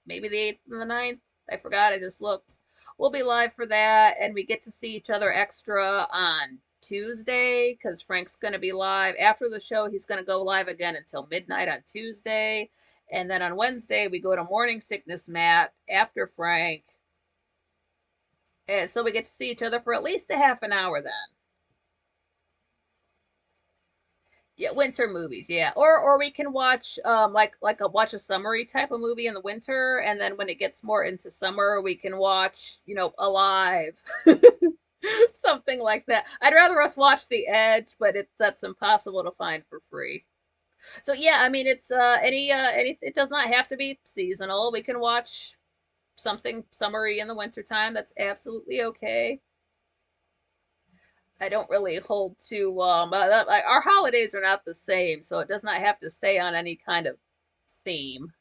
maybe the 8th and the 9th. I forgot, I just looked. We'll be live for that, and we get to see each other extra on Tuesday because Frank's gonna be live. After the show, he's gonna go live again until midnight on Tuesday. And then on Wednesday, we go to Morning Sickness Matt after Frank. And so we get to see each other for at least a half an hour then. Yeah, winter movies, yeah. Or we can watch watch a summary type of movie in the winter, and then when it gets more into summer, we can watch, Alive. Something like that. I'd rather us watch The Edge, but that's impossible to find for free. So yeah, I mean it's any it does not have to be seasonal. We can watch something summery in the wintertime. That's absolutely okay. I don't really hold to our holidays are not the same, so it does not have to stay on any kind of theme.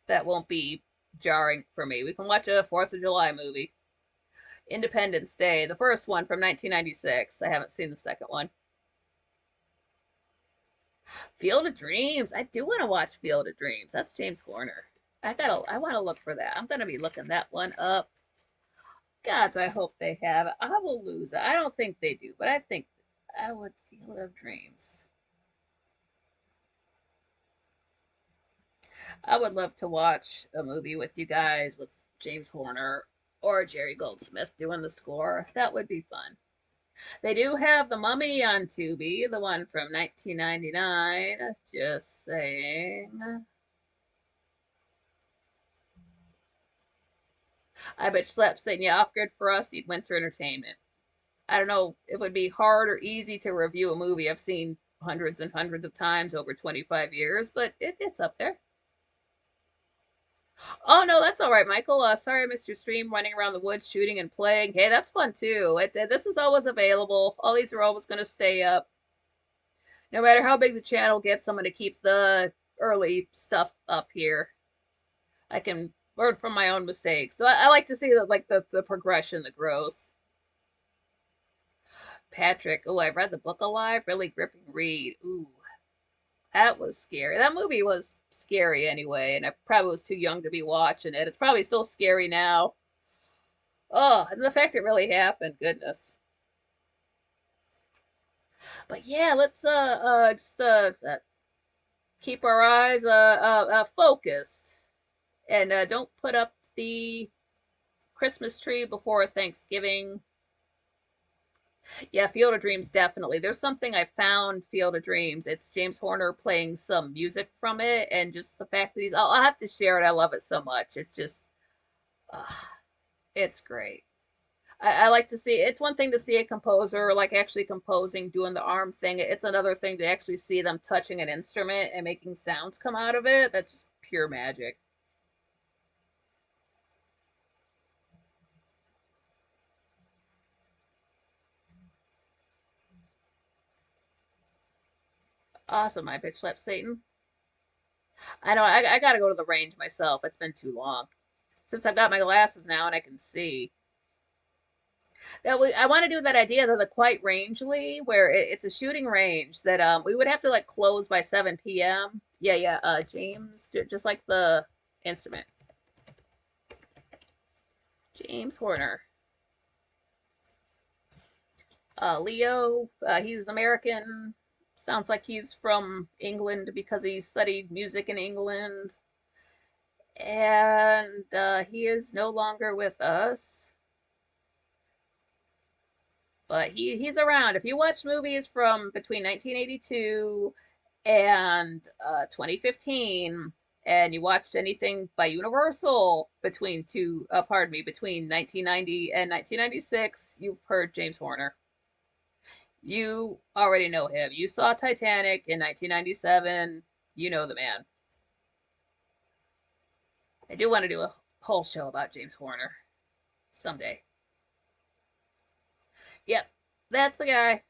That won't be jarring for me. We can watch a 4th of July movie. Independence Day, the first one from 1996. I haven't seen the second one. Field of Dreams. I do want to watch Field of Dreams. That's James Horner. I want to look for that. I'm gonna be looking that one up. Gods, I hope they have it. I will lose it. I don't think they do, but I think I would Field of Dreams. I would love to watch a movie with you guys with James Horner or Jerry Goldsmith doing the score. That would be fun. They do have The Mummy on Tubi, the one from 1999. Just saying. I bet Slap saying, yeah, off grid for us, need winter entertainment. I don't know if it would be hard or easy to review a movie I've seen hundreds and hundreds of times over 25 years, but it's up there. Oh no, that's all right, Michael. Sorry I missed your stream running around the woods shooting and playing. Hey, that's fun too. This is always available. All these are always going to stay up. No matter how big the channel gets, I'm going to keep the early stuff up here. I can learn from my own mistakes. So I like to see the progression, the growth. Patrick, oh, I read the book Alive. Really gripping read. Ooh. That was scary. That movie was scary anyway, and I probably was too young to be watching it. It's probably still scary now. Oh, and the fact it really happened, goodness. But yeah, let's just keep our eyes focused and don't put up the Christmas tree before Thanksgiving. Yeah, Field of Dreams, definitely. There's something I found, Field of Dreams. It's James Horner playing some music from it, and just the fact that I'll have to share it. I love it so much. It's just, uh, it's great. I like to see, it's one thing to see a composer like actually composing, doing the arm thing. It's another thing to actually see them touching an instrument and making sounds come out of it. That's just pure magic. Awesome, I bitch slap Satan. I know, I gotta go to the range myself. It's been too long. Since I've got my glasses now and I can see. I want to do that idea of the quite rangely, where it's a shooting range that we would have to like close by 7 p.m. Yeah, yeah. James, just like the instrument, James Horner. Leo, he's American. Sounds like he's from England because he studied music in England, and he is no longer with us. But he's around. If you watch movies from between 1982 and 2015, and you watched anything by Universal between 1990 and 1996, you've heard James Horner. You already know him. You saw Titanic in 1997. You know the man. I do want to do a whole show about James Horner someday. Yep, that's the guy.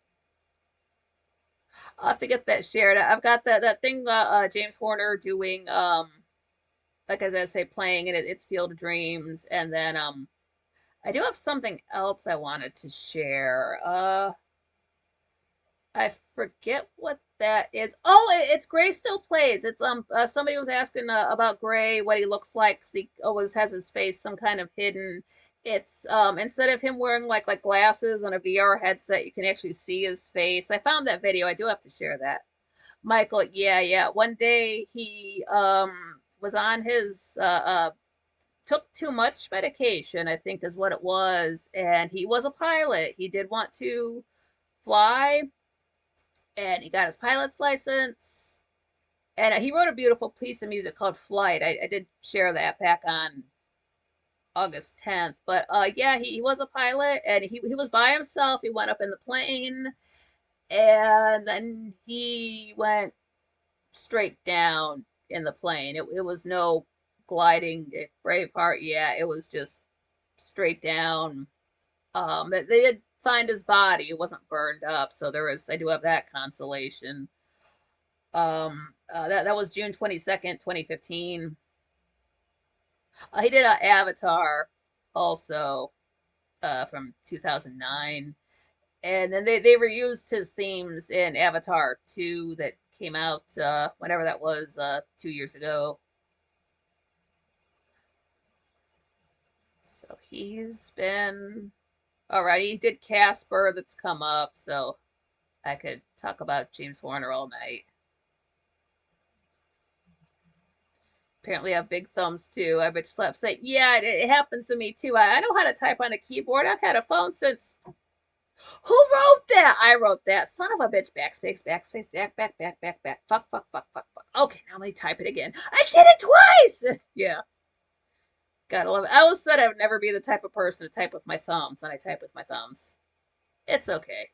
I'll have to get that shared. I've got that thing James Horner doing like as I say playing it. It's Field of Dreams, and then I do have something else I wanted to share. I forget what that is. Oh, it's Gray Still Plays. It's somebody was asking about Gray, what he looks like 'cause he always has his face some kind of hidden. It's instead of him wearing like glasses and a VR headset, you can actually see his face. I found that video. I do have to share that. Michael, yeah, yeah. One day he was on his took too much medication, I think is what it was, and he was a pilot. He did want to fly, and he got his pilot's license, and he wrote a beautiful piece of music called Flight. I did share that back on August 10th. But yeah, he was a pilot, and he was by himself. He went up in the plane, and then he went straight down in the plane. It was no gliding. Braveheart, yeah, it was just straight down. They did find his body. It wasn't burned up, so I do have that consolation. That was June 22nd, 2015. He did Avatar also from 2009. And then they reused his themes in Avatar 2 that came out whenever that was 2 years ago. So he's been alright. He did Casper that's come up, so I could talk about James Horner all night. Apparently I have big thumbs too. I bitch slap say, yeah, it happens to me too. I know how to type on a keyboard. I've had a phone since. Who wrote that? I wrote that. Son of a bitch. Backspace, backspace, back. Fuck, fuck, fuck, fuck, fuck. Okay, now let me type it again. I did it twice! Yeah. Gotta love it. I always said I would never be the type of person to type with my thumbs, and I type with my thumbs. It's okay.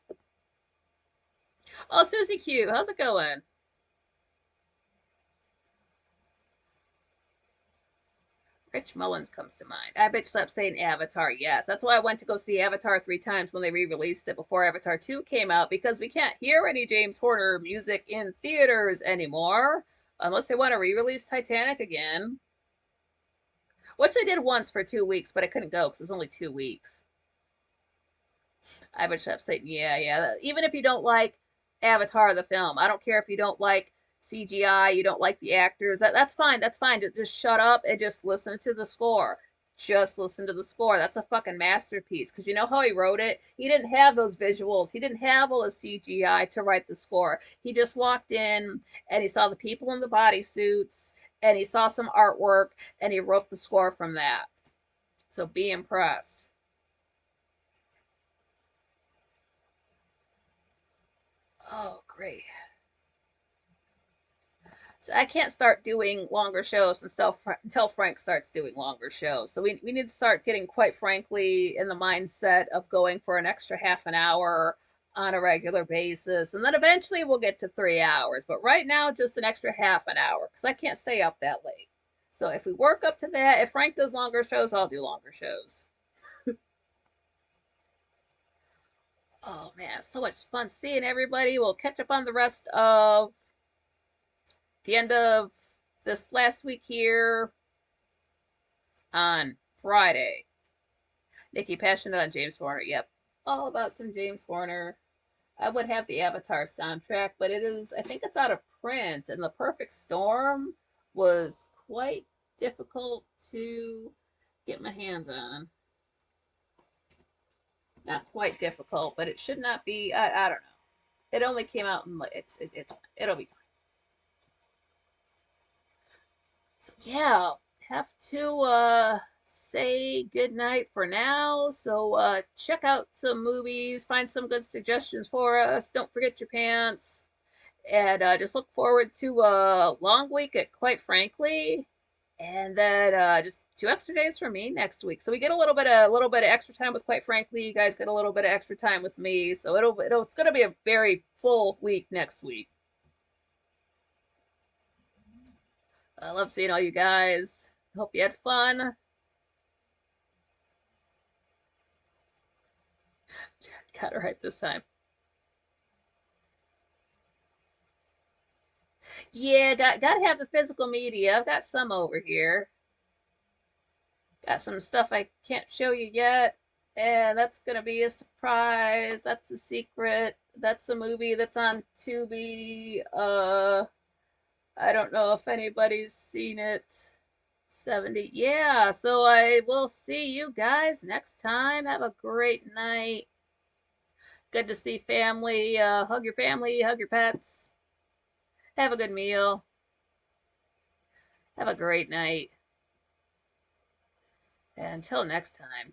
Oh, Susie Q, how's it going? Rich Mullins comes to mind. I bitch slept saying Avatar, yes. That's why I went to go see Avatar 3 times when they re-released it before Avatar 2 came out, because we can't hear any James Horner music in theaters anymore, unless they want to re-release Titanic again. Which they did once for 2 weeks, but I couldn't go because it was only 2 weeks. I bitch slept saying, yeah, yeah. Even if you don't like Avatar the film, I don't care if you don't like CGI, you don't like the actors. That's fine. That's fine. Just shut up and just listen to the score. Just listen to the score. That's a fucking masterpiece. Because you know how he wrote it? He didn't have those visuals. He didn't have all the CGI to write the score. He just walked in and he saw the people in the bodysuits and he saw some artwork and he wrote the score from that. So be impressed. Oh, great. So I can't start doing longer shows until Frank starts doing longer shows. So we need to start getting, quite frankly, in the mindset of going for an extra half an hour on a regular basis. And then eventually we'll get to 3 hours. But right now, just an extra half an hour because I can't stay up that late. So if we work up to that, if Frank does longer shows, I'll do longer shows. Oh man, so much fun seeing everybody. We'll catch up on the rest of the end of this last week here on Friday. Nikki, passionate on James Horner. Yep, all about some James Horner. I would have the Avatar soundtrack, but it is, I think it's out of print, and The Perfect Storm was quite difficult to get my hands on. Not quite difficult, but it should not be. I don't know. It only came out in it's it'll be fine. So yeah, have to say good night for now. So check out some movies, find some good suggestions for us. Don't forget your pants, and just look forward to a long week at Quite Frankly, and then just 2 extra days for me next week. So we get a little bit of extra time with Quite Frankly. You guys get a little bit of extra time with me. So it's gonna be a very full week next week. I love seeing all you guys. Hope you had fun. Got it right this time. Yeah, gotta have the physical media. I've got some over here. Got some stuff I can't show you yet. And that's gonna be a surprise. That's a secret. That's a movie that's on Tubi. I don't know if anybody's seen it. 70. Yeah, so I will see you guys next time. Have a great night. Good to see family. Hug your family, hug your pets. Have a good meal. Have a great night. And until next time.